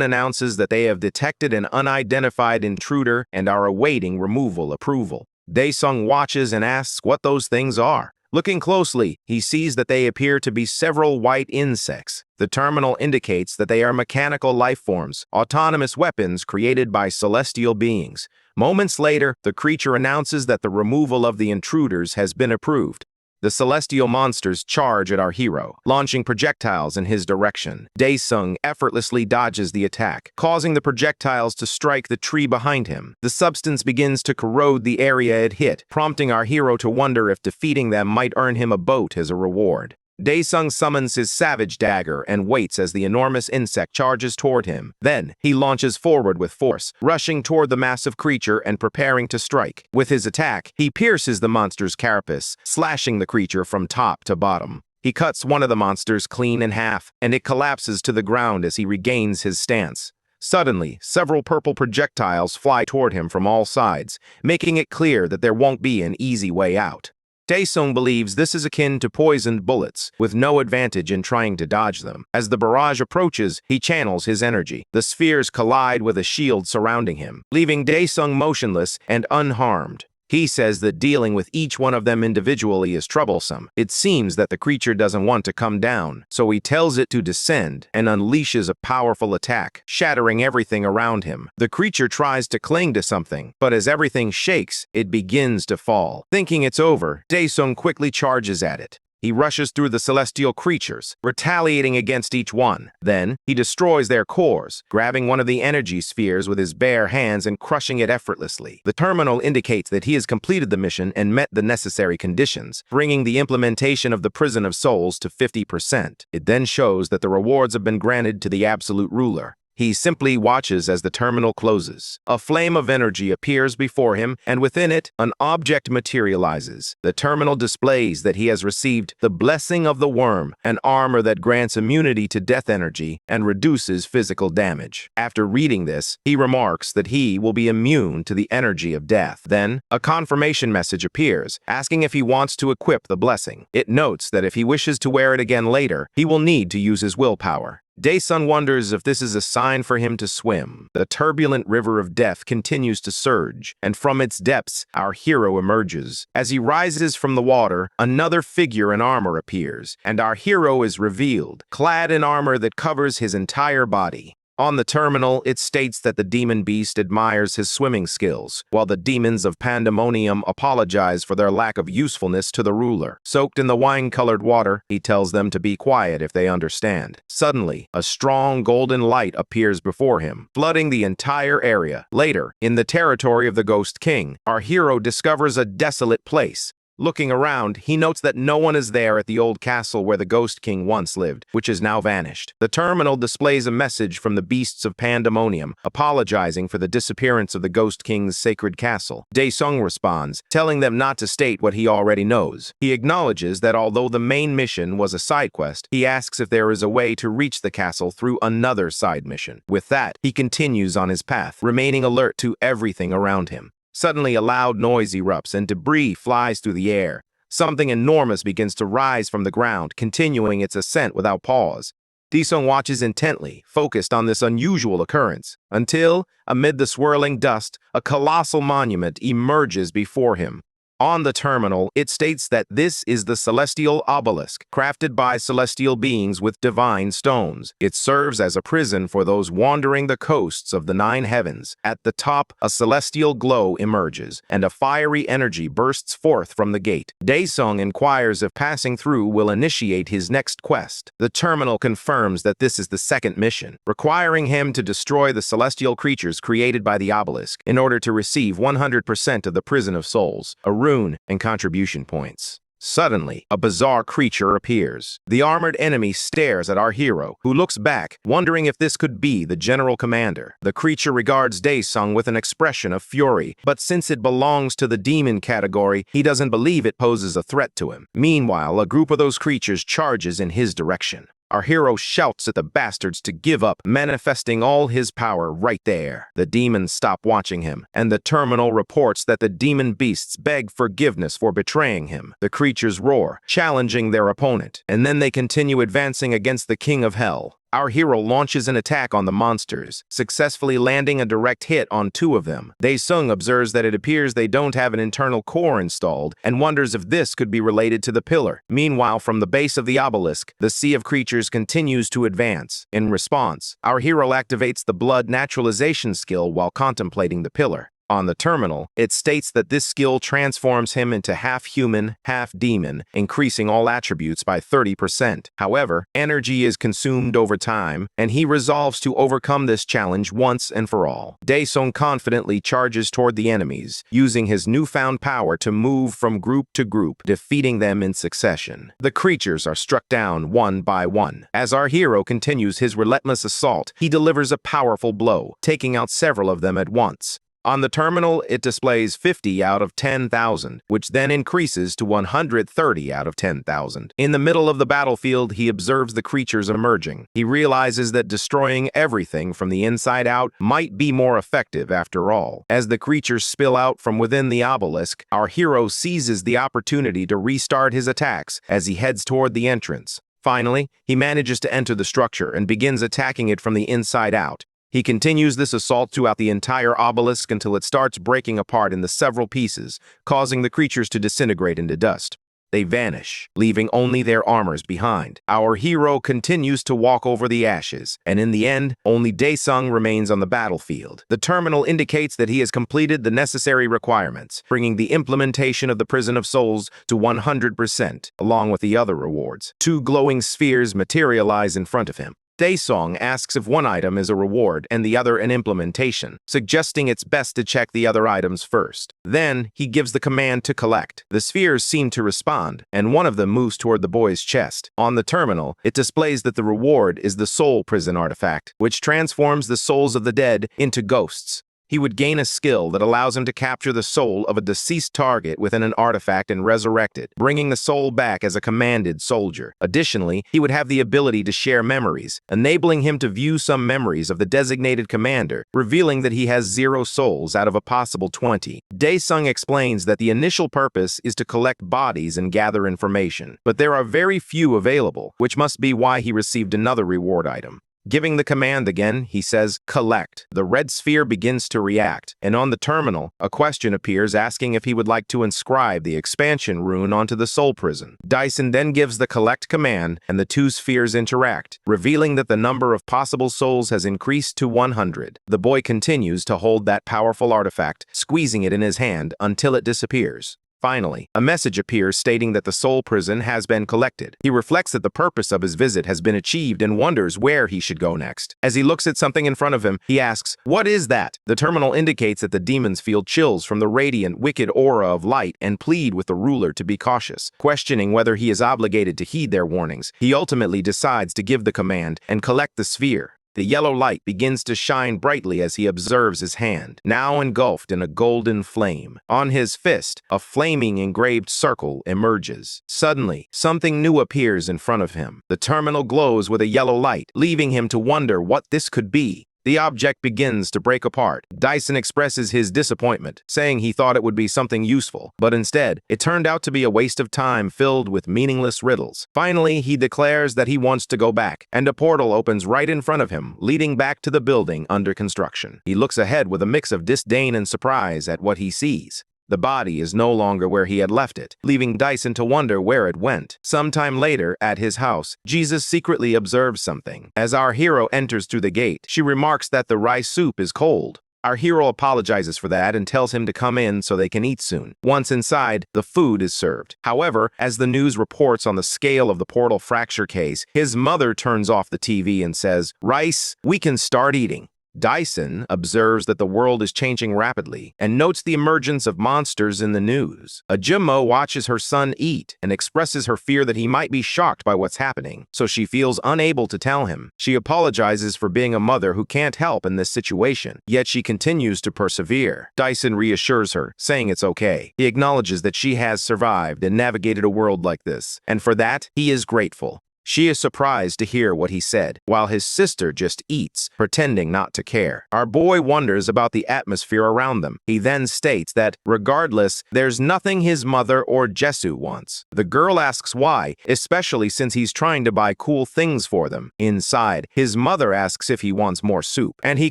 announces that they have detected an unidentified intruder and are awaiting removal approval. Daesung watches and asks what those things are. Looking closely, he sees that they appear to be several white insects. The terminal indicates that they are mechanical life forms, autonomous weapons created by celestial beings. Moments later, the creature announces that the removal of the intruders has been approved. The celestial monsters charge at our hero, launching projectiles in his direction. Daesung effortlessly dodges the attack, causing the projectiles to strike the tree behind him. The substance begins to corrode the area it hit, prompting our hero to wonder if defeating them might earn him a boat as a reward. Daesung summons his savage dagger and waits as the enormous insect charges toward him. Then, he launches forward with force, rushing toward the massive creature and preparing to strike. With his attack, he pierces the monster's carapace, slashing the creature from top to bottom. He cuts one of the monsters clean in half, and it collapses to the ground as he regains his stance. Suddenly, several purple projectiles fly toward him from all sides, making it clear that there won't be an easy way out. Daesung believes this is akin to poisoned bullets, with no advantage in trying to dodge them. As the barrage approaches, he channels his energy. The spheres collide with a shield surrounding him, leaving Daesung motionless and unharmed. He says that dealing with each one of them individually is troublesome. It seems that the creature doesn't want to come down, so he tells it to descend and unleashes a powerful attack, shattering everything around him. The creature tries to cling to something, but as everything shakes, it begins to fall. Thinking it's over, Daesung quickly charges at it. He rushes through the celestial creatures, retaliating against each one. Then, he destroys their cores, grabbing one of the energy spheres with his bare hands and crushing it effortlessly. The terminal indicates that he has completed the mission and met the necessary conditions, bringing the implementation of the Prison of Souls to 50%. It then shows that the rewards have been granted to the absolute ruler. He simply watches as the terminal closes. A flame of energy appears before him, and within it, an object materializes. The terminal displays that he has received the Blessing of the Worm, an armor that grants immunity to death energy and reduces physical damage. After reading this, he remarks that he will be immune to the energy of death. Then, a confirmation message appears, asking if he wants to equip the blessing. It notes that if he wishes to wear it again later, he will need to use his willpower. Daesung wonders if this is a sign for him to swim. The turbulent river of death continues to surge, and from its depths, our hero emerges. As he rises from the water, another figure in armor appears, and our hero is revealed, clad in armor that covers his entire body. On the terminal, it states that the demon beast admires his swimming skills, while the demons of Pandemonium apologize for their lack of usefulness to the ruler. Soaked in the wine-colored water, he tells them to be quiet if they understand. Suddenly, a strong golden light appears before him, flooding the entire area. Later, in the territory of the Ghost King, our hero discovers a desolate place. Looking around, he notes that no one is there at the old castle where the Ghost King once lived, which has now vanished. The terminal displays a message from the beasts of Pandemonium, apologizing for the disappearance of the Ghost King's sacred castle. Daesung responds, telling them not to state what he already knows. He acknowledges that although the main mission was a side quest, he asks if there is a way to reach the castle through another side mission. With that, he continues on his path, remaining alert to everything around him. Suddenly, a loud noise erupts and debris flies through the air. Something enormous begins to rise from the ground, continuing its ascent without pause. Daesung watches intently, focused on this unusual occurrence, until, amid the swirling dust, a colossal monument emerges before him. On the terminal, it states that this is the Celestial Obelisk, crafted by celestial beings with divine stones. It serves as a prison for those wandering the coasts of the 9 heavens. At the top, a celestial glow emerges, and a fiery energy bursts forth from the gate. Daesung inquires if passing through will initiate his next quest. The terminal confirms that this is the second mission, requiring him to destroy the celestial creatures created by the obelisk in order to receive 100% of the Prison of Souls, a rune and contribution points. Suddenly, a bizarre creature appears. The armored enemy stares at our hero, who looks back, wondering if this could be the general commander. The creature regards Daesung with an expression of fury, but since it belongs to the demon category, he doesn't believe it poses a threat to him. Meanwhile, a group of those creatures charges in his direction. Our hero shouts at the bastards to give up, manifesting all his power right there. The demons stop watching him, and the terminal reports that the demon beasts beg forgiveness for betraying him. The creatures roar, challenging their opponent, and then they continue advancing against the King of Hell. Our hero launches an attack on the monsters, successfully landing a direct hit on 2 of them. Daesung observes that it appears they don't have an internal core installed and wonders if this could be related to the pillar. Meanwhile, from the base of the obelisk, the sea of creatures continues to advance. In response, our hero activates the blood naturalization skill while contemplating the pillar. On the terminal, it states that this skill transforms him into half-human, half-demon, increasing all attributes by 30%. However, energy is consumed over time, and he resolves to overcome this challenge once and for all. Daesung confidently charges toward the enemies, using his newfound power to move from group to group, defeating them in succession. The creatures are struck down one by one. As our hero continues his relentless assault, he delivers a powerful blow, taking out several of them at once. On the terminal, it displays 50 out of 10,000, which then increases to 130 out of 10,000. In the middle of the battlefield, he observes the creatures emerging. He realizes that destroying everything from the inside out might be more effective after all. As the creatures spill out from within the obelisk, our hero seizes the opportunity to restart his attacks as he heads toward the entrance. Finally, he manages to enter the structure and begins attacking it from the inside out. He continues this assault throughout the entire obelisk until it starts breaking apart into several pieces, causing the creatures to disintegrate into dust. They vanish, leaving only their armors behind. Our hero continues to walk over the ashes, and in the end, only Daesung remains on the battlefield. The terminal indicates that he has completed the necessary requirements, bringing the implementation of the Prison of Souls to 100%, along with the other rewards. 2 glowing spheres materialize in front of him. Daesung asks if one item is a reward and the other an implementation, suggesting it's best to check the other items first. Then, he gives the command to collect. The spheres seem to respond, and one of them moves toward the boy's chest. On the terminal, it displays that the reward is the Soul Prison artifact, which transforms the souls of the dead into ghosts. He would gain a skill that allows him to capture the soul of a deceased target within an artifact and resurrect it, bringing the soul back as a commanded soldier. Additionally, he would have the ability to share memories, enabling him to view some memories of the designated commander, revealing that he has 0 souls out of a possible 20. Daesung explains that the initial purpose is to collect bodies and gather information, but there are very few available, which must be why he received another reward item. Giving the command again, he says, "Collect." The red sphere begins to react, and on the terminal, a question appears asking if he would like to inscribe the expansion rune onto the soul prison. Daesung then gives the collect command, and the 2 spheres interact, revealing that the number of possible souls has increased to 100. The boy continues to hold that powerful artifact, squeezing it in his hand until it disappears. Finally, a message appears stating that the soul prison has been collected. He reflects that the purpose of his visit has been achieved and wonders where he should go next. As he looks at something in front of him, he asks, "What is that?" The terminal indicates that the demons feel chills from the radiant, wicked aura of light and plead with the ruler to be cautious. Questioning whether he is obligated to heed their warnings, he ultimately decides to give the command and collect the sphere. The yellow light begins to shine brightly as he observes his hand, now engulfed in a golden flame. On his fist, a flaming engraved circle emerges. Suddenly, something new appears in front of him. The terminal glows with a yellow light, leaving him to wonder what this could be. The object begins to break apart. Daesung expresses his disappointment, saying he thought it would be something useful, but instead, it turned out to be a waste of time filled with meaningless riddles. Finally, he declares that he wants to go back, and a portal opens right in front of him, leading back to the building under construction. He looks ahead with a mix of disdain and surprise at what he sees. The body is no longer where he had left it, leaving Daesung to wonder where it went. Sometime later, at his house, Jesus secretly observes something. As our hero enters through the gate, she remarks that the rice soup is cold. Our hero apologizes for that and tells him to come in so they can eat soon. Once inside, the food is served. However, as the news reports on the scale of the portal fracture case, his mother turns off the TV and says, "Rice, we can start eating." Daesung observes that the world is changing rapidly and notes the emergence of monsters in the news. Ajummo watches her son eat and expresses her fear that he might be shocked by what's happening, so she feels unable to tell him. She apologizes for being a mother who can't help in this situation, yet she continues to persevere. Daesung reassures her, saying it's okay. He acknowledges that she has survived and navigated a world like this, and for that, he is grateful. She is surprised to hear what he said, while his sister just eats, pretending not to care. Our boy wonders about the atmosphere around them. He then states that, regardless, there's nothing his mother or Jesu wants. The girl asks why, especially since he's trying to buy cool things for them. Inside, his mother asks if he wants more soup, and he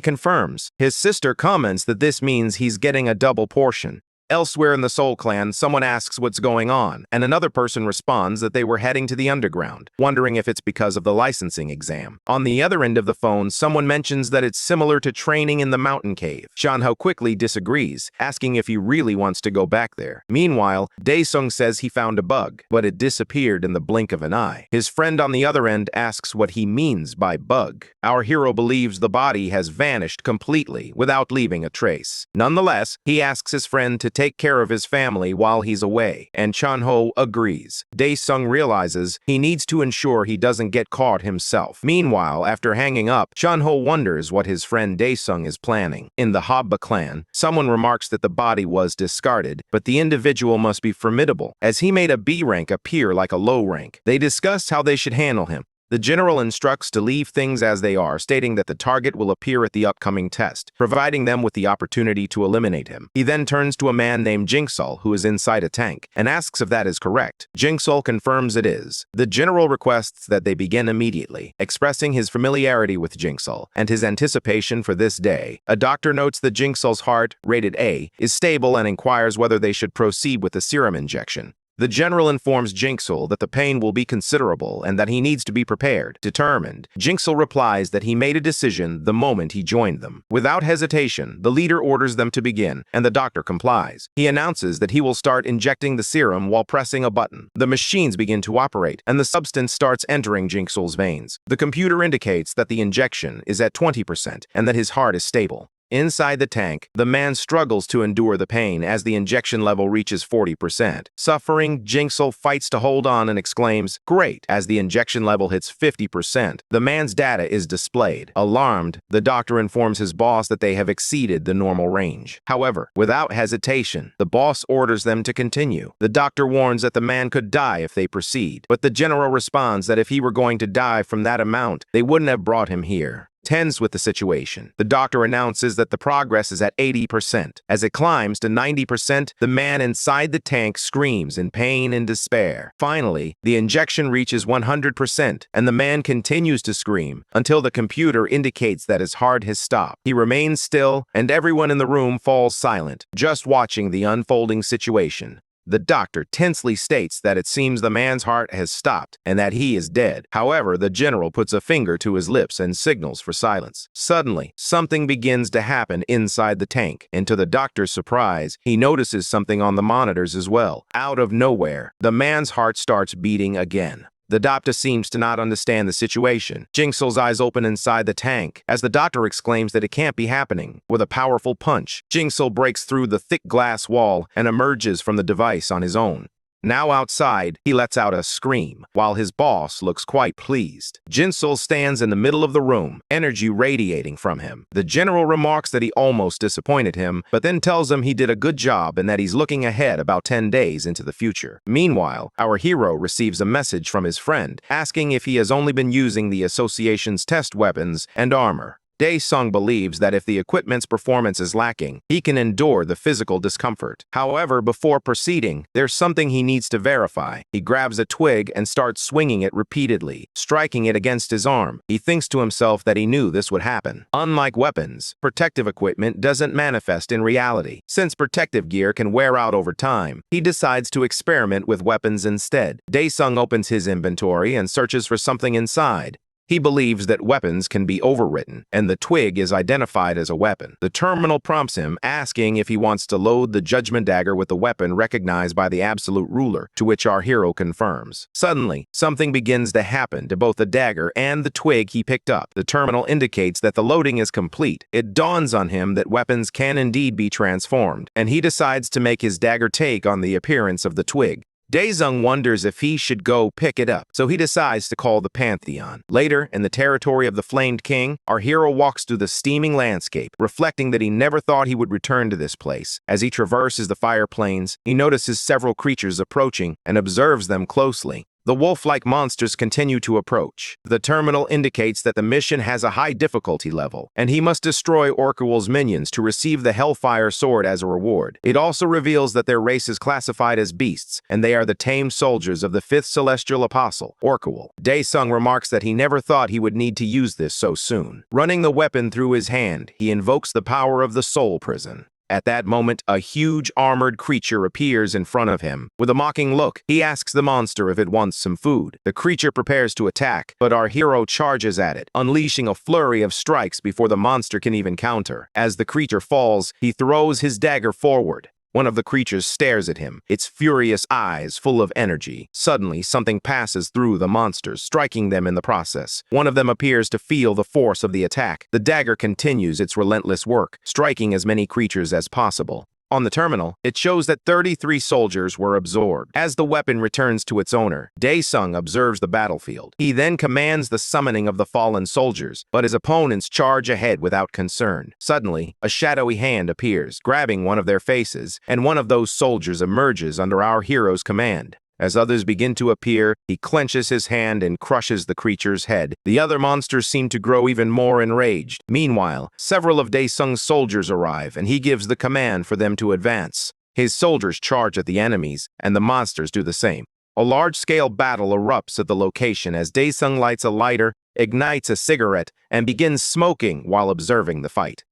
confirms. His sister comments that this means he's getting a double portion. Elsewhere in the Soul Clan, someone asks what's going on, and another person responds that they were heading to the underground, wondering if it's because of the licensing exam. On the other end of the phone, someone mentions that it's similar to training in the mountain cave. Shanho quickly disagrees, asking if he really wants to go back there. Meanwhile, Daesung says he found a bug, but it disappeared in the blink of an eye. His friend on the other end asks what he means by bug. Our hero believes the body has vanished completely without leaving a trace. Nonetheless, he asks his friend to take take care of his family while he's away, and Chunho agrees. Daesung realizes he needs to ensure he doesn't get caught himself. Meanwhile, after hanging up, Chunho wonders what his friend Daesung is planning. In the Habba clan, someone remarks that the body was discarded, but the individual must be formidable, as he made a B rank appear like a low rank. They discuss how they should handle him. The general instructs to leave things as they are, stating that the target will appear at the upcoming test, providing them with the opportunity to eliminate him. He then turns to a man named Jingsul, who is inside a tank, and asks if that is correct. Jingsul confirms it is. The general requests that they begin immediately, expressing his familiarity with Jingsul and his anticipation for this day. A doctor notes that Jingsul's heart, rated A, is stable and inquires whether they should proceed with the serum injection. The general informs Jingsul that the pain will be considerable and that he needs to be prepared. Determined, Jingsul replies that he made a decision the moment he joined them. Without hesitation, the leader orders them to begin, and the doctor complies. He announces that he will start injecting the serum while pressing a button. The machines begin to operate, and the substance starts entering Jingsul's veins. The computer indicates that the injection is at 20% and that his heart is stable. Inside the tank, the man struggles to endure the pain as the injection level reaches 40%. Suffering, Jingsul fights to hold on and exclaims, "Great!" as the injection level hits 50%. The man's data is displayed. Alarmed, the doctor informs his boss that they have exceeded the normal range. However, without hesitation, the boss orders them to continue. The doctor warns that the man could die if they proceed, but the general responds that if he were going to die from that amount, they wouldn't have brought him here. Tense with the situation, the doctor announces that the progress is at 80%. As it climbs to 90%, the man inside the tank screams in pain and despair. Finally, the injection reaches 100%, and the man continues to scream until the computer indicates that his heart has stopped. He remains still, and everyone in the room falls silent, just watching the unfolding situation. The doctor tensely states that it seems the man's heart has stopped and that he is dead. However, the general puts a finger to his lips and signals for silence. Suddenly, something begins to happen inside the tank, and to the doctor's surprise, he notices something on the monitors as well. Out of nowhere, the man's heart starts beating again. The doctor seems to not understand the situation. Jingsul's eyes open inside the tank as the doctor exclaims that it can't be happening. With a powerful punch, Jingsul breaks through the thick glass wall and emerges from the device on his own. Now outside, he lets out a scream, while his boss looks quite pleased. Jingsul stands in the middle of the room, energy radiating from him. The general remarks that he almost disappointed him, but then tells him he did a good job and that he's looking ahead about 10 days into the future. Meanwhile, our hero receives a message from his friend, asking if he has only been using the association's test weapons and armor. Daesung believes that if the equipment's performance is lacking, he can endure the physical discomfort. However, before proceeding, there's something he needs to verify. He grabs a twig and starts swinging it repeatedly, striking it against his arm. He thinks to himself that he knew this would happen. Unlike weapons, protective equipment doesn't manifest in reality. Since protective gear can wear out over time, he decides to experiment with weapons instead. Daesung opens his inventory and searches for something inside. He believes that weapons can be overwritten, and the twig is identified as a weapon. The terminal prompts him, asking if he wants to load the judgment dagger with the weapon recognized by the absolute ruler, to which our hero confirms. Suddenly, something begins to happen to both the dagger and the twig he picked up. The terminal indicates that the loading is complete. It dawns on him that weapons can indeed be transformed, and he decides to make his dagger take on the appearance of the twig. Daesung wonders if he should go pick it up, so he decides to call the Pantheon. Later, in the territory of the Flamed King, our hero walks through the steaming landscape, reflecting that he never thought he would return to this place. As he traverses the fire plains, he notices several creatures approaching and observes them closely. The wolf-like monsters continue to approach. The terminal indicates that the mission has a high difficulty level, and he must destroy Orkuwal's minions to receive the Hellfire Sword as a reward. It also reveals that their race is classified as beasts, and they are the tame soldiers of the 5th Celestial Apostle, Orkuwal. Daesung remarks that he never thought he would need to use this so soon. Running the weapon through his hand, he invokes the power of the Soul Prison. At that moment, a huge armored creature appears in front of him. With a mocking look, he asks the monster if it wants some food. The creature prepares to attack, but our hero charges at it, unleashing a flurry of strikes before the monster can even counter. As the creature falls, he throws his dagger forward. One of the creatures stares at him, its furious eyes full of energy. Suddenly, something passes through the monsters, striking them in the process. One of them appears to feel the force of the attack. The dagger continues its relentless work, striking as many creatures as possible. On the terminal, it shows that 33 soldiers were absorbed. As the weapon returns to its owner, Daesung observes the battlefield. He then commands the summoning of the fallen soldiers, but his opponents charge ahead without concern. Suddenly, a shadowy hand appears, grabbing one of their faces, and one of those soldiers emerges under our hero's command. As others begin to appear, he clenches his hand and crushes the creature's head. The other monsters seem to grow even more enraged. Meanwhile, several of Daesung's soldiers arrive, and he gives the command for them to advance. His soldiers charge at the enemies, and the monsters do the same. A large-scale battle erupts at the location as Daesung lights a lighter, ignites a cigarette, and begins smoking while observing the fight.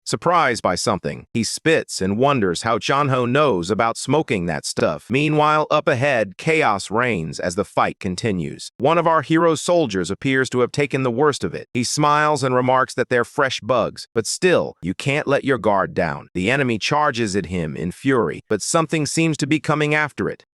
Surprised by something, he spits and wonders how Chanho knows about smoking that stuff. Meanwhile, up ahead, chaos reigns as the fight continues. One of our hero's soldiers appears to have taken the worst of it. He smiles and remarks that they're fresh bugs, but still, you can't let your guard down. The enemy charges at him in fury, but something seems to be coming after it.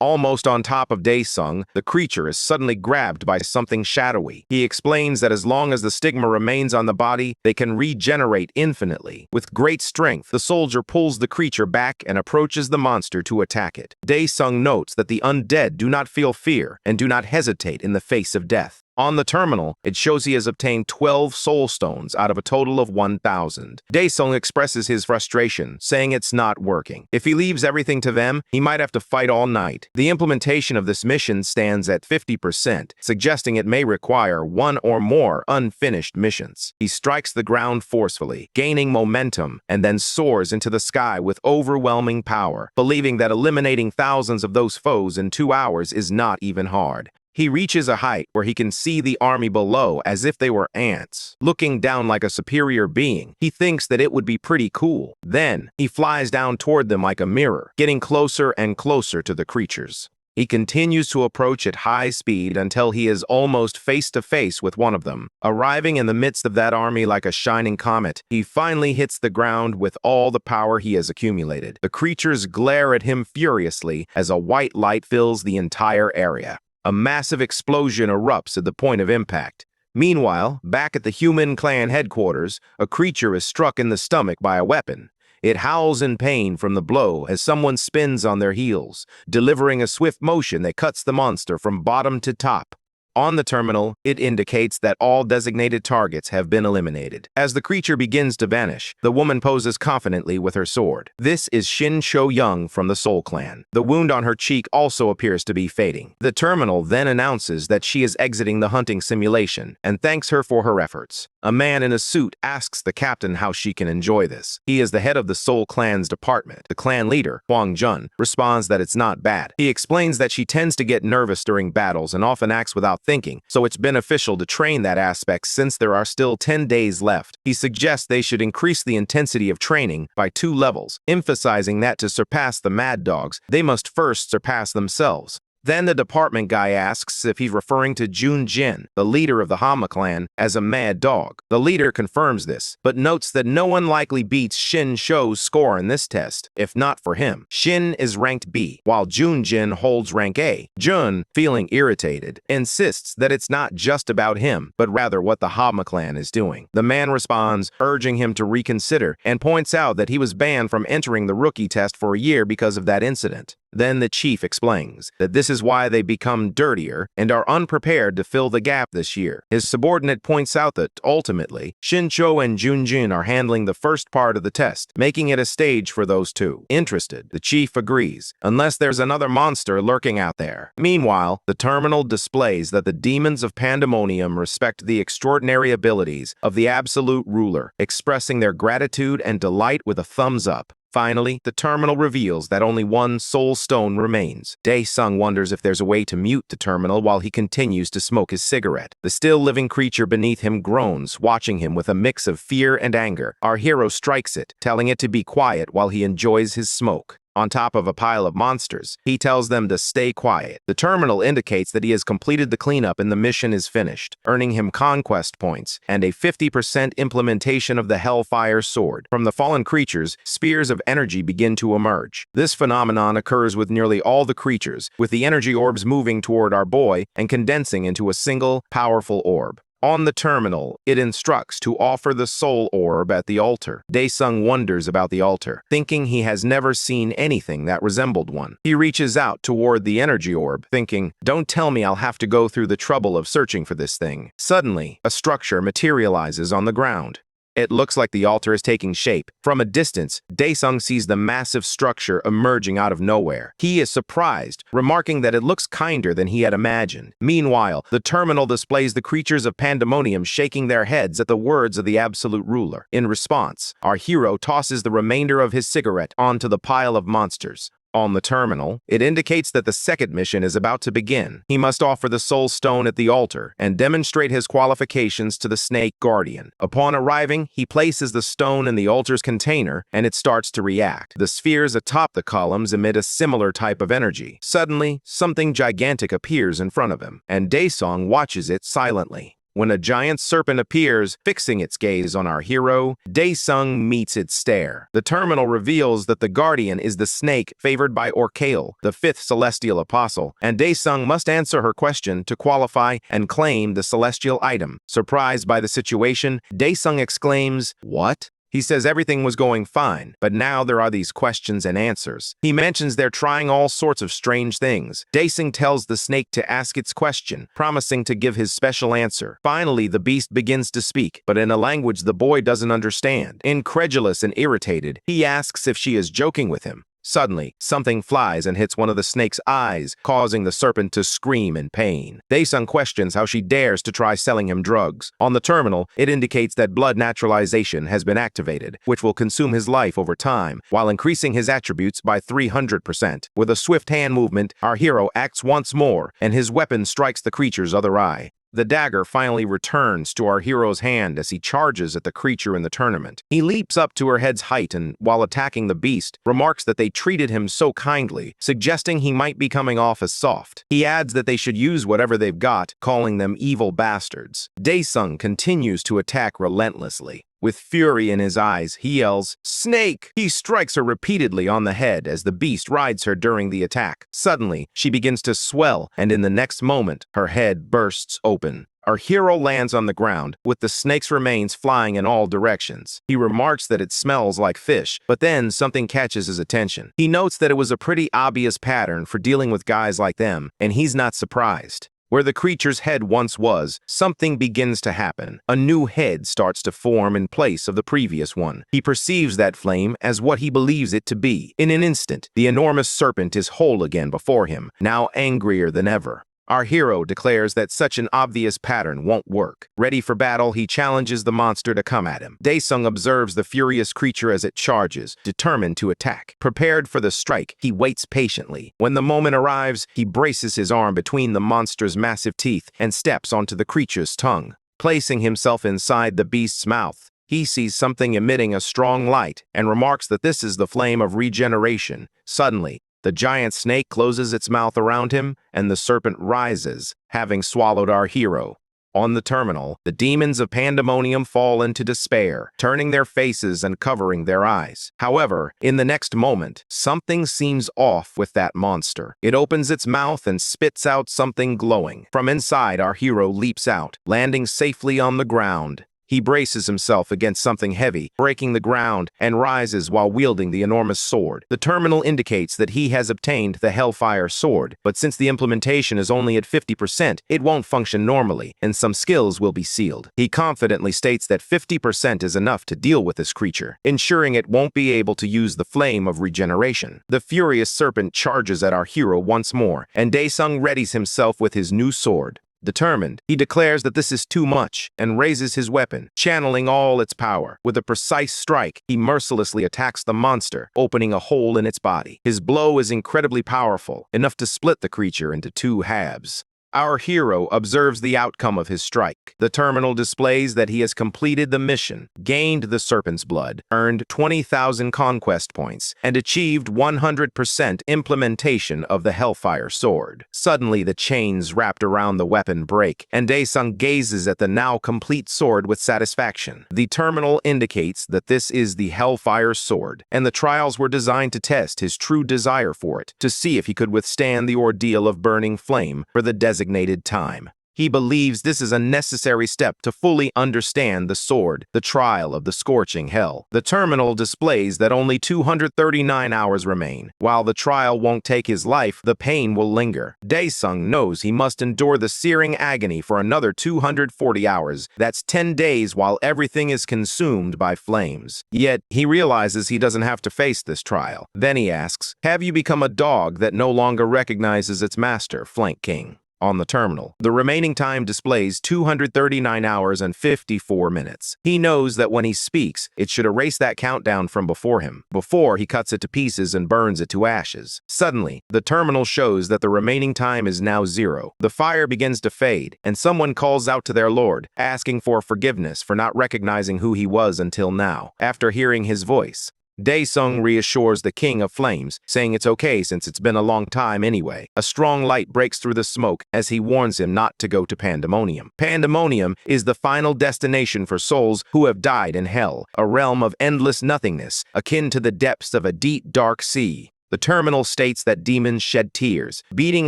Almost on top of Daesung, the creature is suddenly grabbed by something shadowy. He explains that as long as the stigma remains on the body, they can regenerate infinitely. With great strength, the soldier pulls the creature back and approaches the monster to attack it. Daesung notes that the undead do not feel fear and do not hesitate in the face of death. On the terminal, it shows he has obtained 12 soul stones out of a total of 1,000. Daesung expresses his frustration, saying it's not working. If he leaves everything to them, he might have to fight all night. The implementation of this mission stands at 50%, suggesting it may require one or more unfinished missions. He strikes the ground forcefully, gaining momentum, and then soars into the sky with overwhelming power, believing that eliminating thousands of those foes in 2 hours is not even hard. He reaches a height where he can see the army below as if they were ants. Looking down like a superior being, he thinks that it would be pretty cool. Then, he flies down toward them like a mirror, getting closer and closer to the creatures. He continues to approach at high speed until he is almost face-to-face with one of them. Arriving in the midst of that army like a shining comet, he finally hits the ground with all the power he has accumulated. The creatures glare at him furiously as a white light fills the entire area. A massive explosion erupts at the point of impact. Meanwhile, back at the human clan headquarters, a creature is struck in the stomach by a weapon. It howls in pain from the blow as someone spins on their heels, delivering a swift motion that cuts the monster from bottom to top. On the terminal, it indicates that all designated targets have been eliminated. As the creature begins to vanish, the woman poses confidently with her sword. This is Shin Cho-young from the Soul Clan. The wound on her cheek also appears to be fading. The terminal then announces that she is exiting the hunting simulation and thanks her for her efforts. A man in a suit asks the captain how she can enjoy this. He is the head of the Soul Clan's department. The clan leader, Huang Jun, responds that it's not bad. He explains that she tends to get nervous during battles and often acts without thinking, so it's beneficial to train that aspect since there are still 10 days left. He suggests they should increase the intensity of training by 2 levels, emphasizing that to surpass the Mad Dogs, they must first surpass themselves. Then the department guy asks if he's referring to Jun Jin, the leader of the Hama clan, as a mad dog. The leader confirms this, but notes that no one likely beats Shin Sho's score in this test, if not for him. Shin is ranked B, while Jun Jin holds rank A. Jun, feeling irritated, insists that it's not just about him, but rather what the Hama clan is doing. The man responds, urging him to reconsider, and points out that he was banned from entering the rookie test for a year because of that incident. Then the chief explains that this is why they become dirtier and are unprepared to fill the gap this year. His subordinate points out that, ultimately, Shincho and Junjin are handling the first part of the test, making it a stage for those two. Interested, the chief agrees, unless there's another monster lurking out there. Meanwhile, the terminal displays that the demons of Pandemonium respect the extraordinary abilities of the Absolute Ruler, expressing their gratitude and delight with a thumbs up. Finally, the terminal reveals that only one soul stone remains. Daesung wonders if there's a way to mute the terminal while he continues to smoke his cigarette. The still-living creature beneath him groans, watching him with a mix of fear and anger. Our hero strikes it, telling it to be quiet while he enjoys his smoke. On top of a pile of monsters, he tells them to stay quiet. The terminal indicates that he has completed the cleanup and the mission is finished, earning him conquest points and a 50% implementation of the Hellfire Sword. From the fallen creatures, spears of energy begin to emerge. This phenomenon occurs with nearly all the creatures, with the energy orbs moving toward our boy and condensing into a single, powerful orb. On the terminal, it instructs to offer the soul orb at the altar. Daesung wonders about the altar, thinking he has never seen anything that resembled one. He reaches out toward the energy orb, thinking, "Don't tell me I'll have to go through the trouble of searching for this thing." Suddenly, a structure materializes on the ground. It looks like the altar is taking shape. From a distance, Daesung sees the massive structure emerging out of nowhere. He is surprised, remarking that it looks kinder than he had imagined. Meanwhile, the terminal displays the creatures of pandemonium shaking their heads at the words of the absolute ruler. In response, our hero tosses the remainder of his cigarette onto the pile of monsters. On the terminal, it indicates that the second mission is about to begin. He must offer the soul stone at the altar and demonstrate his qualifications to the snake guardian. Upon arriving, he places the stone in the altar's container and it starts to react. The spheres atop the columns emit a similar type of energy. Suddenly, something gigantic appears in front of him, and Daesung watches it silently. When a giant serpent appears, fixing its gaze on our hero, Daesung meets its stare. The terminal reveals that the guardian is the snake favored by Orkael, the fifth celestial apostle, and Daesung must answer her question to qualify and claim the celestial item. Surprised by the situation, Daesung exclaims, "What?" He says everything was going fine, but now there are these questions and answers. He mentions they're trying all sorts of strange things. Daesung tells the snake to ask its question, promising to give his special answer. Finally, the beast begins to speak, but in a language the boy doesn't understand. Incredulous and irritated, he asks if she is joking with him. Suddenly, something flies and hits one of the snake's eyes, causing the serpent to scream in pain. Daesung questions how she dares to try selling him drugs. On the terminal, it indicates that blood naturalization has been activated, which will consume his life over time, while increasing his attributes by 300%. With a swift hand movement, our hero acts once more, and his weapon strikes the creature's other eye. The dagger finally returns to our hero's hand as he charges at the creature in the tournament. He leaps up to her head's height and, while attacking the beast, remarks that they treated him so kindly, suggesting he might be coming off as soft. He adds that they should use whatever they've got, calling them evil bastards. Daesung continues to attack relentlessly. With fury in his eyes, he yells, "Snake!" He strikes her repeatedly on the head as the beast rides her during the attack. Suddenly, she begins to swell, and in the next moment, her head bursts open. Our hero lands on the ground, with the snake's remains flying in all directions. He remarks that it smells like fish, but then something catches his attention. He notes that it was a pretty obvious pattern for dealing with guys like them, and he's not surprised. Where the creature's head once was, something begins to happen. A new head starts to form in place of the previous one. He perceives that flame as what he believes it to be. In an instant, the enormous serpent is whole again before him, now angrier than ever. Our hero declares that such an obvious pattern won't work. Ready for battle, he challenges the monster to come at him. Daesung observes the furious creature as it charges, determined to attack. Prepared for the strike, he waits patiently. When the moment arrives, he braces his arm between the monster's massive teeth and steps onto the creature's tongue. Placing himself inside the beast's mouth, he sees something emitting a strong light and remarks that this is the flame of regeneration. Suddenly, the giant snake closes its mouth around him, and the serpent rises, having swallowed our hero. On the terminal, the demons of pandemonium fall into despair, turning their faces and covering their eyes. However, in the next moment, something seems off with that monster. It opens its mouth and spits out something glowing. From inside, our hero leaps out, landing safely on the ground. He braces himself against something heavy, breaking the ground, and rises while wielding the enormous sword. The terminal indicates that he has obtained the Hellfire Sword, but since the implementation is only at 50%, it won't function normally, and some skills will be sealed. He confidently states that 50% is enough to deal with this creature, ensuring it won't be able to use the flame of regeneration. The furious serpent charges at our hero once more, and Daesung readies himself with his new sword. Determined, he declares that this is too much and raises his weapon, channeling all its power. With a precise strike, he mercilessly attacks the monster, opening a hole in its body. His blow is incredibly powerful, enough to split the creature into two halves. Our hero observes the outcome of his strike. The terminal displays that he has completed the mission, gained the serpent's blood, earned 20,000 conquest points, and achieved 100% implementation of the Hellfire Sword. Suddenly, the chains wrapped around the weapon break, and Daesung gazes at the now complete sword with satisfaction. The terminal indicates that this is the Hellfire Sword, and the trials were designed to test his true desire for it, to see if he could withstand the ordeal of burning flame for the designated time. He believes this is a necessary step to fully understand the sword, the trial of the scorching hell. The terminal displays that only 239 hours remain. While the trial won't take his life, the pain will linger. Daesung knows he must endure the searing agony for another 240 hours. That's 10 days while everything is consumed by flames. Yet, he realizes he doesn't have to face this trial. Then he asks, "Have you become a dog that no longer recognizes its master, Flank King?" On the terminal, the remaining time displays 239 hours and 54 minutes. He knows that when he speaks, it should erase that countdown from before him, before he cuts it to pieces and burns it to ashes. Suddenly, the terminal shows that the remaining time is now 0. The fire begins to fade, and someone calls out to their lord, asking for forgiveness for not recognizing who he was until now. After hearing his voice, Daesung reassures the King of Flames, saying it's okay since it's been a long time anyway. A strong light breaks through the smoke as he warns him not to go to Pandemonium. Pandemonium is the final destination for souls who have died in hell, a realm of endless nothingness, akin to the depths of a deep, dark sea. The terminal states that demons shed tears, beating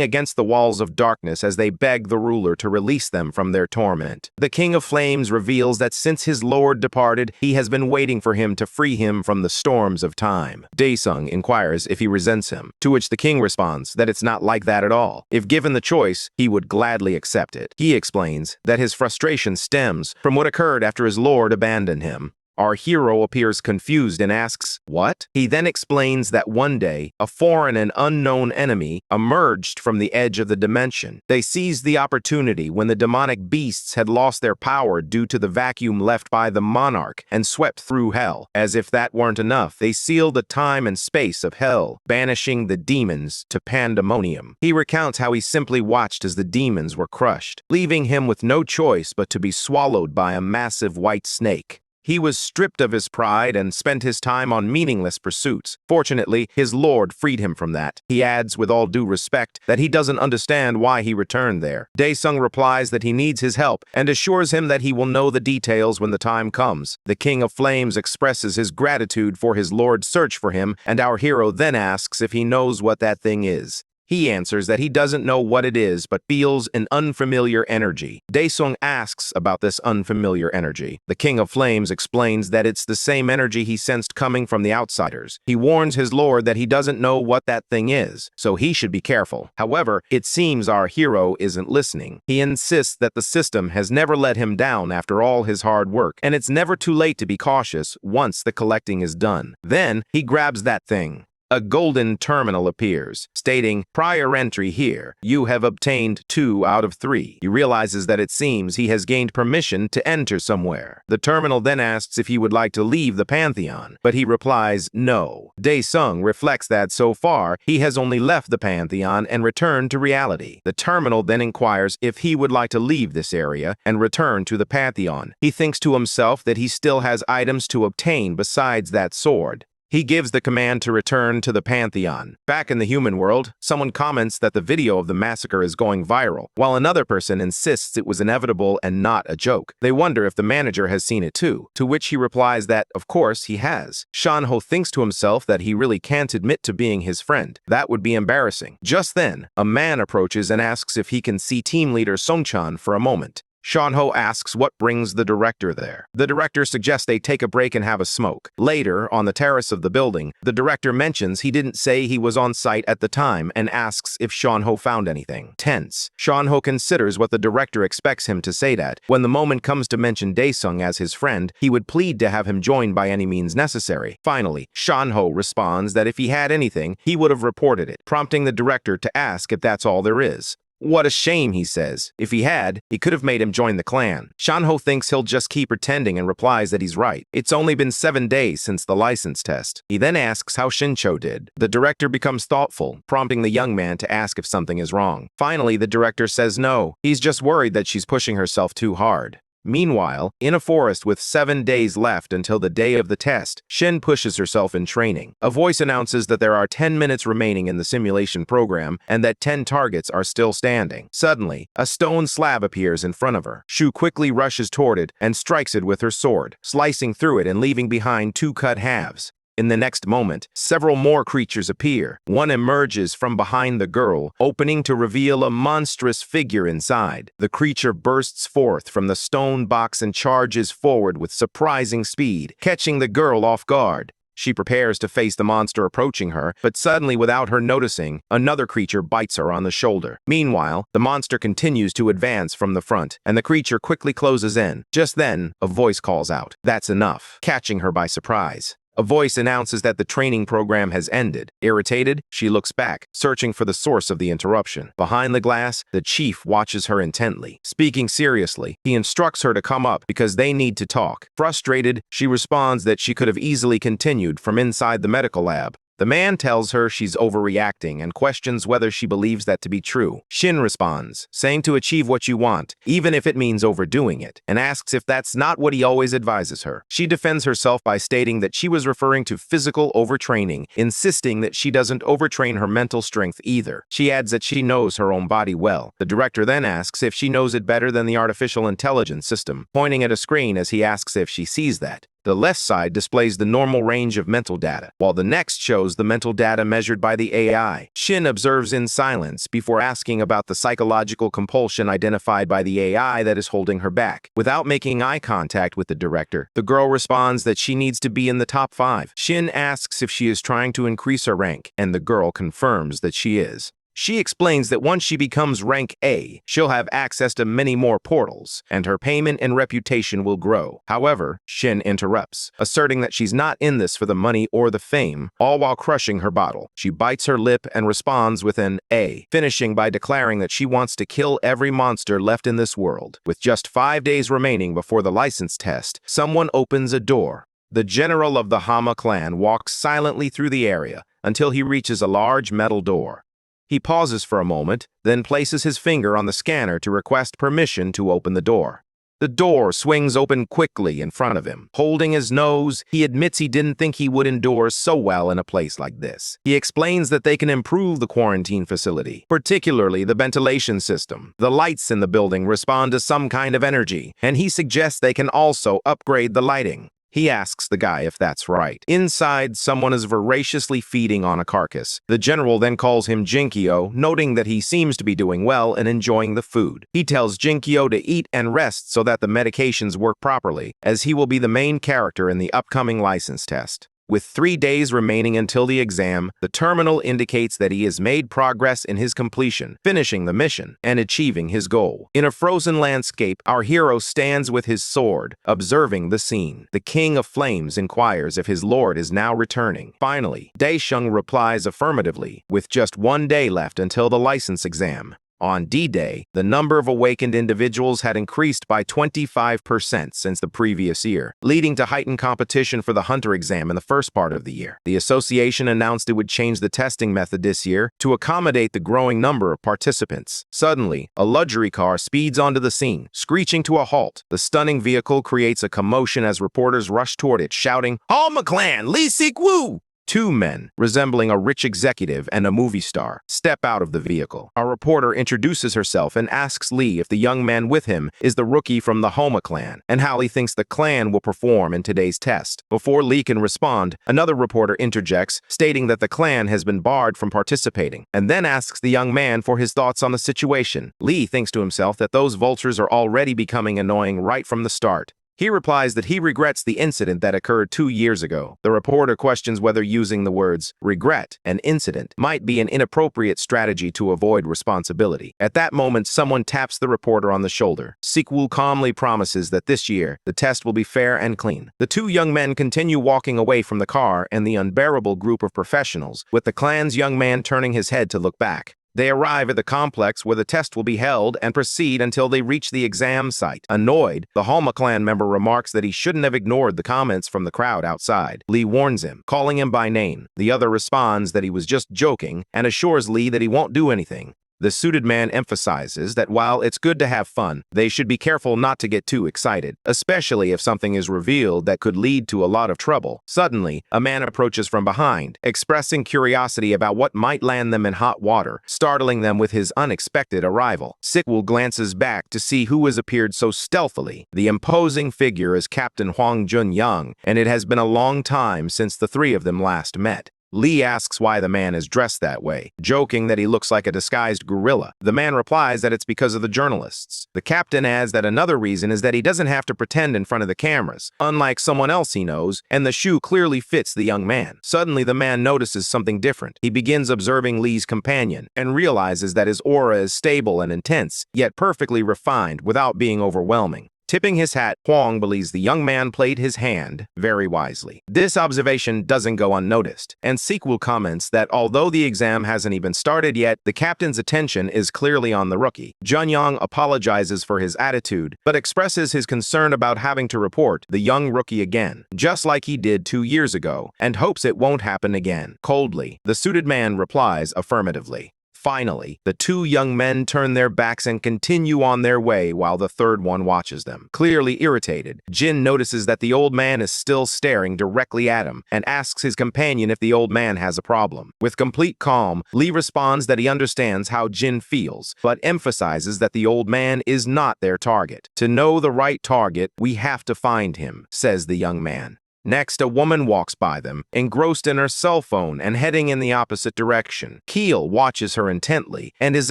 against the walls of darkness as they beg the ruler to release them from their torment. The King of Flames reveals that since his lord departed, he has been waiting for him to free him from the storms of time. Daesung inquires if he resents him, to which the king responds that it's not like that at all. If given the choice, he would gladly accept it. He explains that his frustration stems from what occurred after his lord abandoned him. Our hero appears confused and asks, "What?" He then explains that one day, a foreign and unknown enemy emerged from the edge of the dimension. They seized the opportunity when the demonic beasts had lost their power due to the vacuum left by the monarch and swept through hell. As if that weren't enough, they sealed the time and space of hell, banishing the demons to Pandemonium. He recounts how he simply watched as the demons were crushed, leaving him with no choice but to be swallowed by a massive white snake. He was stripped of his pride and spent his time on meaningless pursuits. Fortunately, his lord freed him from that. He adds, with all due respect, that he doesn't understand why he returned there. Daesung replies that he needs his help and assures him that he will know the details when the time comes. The King of Flames expresses his gratitude for his lord's search for him, and our hero then asks if he knows what that thing is. He answers that he doesn't know what it is, but feels an unfamiliar energy. Daesung asks about this unfamiliar energy. The King of Flames explains that it's the same energy he sensed coming from the outsiders. He warns his lord that he doesn't know what that thing is, so he should be careful. However, it seems our hero isn't listening. He insists that the system has never let him down after all his hard work, and it's never too late to be cautious once the collecting is done. Then, he grabs that thing. A golden terminal appears, stating, "Prior entry here. You have obtained 2 out of 3. He realizes that it seems he has gained permission to enter somewhere. The terminal then asks if he would like to leave the Pantheon, but he replies no. Daesung reflects that so far, he has only left the Pantheon and returned to reality. The terminal then inquires if he would like to leave this area and return to the Pantheon. He thinks to himself that he still has items to obtain besides that sword. He gives the command to return to the Pantheon. Back in the human world, someone comments that the video of the massacre is going viral, while another person insists it was inevitable and not a joke. They wonder if the manager has seen it too, to which he replies that, of course, he has. Shanho thinks to himself that he really can't admit to being his friend. That would be embarrassing. Just then, a man approaches and asks if he can see team leader Songchan for a moment. Shanho asks what brings the director there. The director suggests they take a break and have a smoke. Later, on the terrace of the building, the director mentions he didn't say he was on site at the time and asks if Shanho found anything. Tense, Shanho considers what the director expects him to say that. When the moment comes to mention Daesung as his friend, he would plead to have him join by any means necessary. Finally, Shanho responds that if he had anything, he would have reported it, prompting the director to ask if that's all there is. What a shame, he says. If he had, he could have made him join the clan. Shanho thinks he'll just keep pretending and replies that he's right. It's only been 7 days since the license test. He then asks how Shincho did. The director becomes thoughtful, prompting the young man to ask if something is wrong. Finally, the director says no. He's just worried that she's pushing herself too hard. Meanwhile, in a forest with 7 days left until the day of the test, Shin pushes herself in training. A voice announces that there are 10 minutes remaining in the simulation program and that 10 targets are still standing. Suddenly, a stone slab appears in front of her. Shu quickly rushes toward it and strikes it with her sword, slicing through it and leaving behind 2 cut halves. In the next moment, several more creatures appear. One emerges from behind the girl, opening to reveal a monstrous figure inside. The creature bursts forth from the stone box and charges forward with surprising speed, catching the girl off guard. She prepares to face the monster approaching her, but suddenly, without her noticing, another creature bites her on the shoulder. Meanwhile, the monster continues to advance from the front, and the creature quickly closes in. Just then, a voice calls out, "That's enough," catching her by surprise. A voice announces that the training program has ended. Irritated, she looks back, searching for the source of the interruption. Behind the glass, the chief watches her intently. Speaking seriously, he instructs her to come up because they need to talk. Frustrated, she responds that she could have easily continued from inside the medical lab. The man tells her she's overreacting and questions whether she believes that to be true. Shin responds, saying to achieve what you want, even if it means overdoing it, and asks if that's not what he always advises her. She defends herself by stating that she was referring to physical overtraining, insisting that she doesn't overtrain her mental strength either. She adds that she knows her own body well. The director then asks if she knows it better than the artificial intelligence system, pointing at a screen as he asks if she sees that. The left side displays the normal range of mental data, while the next shows the mental data measured by the AI. Shin observes in silence before asking about the psychological compulsion identified by the AI that is holding her back. Without making eye contact with the director, the girl responds that she needs to be in the top 5. Shin asks if she is trying to increase her rank, and the girl confirms that she is. She explains that once she becomes rank A, she'll have access to many more portals, and her payment and reputation will grow. However, Shin interrupts, asserting that she's not in this for the money or the fame, all while crushing her bottle. She bites her lip and responds with an A, finishing by declaring that she wants to kill every monster left in this world. With just 5 days remaining before the license test, someone opens a door. The general of the Hama clan walks silently through the area until he reaches a large metal door. He pauses for a moment, then places his finger on the scanner to request permission to open the door. The door swings open quickly in front of him. Holding his nose, he admits he didn't think he would endure so well in a place like this. He explains that they can improve the quarantine facility, particularly the ventilation system. The lights in the building respond to some kind of energy, and he suggests they can also upgrade the lighting. He asks the guy if that's right. Inside, someone is voraciously feeding on a carcass. The general then calls him Jinkyo, noting that he seems to be doing well and enjoying the food. He tells Jinkyo to eat and rest so that the medications work properly, as he will be the main character in the upcoming license test. With 3 days remaining until the exam, the terminal indicates that he has made progress in his completion, finishing the mission and achieving his goal. In a frozen landscape, our hero stands with his sword, observing the scene. The King of Flames inquires if his lord is now returning. Finally, Daesung replies affirmatively, with just 1 day left until the license exam. On D-Day, the number of awakened individuals had increased by 25% since the previous year, leading to heightened competition for the Hunter exam in the first part of the year. The association announced it would change the testing method this year to accommodate the growing number of participants. Suddenly, a luxury car speeds onto the scene, screeching to a halt. The stunning vehicle creates a commotion as reporters rush toward it, shouting, "Halma Clan, Lee Sik-woo!" 2 men, resembling a rich executive and a movie star, step out of the vehicle. A reporter introduces herself and asks Lee if the young man with him is the rookie from the Homa clan, and how he thinks the clan will perform in today's test. Before Lee can respond, another reporter interjects, stating that the clan has been barred from participating, and then asks the young man for his thoughts on the situation. Lee thinks to himself that those vultures are already becoming annoying right from the start. He replies that he regrets the incident that occurred 2 years ago. The reporter questions whether using the words regret and incident might be an inappropriate strategy to avoid responsibility. At that moment, someone taps the reporter on the shoulder. Sik-woo calmly promises that this year, the test will be fair and clean. The 2 young men continue walking away from the car and the unbearable group of professionals, with the clan's young man turning his head to look back. They arrive at the complex where the test will be held and proceed until they reach the exam site. Annoyed, the Halma clan member remarks that he shouldn't have ignored the comments from the crowd outside. Lee warns him, calling him by name. The other responds that he was just joking and assures Lee that he won't do anything. The suited man emphasizes that while it's good to have fun, they should be careful not to get too excited, especially if something is revealed that could lead to a lot of trouble. Suddenly, a man approaches from behind, expressing curiosity about what might land them in hot water, startling them with his unexpected arrival. Sikwoo glances back to see who has appeared so stealthily. The imposing figure is Captain Hwang Jun-young, and it has been a long time since the three of them last met. Lee asks why the man is dressed that way, joking that he looks like a disguised gorilla. The man replies that it's because of the journalists. The captain adds that another reason is that he doesn't have to pretend in front of the cameras, unlike someone else he knows, and the shoe clearly fits the young man. Suddenly, the man notices something different. He begins observing Lee's companion and realizes that his aura is stable and intense, yet perfectly refined without being overwhelming. Tipping his hat, Hwang believes the young man played his hand very wisely. This observation doesn't go unnoticed, and Sikwoo comments that although the exam hasn't even started yet, the captain's attention is clearly on the rookie. Jun-young apologizes for his attitude, but expresses his concern about having to report the young rookie again, just like he did 2 years ago, and hopes it won't happen again. Coldly, the suited man replies affirmatively. Finally, the two young men turn their backs and continue on their way while the third one watches them. Clearly irritated, Jin notices that the old man is still staring directly at him and asks his companion if the old man has a problem. With complete calm, Lee responds that he understands how Jin feels, but emphasizes that the old man is not their target. To know the right target, we have to find him, says the young man. Next, a woman walks by them, engrossed in her cell phone and heading in the opposite direction. Keel watches her intently, and his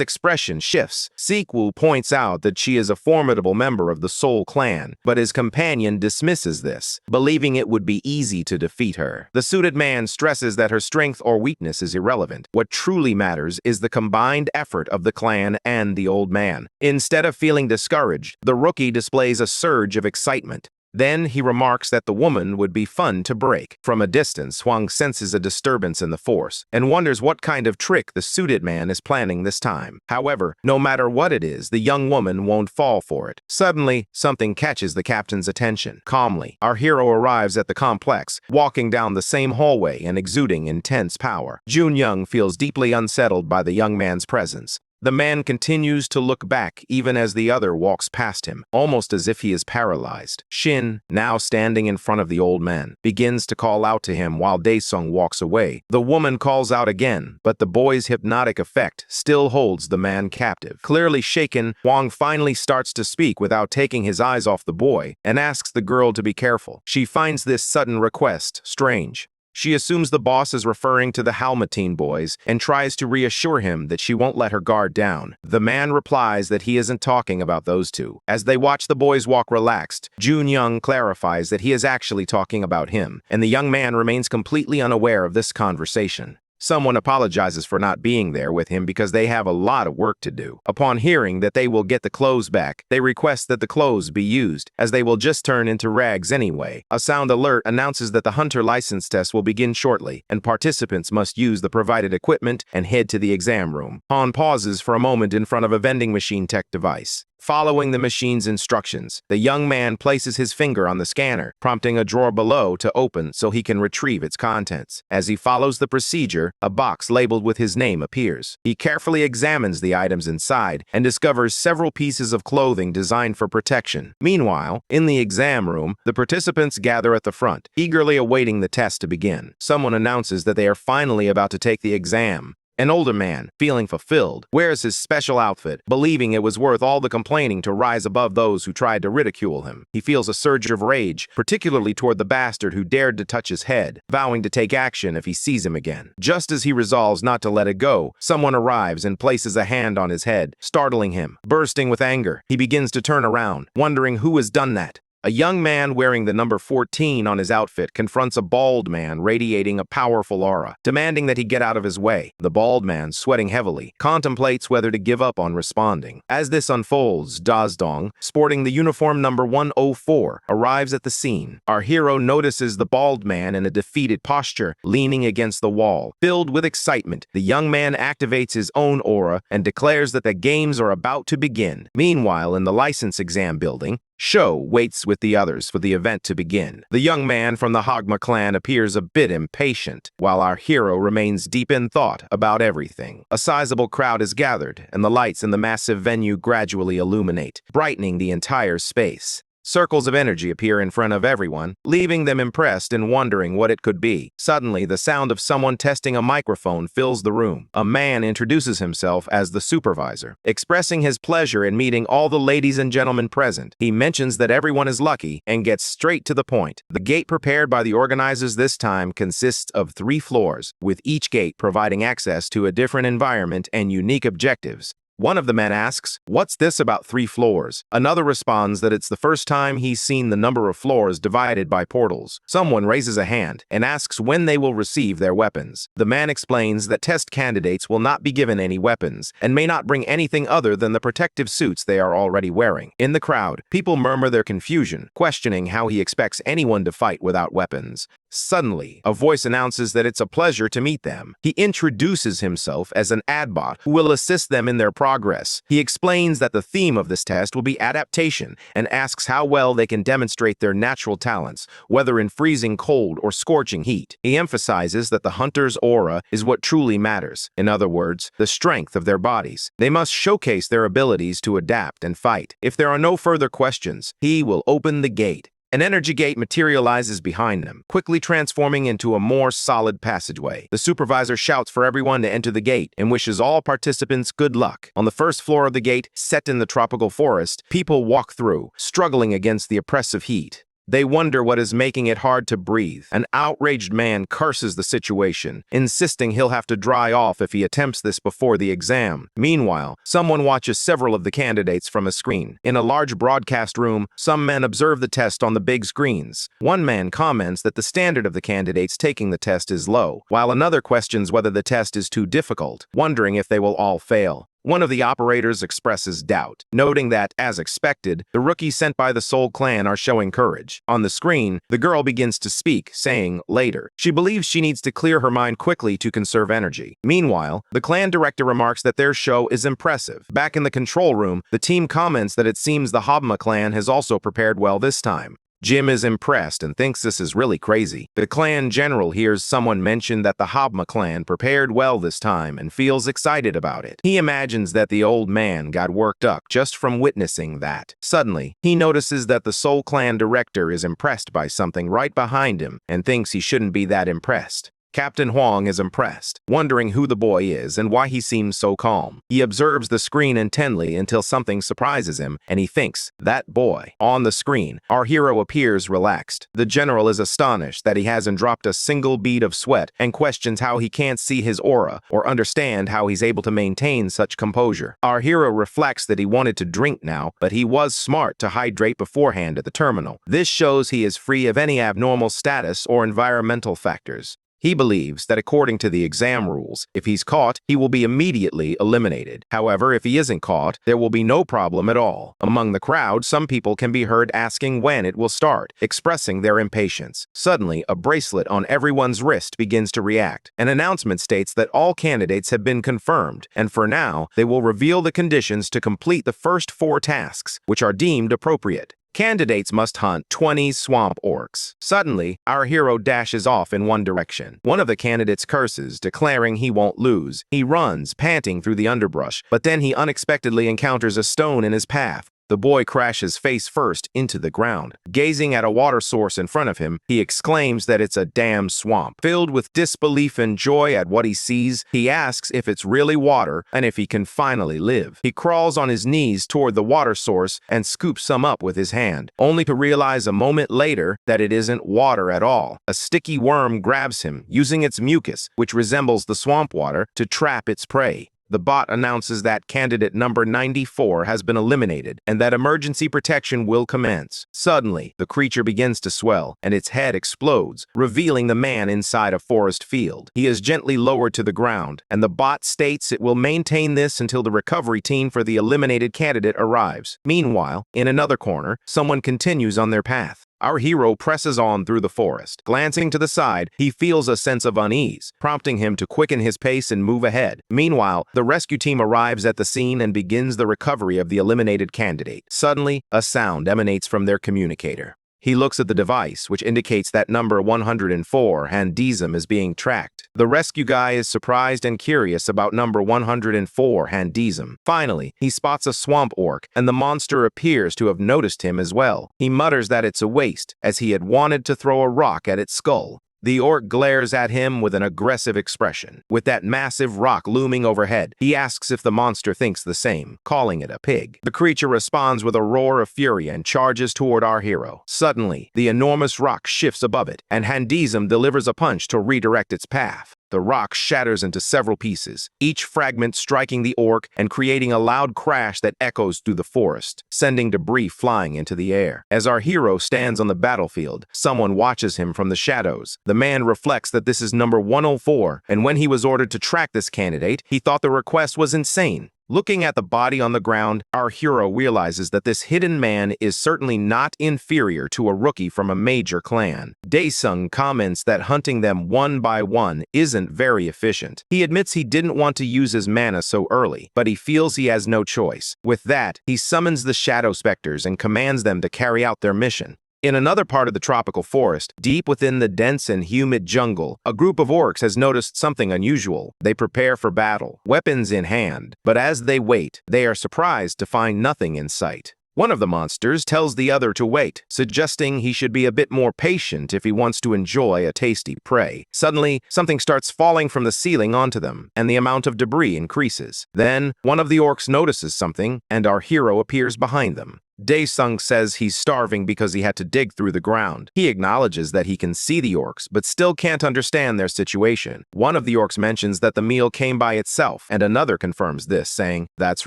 expression shifts. Sikwoo points out that she is a formidable member of the Seoul clan, but his companion dismisses this, believing it would be easy to defeat her. The suited man stresses that her strength or weakness is irrelevant. What truly matters is the combined effort of the clan and the old man. Instead of feeling discouraged, the rookie displays a surge of excitement. Then he remarks that the woman would be fun to break. From a distance, Hwang senses a disturbance in the force and wonders what kind of trick the suited man is planning this time. However, no matter what it is, the young woman won't fall for it. Suddenly, something catches the captain's attention. Calmly, our hero arrives at the complex, walking down the same hallway and exuding intense power. Jun-young feels deeply unsettled by the young man's presence. The man continues to look back even as the other walks past him, almost as if he is paralyzed. Shin, now standing in front of the old man, begins to call out to him while Daesung walks away. The woman calls out again, but the boy's hypnotic effect still holds the man captive. Clearly shaken, Hwang finally starts to speak without taking his eyes off the boy and asks the girl to be careful. She finds this sudden request strange. She assumes the boss is referring to the Halmatine boys and tries to reassure him that she won't let her guard down. The man replies that he isn't talking about those two. As they watch the boys walk relaxed, Jun-young clarifies that he is actually talking about him, and the young man remains completely unaware of this conversation. Someone apologizes for not being there with him because they have a lot of work to do. Upon hearing that they will get the clothes back, they request that the clothes be used, as they will just turn into rags anyway. A sound alert announces that the hunter license test will begin shortly, and participants must use the provided equipment and head to the exam room. Han pauses for a moment in front of a vending machine tech device. Following the machine's instructions, the young man places his finger on the scanner, prompting a drawer below to open so he can retrieve its contents. As he follows the procedure, a box labeled with his name appears. He carefully examines the items inside and discovers several pieces of clothing designed for protection. Meanwhile, in the exam room, the participants gather at the front, eagerly awaiting the test to begin. Someone announces that they are finally about to take the exam. An older man, feeling fulfilled, wears his special outfit, believing it was worth all the complaining to rise above those who tried to ridicule him. He feels a surge of rage, particularly toward the bastard who dared to touch his head, vowing to take action if he sees him again. Just as he resolves not to let it go, someone arrives and places a hand on his head, startling him. Bursting with anger, he begins to turn around, wondering who has done that. A young man wearing the number 14 on his outfit confronts a bald man radiating a powerful aura, demanding that he get out of his way. The bald man, sweating heavily, contemplates whether to give up on responding. As this unfolds, Daesung, sporting the uniform number 104, arrives at the scene. Our hero notices the bald man in a defeated posture, leaning against the wall. Filled with excitement, the young man activates his own aura and declares that the games are about to begin. Meanwhile, in the license exam building, Show waits with the others for the event to begin. The young man from the Hogma clan appears a bit impatient, while our hero remains deep in thought about everything. A sizable crowd is gathered, and the lights in the massive venue gradually illuminate, brightening the entire space. Circles of energy appear in front of everyone, leaving them impressed and wondering what it could be. Suddenly, the sound of someone testing a microphone fills the room. A man introduces himself as the supervisor, expressing his pleasure in meeting all the ladies and gentlemen present. He mentions that everyone is lucky and gets straight to the point. The gate prepared by the organizers this time consists of 3 floors, with each gate providing access to a different environment and unique objectives. One of the men asks, "What's this about 3 floors?" Another responds that it's the first time he's seen the number of floors divided by portals. Someone raises a hand and asks when they will receive their weapons. The man explains that test candidates will not be given any weapons and may not bring anything other than the protective suits they are already wearing. In the crowd, people murmur their confusion, questioning how he expects anyone to fight without weapons. Suddenly, a voice announces that it's a pleasure to meet them. He introduces himself as an adbot who will assist them in their progress. He explains that the theme of this test will be adaptation and asks how well they can demonstrate their natural talents, whether in freezing cold or scorching heat. He emphasizes that the hunter's aura is what truly matters. In other words, the strength of their bodies. They must showcase their abilities to adapt and fight. If there are no further questions, he will open the gate. An energy gate materializes behind them, quickly transforming into a more solid passageway. The supervisor shouts for everyone to enter the gate and wishes all participants good luck. On the first floor of the gate, set in the tropical forest, people walk through, struggling against the oppressive heat. They wonder what is making it hard to breathe. An outraged man curses the situation, insisting he'll have to dry off if he attempts this before the exam. Meanwhile, someone watches several of the candidates from a screen. In a large broadcast room, some men observe the test on the big screens. One man comments that the standard of the candidates taking the test is low, while another questions whether the test is too difficult, wondering if they will all fail. One of the operators expresses doubt, noting that, as expected, the rookies sent by the Soul Clan are showing courage. On the screen, the girl begins to speak, saying, later. She believes she needs to clear her mind quickly to conserve energy. Meanwhile, the clan director remarks that their show is impressive. Back in the control room, the team comments that it seems the Hobma clan has also prepared well this time. Jim is impressed and thinks this is really crazy. The clan general hears someone mention that the Hobma clan prepared well this time and feels excited about it. He imagines that the old man got worked up just from witnessing that. Suddenly, he notices that the Soul Clan director is impressed by something right behind him and thinks he shouldn't be that impressed. Captain Huang is impressed, wondering who the boy is and why he seems so calm. He observes the screen intently until something surprises him, and he thinks, that boy. On the screen, our hero appears relaxed. The general is astonished that he hasn't dropped a single bead of sweat and questions how he can't see his aura or understand how he's able to maintain such composure. Our hero reflects that he wanted to drink now, but he was smart to hydrate beforehand at the terminal. This shows he is free of any abnormal status or environmental factors. He believes that according to the exam rules, if he's caught, he will be immediately eliminated. However, if he isn't caught, there will be no problem at all. Among the crowd, some people can be heard asking when it will start, expressing their impatience. Suddenly, a bracelet on everyone's wrist begins to react. An announcement states that all candidates have been confirmed, and for now, they will reveal the conditions to complete the first 4 tasks, which are deemed appropriate. Candidates must hunt 20 swamp orcs. Suddenly, our hero dashes off in one direction. One of the candidates curses, declaring he won't lose. He runs, panting through the underbrush, but then he unexpectedly encounters a stone in his path. The boy crashes face first into the ground. Gazing at a water source in front of him, he exclaims that it's a damn swamp. Filled with disbelief and joy at what he sees, he asks if it's really water and if he can finally live. He crawls on his knees toward the water source and scoops some up with his hand, only to realize a moment later that it isn't water at all. A sticky worm grabs him, using its mucus, which resembles the swamp water, to trap its prey. The bot announces that candidate number 94 has been eliminated and that emergency protection will commence. Suddenly, the creature begins to swell and its head explodes, revealing the man inside a forest field. He is gently lowered to the ground, and the bot states it will maintain this until the recovery team for the eliminated candidate arrives. Meanwhile, in another corner, someone continues on their path. Our hero presses on through the forest. Glancing to the side, he feels a sense of unease, prompting him to quicken his pace and move ahead. Meanwhile, the rescue team arrives at the scene and begins the recovery of the eliminated candidate. Suddenly, a sound emanates from their communicator. He looks at the device, which indicates that number 104, Daesung, is being tracked. The rescue guy is surprised and curious about number 104, Daesung. Finally, he spots a swamp orc, and the monster appears to have noticed him as well. He mutters that it's a waste, as he had wanted to throw a rock at its skull. The orc glares at him with an aggressive expression. With that massive rock looming overhead, he asks if the monster thinks the same, calling it a pig. The creature responds with a roar of fury and charges toward our hero. Suddenly, the enormous rock shifts above it, and Daesung delivers a punch to redirect its path. The rock shatters into several pieces, each fragment striking the orc and creating a loud crash that echoes through the forest, sending debris flying into the air. As our hero stands on the battlefield, someone watches him from the shadows. The man reflects that this is number 104, and when he was ordered to track this candidate, he thought the request was insane. Looking at the body on the ground, our hero realizes that this hidden man is certainly not inferior to a rookie from a major clan. Daesung comments that hunting them one by one isn't very efficient. He admits he didn't want to use his mana so early, but he feels he has no choice. With that, he summons the Shadow Specters and commands them to carry out their mission. In another part of the tropical forest, deep within the dense and humid jungle, a group of orcs has noticed something unusual. They prepare for battle, weapons in hand, but as they wait, they are surprised to find nothing in sight. One of the monsters tells the other to wait, suggesting he should be a bit more patient if he wants to enjoy a tasty prey. Suddenly, something starts falling from the ceiling onto them, and the amount of debris increases. Then, one of the orcs notices something, and our hero appears behind them. Daesung says he's starving because he had to dig through the ground. He acknowledges that he can see the orcs, but still can't understand their situation. One of the orcs mentions that the meal came by itself, and another confirms this, saying, "That's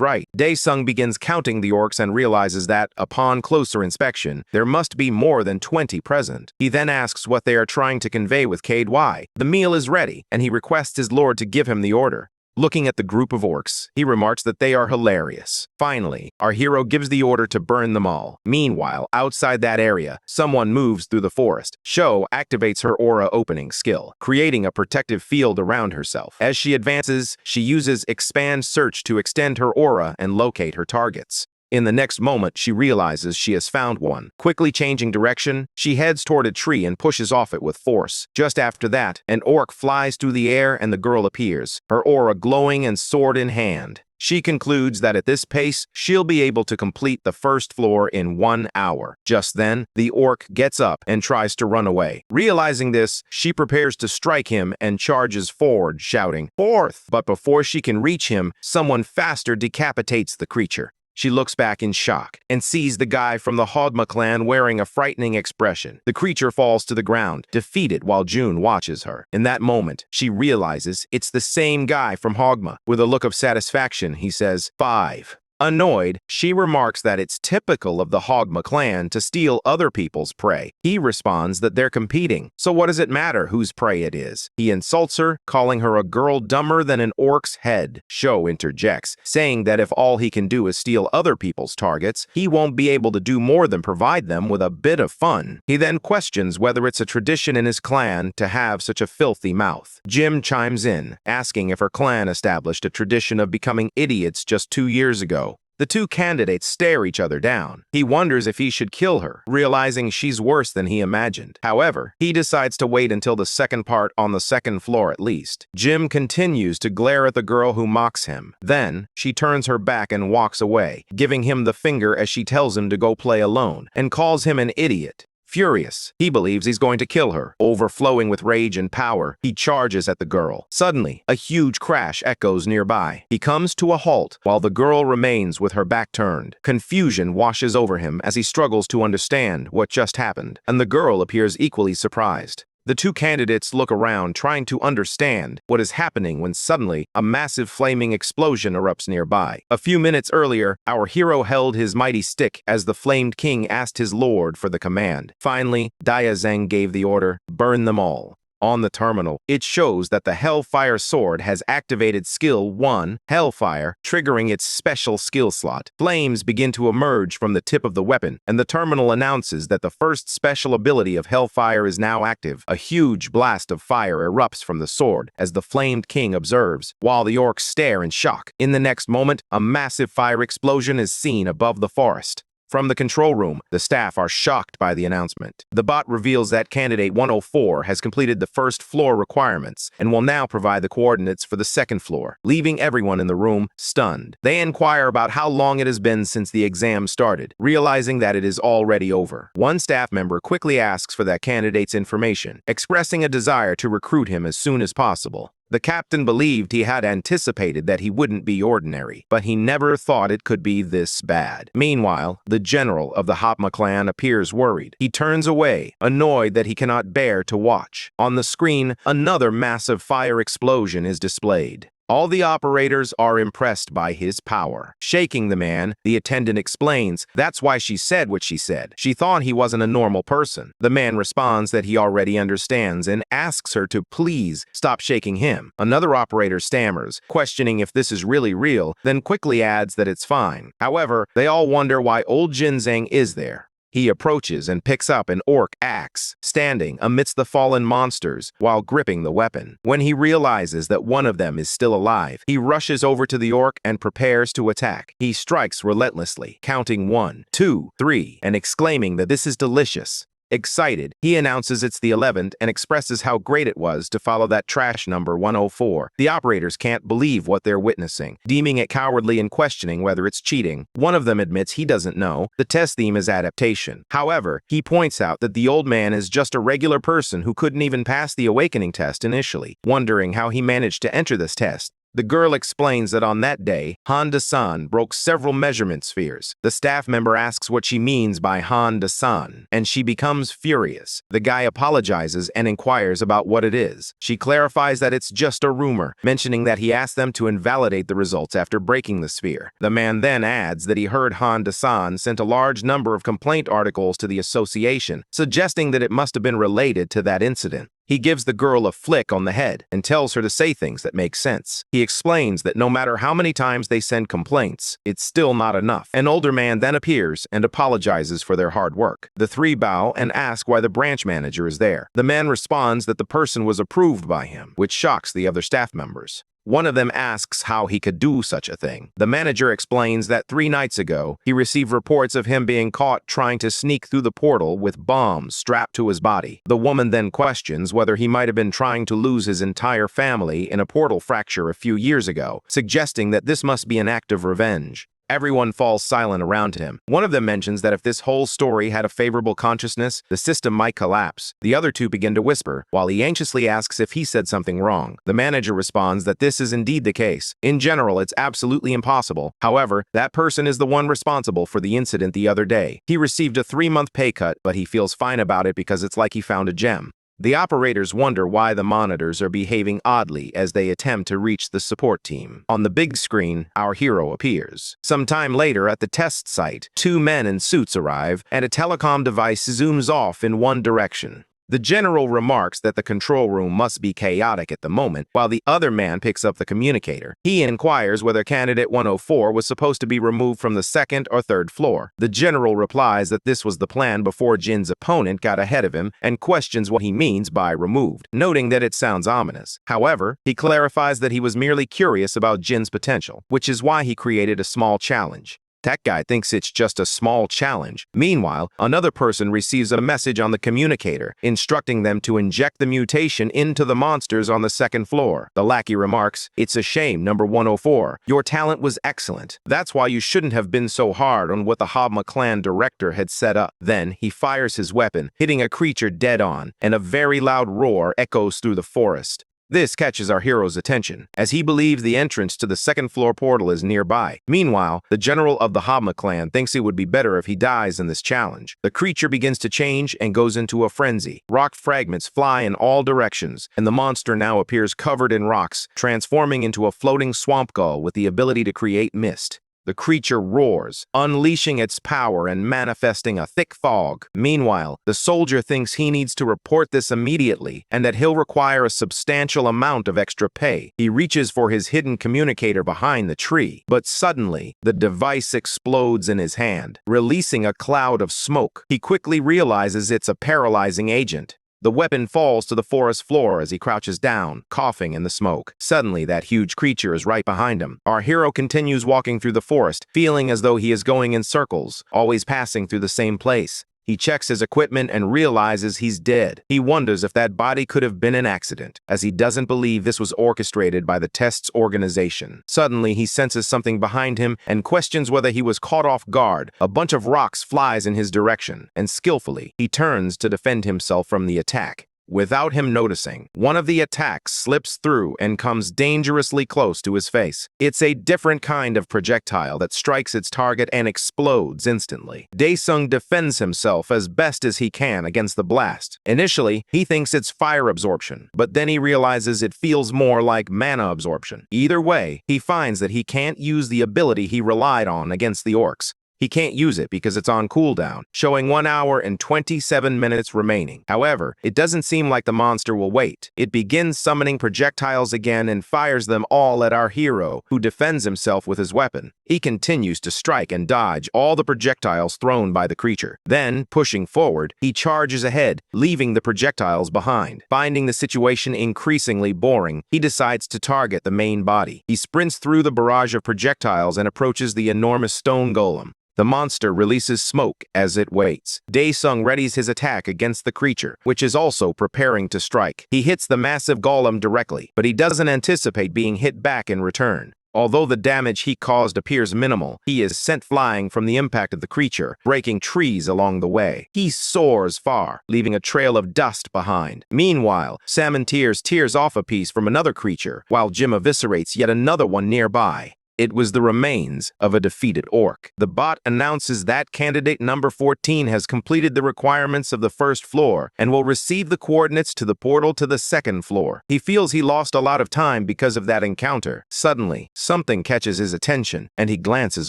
right." Daesung begins counting the orcs and realizes that, upon closer inspection, there must be more than 20 present. He then asks what they are trying to convey with KY. The meal is ready, and he requests his lord to give him the order. Looking at the group of orcs, he remarks that they are hilarious. Finally, our hero gives the order to burn them all. Meanwhile, outside that area, someone moves through the forest. Sho activates her aura opening skill, creating a protective field around herself. As she advances, she uses Expand Search to extend her aura and locate her targets. In the next moment, she realizes she has found one. Quickly changing direction, she heads toward a tree and pushes off it with force. Just after that, an orc flies through the air and the girl appears, her aura glowing and sword in hand. She concludes that at this pace, she'll be able to complete the first floor in 1 hour. Just then, the orc gets up and tries to run away. Realizing this, she prepares to strike him and charges forward, shouting, "Fourth!" But before she can reach him, someone faster decapitates the creature. She looks back in shock and sees the guy from the Hogma clan wearing a frightening expression. The creature falls to the ground, defeated while June watches her. In that moment, she realizes it's the same guy from Hogma. With a look of satisfaction, he says, "5." Annoyed, she remarks that it's typical of the Hogma clan to steal other people's prey. He responds that they're competing, so what does it matter whose prey it is? He insults her, calling her a girl dumber than an orc's head. Sho interjects, saying that if all he can do is steal other people's targets, he won't be able to do more than provide them with a bit of fun. He then questions whether it's a tradition in his clan to have such a filthy mouth. Jim chimes in, asking if her clan established a tradition of becoming idiots just 2 years ago. The two candidates stare each other down. He wonders if he should kill her, realizing she's worse than he imagined. However, he decides to wait until the second part on the second floor at least. Jim continues to glare at the girl who mocks him. Then, she turns her back and walks away, giving him the finger as she tells him to go play alone, and calls him an idiot. Furious, he believes he's going to kill her. Overflowing with rage and power, he charges at the girl. Suddenly, a huge crash echoes nearby. He comes to a halt while the girl remains with her back turned. Confusion washes over him as he struggles to understand what just happened, and the girl appears equally surprised. The two candidates look around, trying to understand what is happening when suddenly a massive flaming explosion erupts nearby. A few minutes earlier, our hero held his mighty stick as the Flamed King asked his lord for the command. Finally, Daesung gave the order, "Burn them all." On the terminal, it shows that the Hellfire sword has activated Skill 1, Hellfire, triggering its special skill slot. Flames begin to emerge from the tip of the weapon, and the terminal announces that the first special ability of Hellfire is now active. A huge blast of fire erupts from the sword as the Flamed King observes, while the orcs stare in shock. In the next moment, a massive fire explosion is seen above the forest. From the control room, the staff are shocked by the announcement. The bot reveals that candidate 104 has completed the first floor requirements and will now provide the coordinates for the second floor, leaving everyone in the room stunned. They inquire about how long it has been since the exam started, realizing that it is already over. One staff member quickly asks for that candidate's information, expressing a desire to recruit him as soon as possible. The captain believed he had anticipated that he wouldn't be ordinary, but he never thought it could be this bad. Meanwhile, the general of the Hopma clan appears worried. He turns away, annoyed that he cannot bear to watch. On the screen, another massive fire explosion is displayed. All the operators are impressed by his power. Shaking the man, the attendant explains, "That's why she said what she said. She thought he wasn't a normal person." The man responds that he already understands and asks her to please stop shaking him. Another operator stammers, questioning if this is really real, then quickly adds that it's fine. However, they all wonder why old Jinzang is there. He approaches and picks up an orc axe, standing amidst the fallen monsters while gripping the weapon. When he realizes that one of them is still alive, he rushes over to the orc and prepares to attack. He strikes relentlessly, counting 1, 2, 3, and exclaiming that this is delicious. Excited, he announces it's the 11th and expresses how great it was to follow that trash number 104. The operators can't believe what they're witnessing, deeming it cowardly and questioning whether it's cheating. One of them admits he doesn't know. The test theme is adaptation. However, he points out that the old man is just a regular person who couldn't even pass the awakening test initially. Wondering how he managed to enter this test, the girl explains that on that day, Han-san broke several measurement spheres. The staff member asks what she means by Han-san, and she becomes furious. The guy apologizes and inquires about what it is. She clarifies that it's just a rumor, mentioning that he asked them to invalidate the results after breaking the sphere. The man then adds that he heard Han-san sent a large number of complaint articles to the association, suggesting that it must have been related to that incident. He gives the girl a flick on the head and tells her to say things that make sense. He explains that no matter how many times they send complaints, it's still not enough. An older man then appears and apologizes for their hard work. The three bow and ask why the branch manager is there. The man responds that the person was approved by him, which shocks the other staff members. One of them asks how he could do such a thing. The manager explains that 3 nights ago, he received reports of him being caught trying to sneak through the portal with bombs strapped to his body. The woman then questions whether he might have been trying to lose his entire family in a portal fracture a few years ago, suggesting that this must be an act of revenge. Everyone falls silent around him. One of them mentions that if this whole story had a favorable consciousness, the system might collapse. The other two begin to whisper, while he anxiously asks if he said something wrong. The manager responds that this is indeed the case. In general, it's absolutely impossible. However, that person is the one responsible for the incident the other day. He received a 3-month pay cut, but he feels fine about it because it's like he found a gem. The operators wonder why the monitors are behaving oddly as they attempt to reach the support team. On the big screen, our hero appears. Some time later at the test site, 2 men in suits arrive, and a telecom device zooms off in one direction. The general remarks that the control room must be chaotic at the moment, while the other man picks up the communicator. He inquires whether candidate 104 was supposed to be removed from the 2nd or 3rd floor. The general replies that this was the plan before Jin's opponent got ahead of him and questions what he means by removed, noting that it sounds ominous. However, he clarifies that he was merely curious about Jin's potential, which is why he created a small challenge. That guy thinks it's just a small challenge. Meanwhile, another person receives a message on the communicator, instructing them to inject the mutation into the monsters on the 2nd floor. The lackey remarks, "It's a shame, number 104. Your talent was excellent. That's why you shouldn't have been so hard on what the Hopma clan director had set up." Then he fires his weapon, hitting a creature dead on, and a very loud roar echoes through the forest. This catches our hero's attention, as he believes the entrance to the 2nd floor portal is nearby. Meanwhile, the general of the Hopma clan thinks it would be better if he dies in this challenge. The creature begins to change and goes into a frenzy. Rock fragments fly in all directions, and the monster now appears covered in rocks, transforming into a floating swamp gull with the ability to create mist. The creature roars, unleashing its power and manifesting a thick fog. Meanwhile, the soldier thinks he needs to report this immediately and that he'll require a substantial amount of extra pay. He reaches for his hidden communicator behind the tree, but suddenly, the device explodes in his hand, releasing a cloud of smoke. He quickly realizes it's a paralyzing agent. The weapon falls to the forest floor as he crouches down, coughing in the smoke. Suddenly, that huge creature is right behind him. Our hero continues walking through the forest, feeling as though he is going in circles, always passing through the same place. He checks his equipment and realizes he's dead. He wonders if that body could have been an accident, as he doesn't believe this was orchestrated by the test's organization. Suddenly, he senses something behind him and questions whether he was caught off guard. A bunch of rocks flies in his direction, and skillfully, he turns to defend himself from the attack. Without him noticing, one of the attacks slips through and comes dangerously close to his face. It's a different kind of projectile that strikes its target and explodes instantly. Daesung defends himself as best as he can against the blast. Initially, he thinks it's fire absorption, but then he realizes it feels more like mana absorption. Either way, he finds that he can't use the ability he relied on against the orcs. He can't use it because it's on cooldown, showing 1 hour and 27 minutes remaining. However, it doesn't seem like the monster will wait. It begins summoning projectiles again and fires them all at our hero, who defends himself with his weapon. He continues to strike and dodge all the projectiles thrown by the creature. Then, pushing forward, he charges ahead, leaving the projectiles behind. Finding the situation increasingly boring, he decides to target the main body. He sprints through the barrage of projectiles and approaches the enormous stone golem. The monster releases smoke as it waits. Daesung readies his attack against the creature, which is also preparing to strike. He hits the massive golem directly, but he doesn't anticipate being hit back in return. Although the damage he caused appears minimal, he is sent flying from the impact of the creature, breaking trees along the way. He soars far, leaving a trail of dust behind. Meanwhile, Salmon tears off a piece from another creature, while Jim eviscerates yet another one nearby. It was the remains of a defeated orc. The bot announces that candidate number 14 has completed the requirements of the first floor and will receive the coordinates to the portal to the second floor. He feels he lost a lot of time because of that encounter. Suddenly, something catches his attention, and he glances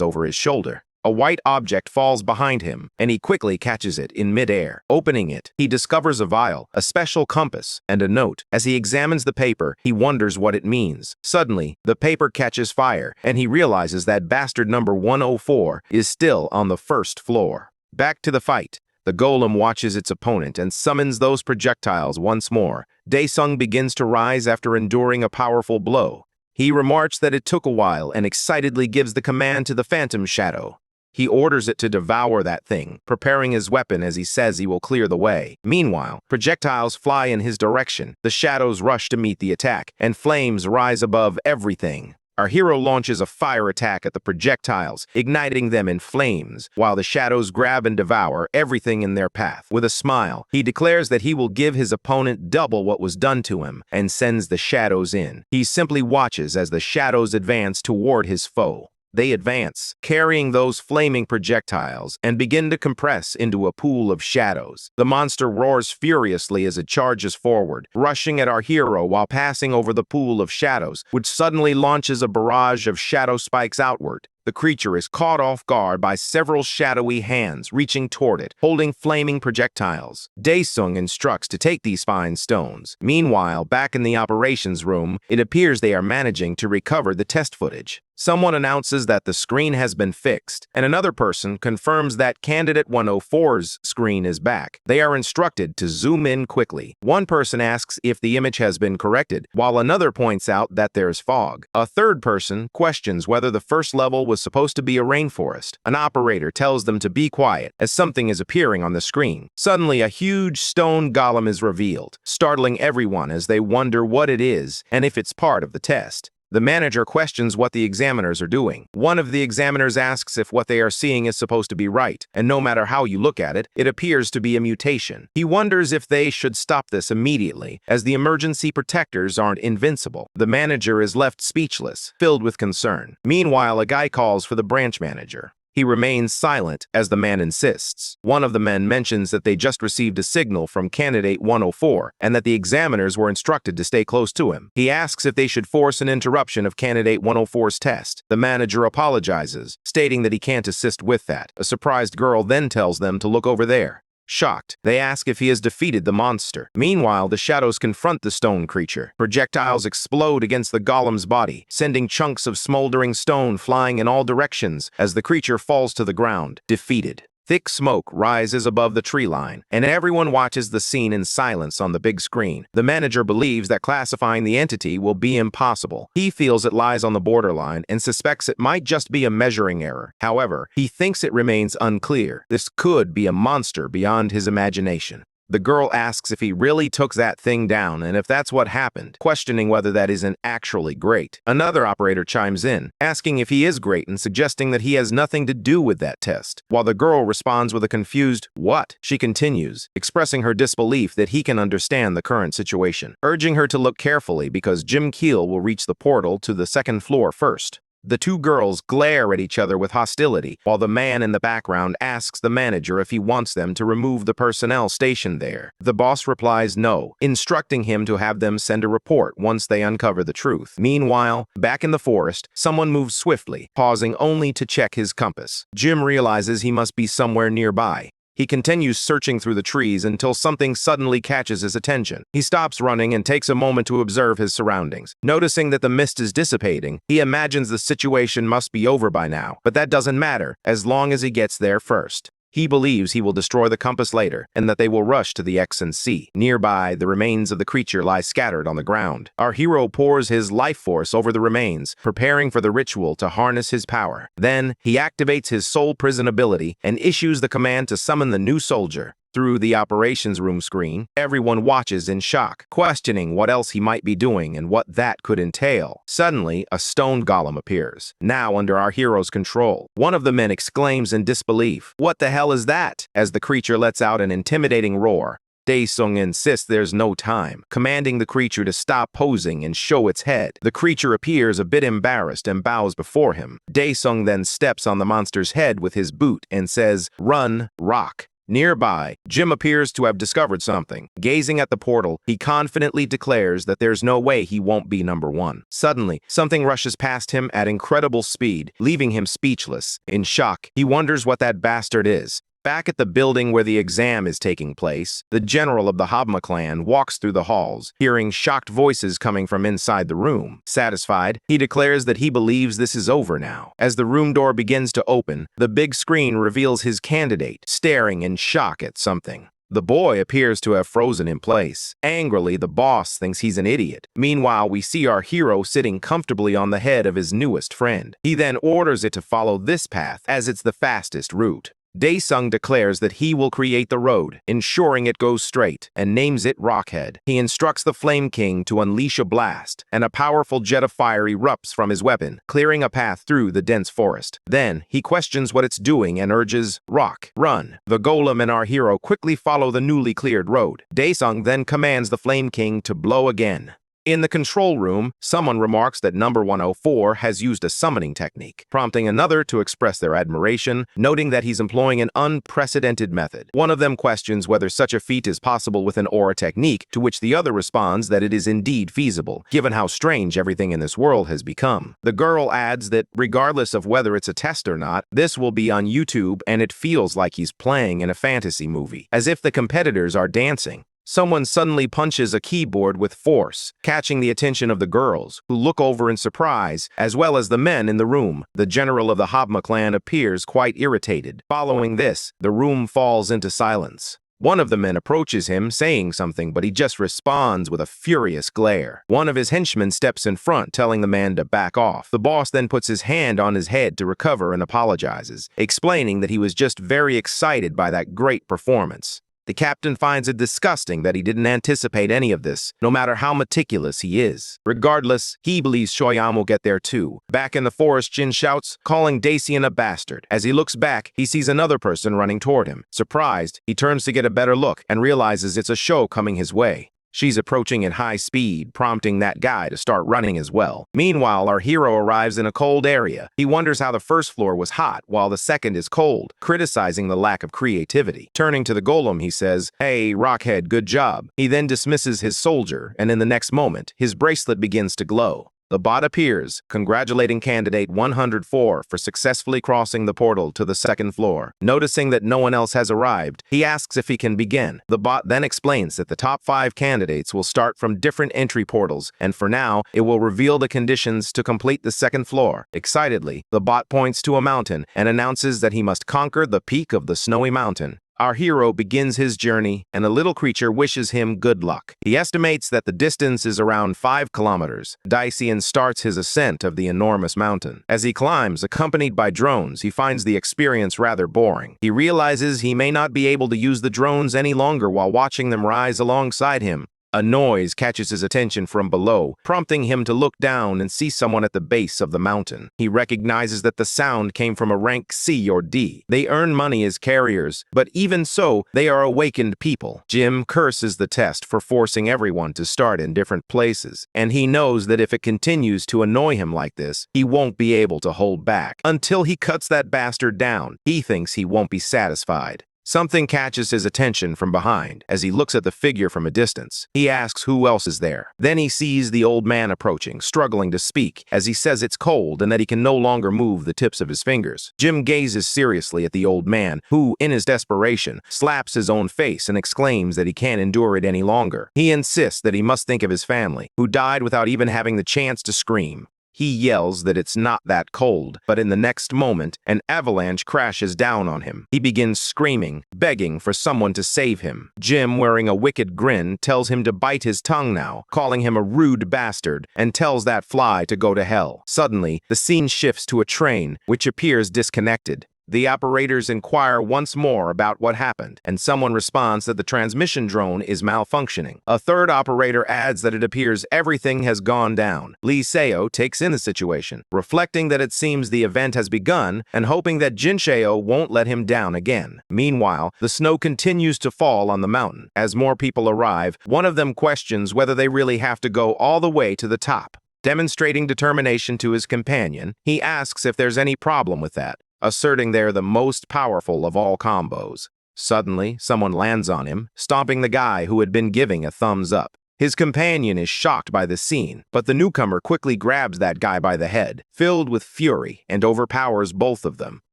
over his shoulder. A white object falls behind him, and he quickly catches it in midair. Opening it, he discovers a vial, a special compass, and a note. As he examines the paper, he wonders what it means. Suddenly, the paper catches fire, and he realizes that bastard number 104 is still on the first floor. Back to the fight. The golem watches its opponent and summons those projectiles once more. Daesung begins to rise after enduring a powerful blow. He remarks that it took a while and excitedly gives the command to the phantom shadow. He orders it to devour that thing, preparing his weapon as he says he will clear the way. Meanwhile, projectiles fly in his direction, the shadows rush to meet the attack, and flames rise above everything. Our hero launches a fire attack at the projectiles, igniting them in flames, while the shadows grab and devour everything in their path. With a smile, he declares that he will give his opponent double what was done to him, and sends the shadows in. He simply watches as the shadows advance toward his foe. They advance, carrying those flaming projectiles, and begin to compress into a pool of shadows. The monster roars furiously as it charges forward, rushing at our hero while passing over the pool of shadows, which suddenly launches a barrage of shadow spikes outward. The creature is caught off guard by several shadowy hands reaching toward it, holding flaming projectiles. Daesung instructs to take these fine stones. Meanwhile, back in the operations room, it appears they are managing to recover the test footage. Someone announces that the screen has been fixed, and another person confirms that candidate 104's screen is back. They are instructed to zoom in quickly. One person asks if the image has been corrected, while another points out that there's fog. A third person questions whether the first level was supposed to be a rainforest. An operator tells them to be quiet, as something is appearing on the screen. Suddenly, a huge stone golem is revealed, startling everyone as they wonder what it is and if it's part of the test. The manager questions what the examiners are doing. One of the examiners asks if what they are seeing is supposed to be right, and no matter how you look at it, it appears to be a mutation. He wonders if they should stop this immediately, as the emergency protectors aren't invincible. The manager is left speechless, filled with concern. Meanwhile, a guy calls for the branch manager. He remains silent as the man insists. One of the men mentions that they just received a signal from candidate 104 and that the examiners were instructed to stay close to him. He asks if they should force an interruption of candidate 104's test. The manager apologizes, stating that he can't assist with that. A surprised girl then tells them to look over there. Shocked, they ask if he has defeated the monster. Meanwhile, the shadows confront the stone creature. Projectiles explode against the golem's body, sending chunks of smoldering stone flying in all directions as the creature falls to the ground, defeated. Thick smoke rises above the tree line, and everyone watches the scene in silence on the big screen. The manager believes that classifying the entity will be impossible. He feels it lies on the borderline and suspects it might just be a measuring error. However, he thinks it remains unclear. This could be a monster beyond his imagination. The girl asks if he really took that thing down and if that's what happened, questioning whether that isn't actually great. Another operator chimes in, asking if he is great and suggesting that he has nothing to do with that test. While the girl responds with a confused, "What?" she continues, expressing her disbelief that he can understand the current situation, urging her to look carefully because Jim Keel will reach the portal to the second floor first. The two girls glare at each other with hostility, while the man in the background asks the manager if he wants them to remove the personnel stationed there. The boss replies no, instructing him to have them send a report once they uncover the truth. Meanwhile, back in the forest, someone moves swiftly, pausing only to check his compass. Jim realizes he must be somewhere nearby. He continues searching through the trees until something suddenly catches his attention. He stops running and takes a moment to observe his surroundings. Noticing that the mist is dissipating, he imagines the situation must be over by now, but that doesn't matter as long as he gets there first. He believes he will destroy the compass later, and that they will rush to the X and C. Nearby, the remains of the creature lie scattered on the ground. Our hero pours his life force over the remains, preparing for the ritual to harness his power. Then, he activates his soul prison ability and issues the command to summon the new soldier. Through the operations room screen, everyone watches in shock, questioning what else he might be doing and what that could entail. Suddenly, a stone golem appears, now under our hero's control. One of the men exclaims in disbelief, "What the hell is that?" as the creature lets out an intimidating roar. Daesung insists there's no time, commanding the creature to stop posing and show its head. The creature appears a bit embarrassed and bows before him. Daesung then steps on the monster's head with his boot and says, "Run, rock." Nearby, Jim appears to have discovered something. Gazing at the portal, he confidently declares that there's no way he won't be number one. Suddenly, something rushes past him at incredible speed, leaving him speechless. In shock, he wonders what that bastard is. Back at the building where the exam is taking place, the general of the Habma clan walks through the halls, hearing shocked voices coming from inside the room. Satisfied, he declares that he believes this is over now. As the room door begins to open, the big screen reveals his candidate, staring in shock at something. The boy appears to have frozen in place. Angrily, the boss thinks he's an idiot. Meanwhile, we see our hero sitting comfortably on the head of his newest friend. He then orders it to follow this path, as it's the fastest route. Daesung declares that he will create the road, ensuring it goes straight, and names it Rockhead. He instructs the Flame King to unleash a blast, and a powerful jet of fire erupts from his weapon, clearing a path through the dense forest. Then, he questions what it's doing and urges, "Rock, run." The golem and our hero quickly follow the newly cleared road. Daesung then commands the Flame King to blow again. In the control room, someone remarks that number 104 has used a summoning technique, prompting another to express their admiration, noting that he's employing an unprecedented method. One of them questions whether such a feat is possible with an aura technique, to which the other responds that it is indeed feasible, given how strange everything in this world has become. The girl adds that, regardless of whether it's a test or not, this will be on YouTube and it feels like he's playing in a fantasy movie, as if the competitors are dancing. Someone suddenly punches a keyboard with force, catching the attention of the girls, who look over in surprise, as well as the men in the room. The general of the Habma clan appears quite irritated. Following this, the room falls into silence. One of the men approaches him, saying something, but he just responds with a furious glare. One of his henchmen steps in front, telling the man to back off. The boss then puts his hand on his head to recover and apologizes, explaining that he was just very excited by that great performance. The captain finds it disgusting that he didn't anticipate any of this, no matter how meticulous he is. Regardless, he believes Shoyam will get there too. Back in the forest, Jin shouts, calling Dacian a bastard. As he looks back, he sees another person running toward him. Surprised, he turns to get a better look and realizes it's a show coming his way. She's approaching at high speed, prompting that guy to start running as well. Meanwhile, our hero arrives in a cold area. He wonders how the first floor was hot while the second is cold, criticizing the lack of creativity. Turning to the golem, he says, "Hey, Rockhead, good job." He then dismisses his soldier, and in the next moment, his bracelet begins to glow. The bot appears, congratulating candidate 104 for successfully crossing the portal to the second floor. Noticing that no one else has arrived, he asks if he can begin. The bot then explains that the top 5 candidates will start from different entry portals, and for now, it will reveal the conditions to complete the second floor. Excitedly, the bot points to a mountain and announces that he must conquer the peak of the snowy mountain. Our hero begins his journey, and a little creature wishes him good luck. He estimates that the distance is around 5 kilometers. Daesung starts his ascent of the enormous mountain. As he climbs, accompanied by drones, he finds the experience rather boring. He realizes he may not be able to use the drones any longer while watching them rise alongside him. A noise catches his attention from below, prompting him to look down and see someone at the base of the mountain. He recognizes that the sound came from a rank C or D. They earn money as carriers, but even so, they are awakened people. Jim curses the test for forcing everyone to start in different places, and he knows that if it continues to annoy him like this, he won't be able to hold back. Until he cuts that bastard down, he thinks he won't be satisfied. Something catches his attention from behind as he looks at the figure from a distance. He asks who else is there. Then he sees the old man approaching, struggling to speak, as he says it's cold and that he can no longer move the tips of his fingers. Jim gazes seriously at the old man, who, in his desperation, slaps his own face and exclaims that he can't endure it any longer. He insists that he must think of his family, who died without even having the chance to scream. He yells that it's not that cold, but in the next moment, an avalanche crashes down on him. He begins screaming, begging for someone to save him. Jim, wearing a wicked grin, tells him to bite his tongue now, calling him a rude bastard, and tells that fly to go to hell. Suddenly, the scene shifts to a train, which appears disconnected. The operators inquire once more about what happened, and someone responds that the transmission drone is malfunctioning. A third operator adds that it appears everything has gone down. Lee Seo takes in the situation, reflecting that it seems the event has begun and hoping that Jin Sheo won't let him down again. Meanwhile, the snow continues to fall on the mountain. As more people arrive, one of them questions whether they really have to go all the way to the top. Demonstrating determination to his companion, he asks if there's any problem with that, asserting they're the most powerful of all combos. Suddenly, someone lands on him, stomping the guy who had been giving a thumbs up. His companion is shocked by the scene, but the newcomer quickly grabs that guy by the head, filled with fury, and overpowers both of them.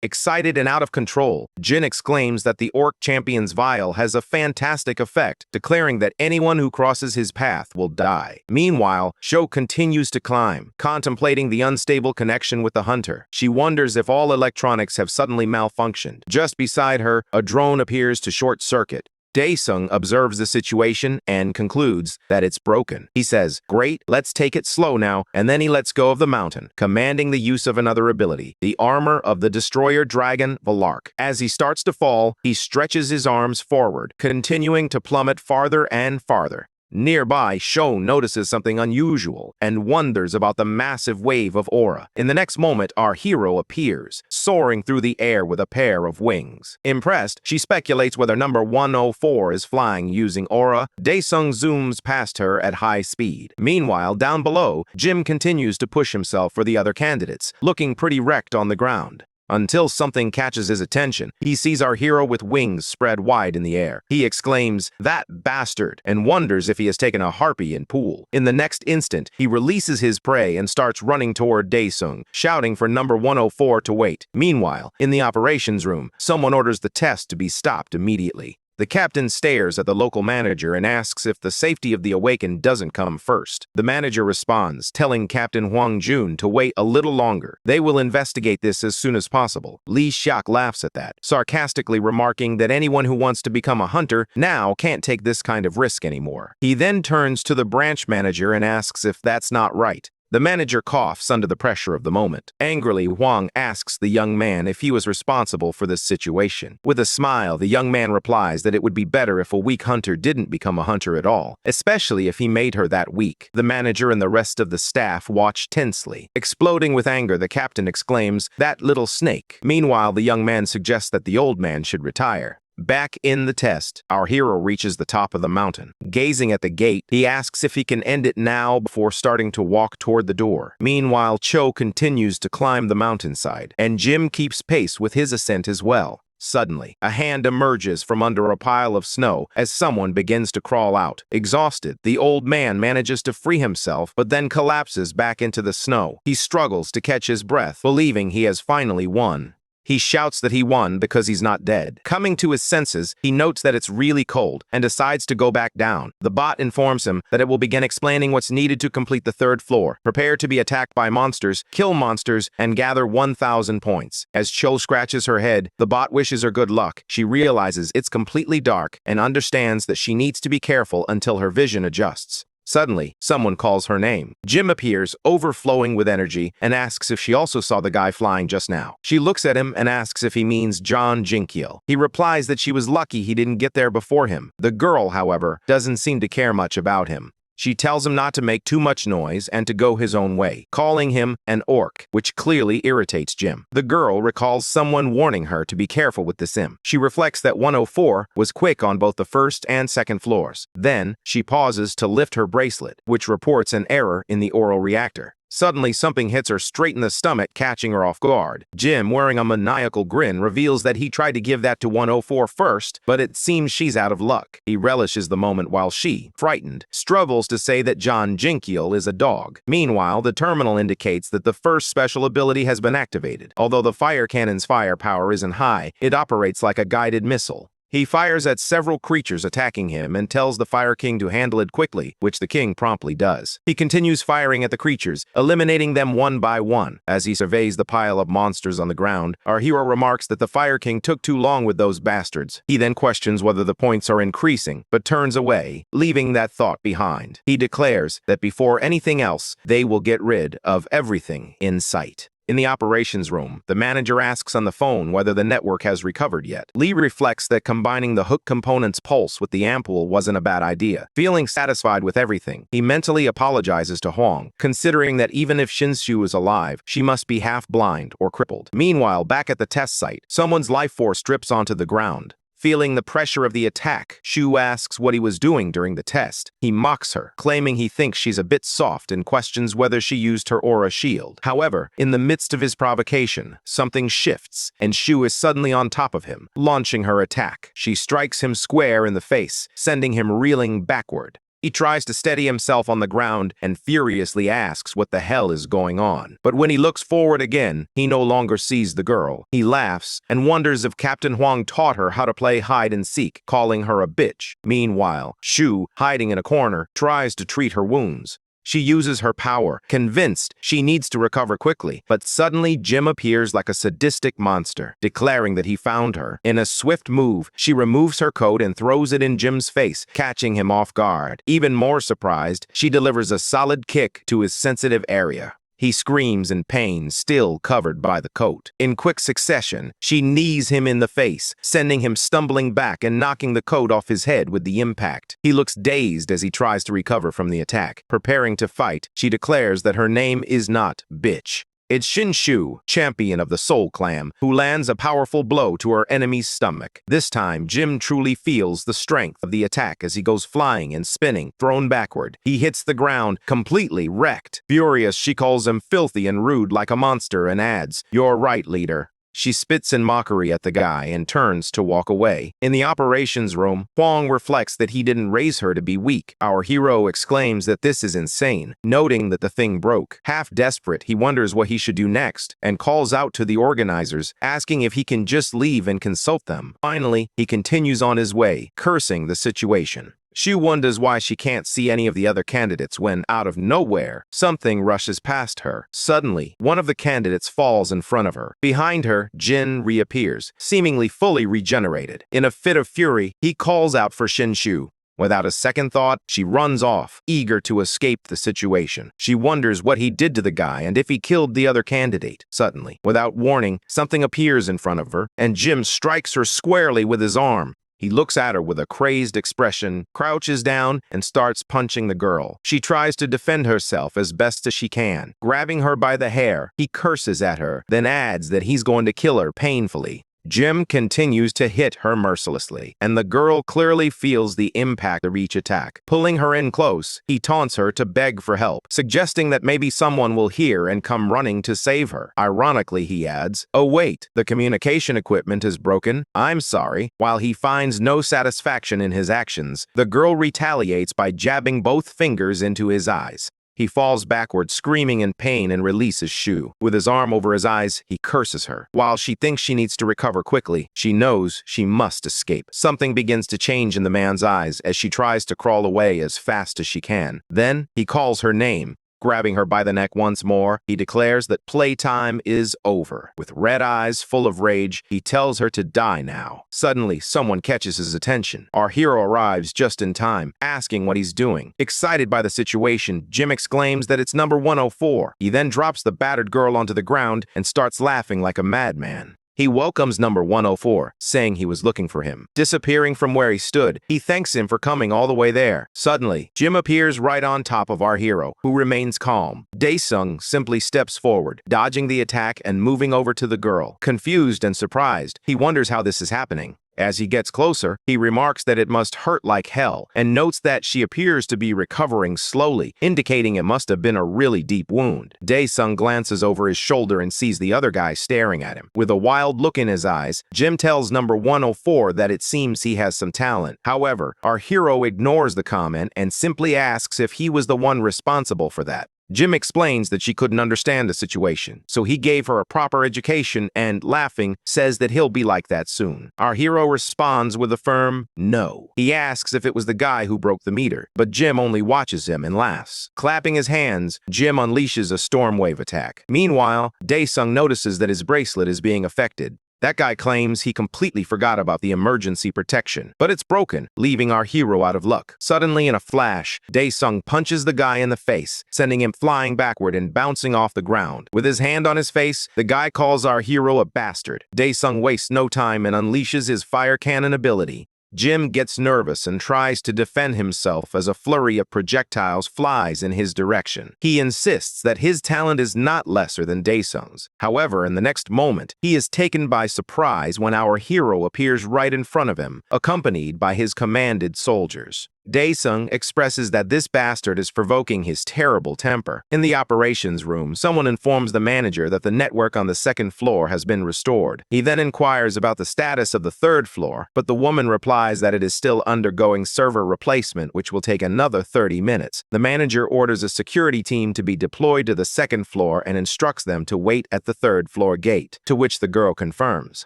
Excited and out of control, Jin exclaims that the Orc Champion's vial has a fantastic effect, declaring that anyone who crosses his path will die. Meanwhile, Sho continues to climb, contemplating the unstable connection with the hunter. She wonders if all electronics have suddenly malfunctioned. Just beside her, a drone appears to short-circuit. Daesung observes the situation and concludes that it's broken. He says, "Great, let's take it slow now," and then he lets go of the mountain, commanding the use of another ability, the armor of the destroyer dragon Valark. As he starts to fall, he stretches his arms forward, continuing to plummet farther and farther. Nearby, Sho notices something unusual and wonders about the massive wave of aura. In the next moment, our hero appears, soaring through the air with a pair of wings. Impressed, she speculates whether number 104 is flying using aura. Daesung zooms past her at high speed. Meanwhile, down below, Jim continues to push himself for the other candidates, looking pretty wrecked on the ground. Until something catches his attention, he sees our hero with wings spread wide in the air. He exclaims, "That bastard," and wonders if he has taken a harpy in pool. In the next instant, he releases his prey and starts running toward Daesung, shouting for number 104 to wait. Meanwhile, in the operations room, someone orders the test to be stopped immediately. The captain stares at the local manager and asks if the safety of the awakened doesn't come first. The manager responds, telling Captain Huang Jun to wait a little longer. They will investigate this as soon as possible. Li Xiak laughs at that, sarcastically remarking that anyone who wants to become a hunter now can't take this kind of risk anymore. He then turns to the branch manager and asks if that's not right. The manager coughs under the pressure of the moment. Angrily, Huang asks the young man if he was responsible for this situation. With a smile, the young man replies that it would be better if a weak hunter didn't become a hunter at all, especially if he made her that weak. The manager and the rest of the staff watch tensely. Exploding with anger, the captain exclaims, "That little snake." Meanwhile, the young man suggests that the old man should retire. Back in the test, our hero reaches the top of the mountain. Gazing at the gate, he asks if he can end it now before starting to walk toward the door. Meanwhile, Cho continues to climb the mountainside, and Jim keeps pace with his ascent as well. Suddenly, a hand emerges from under a pile of snow as someone begins to crawl out. Exhausted, the old man manages to free himself, but then collapses back into the snow. He struggles to catch his breath, believing he has finally won. He shouts that he won because he's not dead. Coming to his senses, he notes that it's really cold and decides to go back down. The bot informs him that it will begin explaining what's needed to complete the 3rd floor. Prepare to be attacked by monsters, kill monsters, and gather 1,000 points. As Cho scratches her head, the bot wishes her good luck. She realizes it's completely dark and understands that she needs to be careful until her vision adjusts. Suddenly, someone calls her name. Jim appears, overflowing with energy, and asks if she also saw the guy flying just now. She looks at him and asks if he means John Jinkyil. He replies that she was lucky he didn't get there before him. The girl, however, doesn't seem to care much about him. She tells him not to make too much noise and to go his own way, calling him an orc, which clearly irritates Jim. The girl recalls someone warning her to be careful with the sim. She reflects that 104 was quick on both the 1st and 2nd floors. Then, she pauses to lift her bracelet, which reports an error in the oral reactor. Suddenly, something hits her straight in the stomach, catching her off guard. Jim, wearing a maniacal grin, reveals that he tried to give that to 104 first, but it seems she's out of luck. He relishes the moment while she, frightened, struggles to say that John Jinkyil is a dog. Meanwhile, the terminal indicates that the 1st special ability has been activated. Although the fire cannon's firepower isn't high, it operates like a guided missile. He fires at several creatures attacking him and tells the Fire King to handle it quickly, which the king promptly does. He continues firing at the creatures, eliminating them one by one. As he surveys the pile of monsters on the ground, our hero remarks that the Fire King took too long with those bastards. He then questions whether the points are increasing, but turns away, leaving that thought behind. He declares that before anything else, they will get rid of everything in sight. In the operations room, the manager asks on the phone whether the network has recovered yet. Lee reflects that combining the hook component's pulse with the ampule wasn't a bad idea. Feeling satisfied with everything, he mentally apologizes to Huang, considering that even if Shinshu is alive, she must be half blind or crippled. Meanwhile, back at the test site, someone's life force drips onto the ground. Feeling the pressure of the attack, Shu asks what he was doing during the test. He mocks her, claiming he thinks she's a bit soft and questions whether she used her aura shield. However, in the midst of his provocation, something shifts, and Shu is suddenly on top of him, launching her attack. She strikes him square in the face, sending him reeling backward. He tries to steady himself on the ground and furiously asks what the hell is going on. But when he looks forward again, he no longer sees the girl. He laughs and wonders if Captain Huang taught her how to play hide and seek, calling her a bitch. Meanwhile, Shu, hiding in a corner, tries to treat her wounds. She uses her power, convinced she needs to recover quickly, but suddenly Jim appears like a sadistic monster, declaring that he found her. In a swift move, she removes her coat and throws it in Jim's face, catching him off guard. Even more surprised, she delivers a solid kick to his sensitive area. He screams in pain, still covered by the coat. In quick succession, she knees him in the face, sending him stumbling back and knocking the coat off his head with the impact. He looks dazed as he tries to recover from the attack. Preparing to fight, she declares that her name is not bitch. It's Shinshu, champion of the Soul Clan, who lands a powerful blow to her enemy's stomach. This time, Jim truly feels the strength of the attack as he goes flying and spinning, thrown backward. He hits the ground, completely wrecked. Furious, she calls him filthy and rude like a monster and adds, "You're right, leader." She spits in mockery at the guy and turns to walk away. In the operations room, Huang reflects that he didn't raise her to be weak. Our hero exclaims that this is insane, noting that the thing broke. Half desperate, he wonders what he should do next and calls out to the organizers, asking if he can just leave and consult them. Finally, he continues on his way, cursing the situation. Shu wonders why she can't see any of the other candidates when, out of nowhere, something rushes past her. Suddenly, one of the candidates falls in front of her. Behind her, Jin reappears, seemingly fully regenerated. In a fit of fury, he calls out for Shinshu. Without a second thought, she runs off, eager to escape the situation. She wonders what he did to the guy and if he killed the other candidate. Suddenly, without warning, something appears in front of her, and Jim strikes her squarely with his arm. He looks at her with a crazed expression, crouches down, and starts punching the girl. She tries to defend herself as best as she can. Grabbing her by the hair, he curses at her, then adds that he's going to kill her painfully. Jim continues to hit her mercilessly, and the girl clearly feels the impact of each attack. Pulling her in close, he taunts her to beg for help, suggesting that maybe someone will hear and come running to save her. Ironically, he adds, "Oh wait, the communication equipment is broken. I'm sorry." While he finds no satisfaction in his actions, the girl retaliates by jabbing both fingers into his eyes. He falls backward, screaming in pain, and releases Shu. With his arm over his eyes, he curses her. While she thinks she needs to recover quickly, she knows she must escape. Something begins to change in the man's eyes as she tries to crawl away as fast as she can. Then, he calls her name. Grabbing her by the neck once more, he declares that playtime is over. With red eyes full of rage, he tells her to die now. Suddenly, someone catches his attention. Our hero arrives just in time, asking what he's doing. Excited by the situation, Jim exclaims that it's number 104. He then drops the battered girl onto the ground and starts laughing like a madman. He welcomes number 104, saying he was looking for him. Disappearing from where he stood, he thanks him for coming all the way there. Suddenly, Jim appears right on top of our hero, who remains calm. Daesung simply steps forward, dodging the attack and moving over to the girl. Confused and surprised, he wonders how this is happening. As he gets closer, he remarks that it must hurt like hell, and notes that she appears to be recovering slowly, indicating it must have been a really deep wound. Daesung glances over his shoulder and sees the other guy staring at him. With a wild look in his eyes, Jim tells number 104 that it seems he has some talent. However, our hero ignores the comment and simply asks if he was the one responsible for that. Jim explains that she couldn't understand the situation, so he gave her a proper education and, laughing, says that he'll be like that soon. Our hero responds with a firm no. He asks if it was the guy who broke the meter, but Jim only watches him and laughs. Clapping his hands, Jim unleashes a storm wave attack. Meanwhile, Daesung notices that his bracelet is being affected. That guy claims he completely forgot about the emergency protection, but it's broken, leaving our hero out of luck. Suddenly, in a flash, Daesung punches the guy in the face, sending him flying backward and bouncing off the ground. With his hand on his face, the guy calls our hero a bastard. Daesung wastes no time and unleashes his fire cannon ability. Jim gets nervous and tries to defend himself as a flurry of projectiles flies in his direction. He insists that his talent is not lesser than Daesung's. However, in the next moment, he is taken by surprise when our hero appears right in front of him, accompanied by his commanded soldiers. Daesung expresses that this bastard is provoking his terrible temper. In the operations room, someone informs the manager that the network on the second floor has been restored. He then inquires about the status of the third floor, but the woman replies that it is still undergoing server replacement, which will take another 30 minutes. The manager orders a security team to be deployed to the second floor and instructs them to wait at the third floor gate, to which the girl confirms.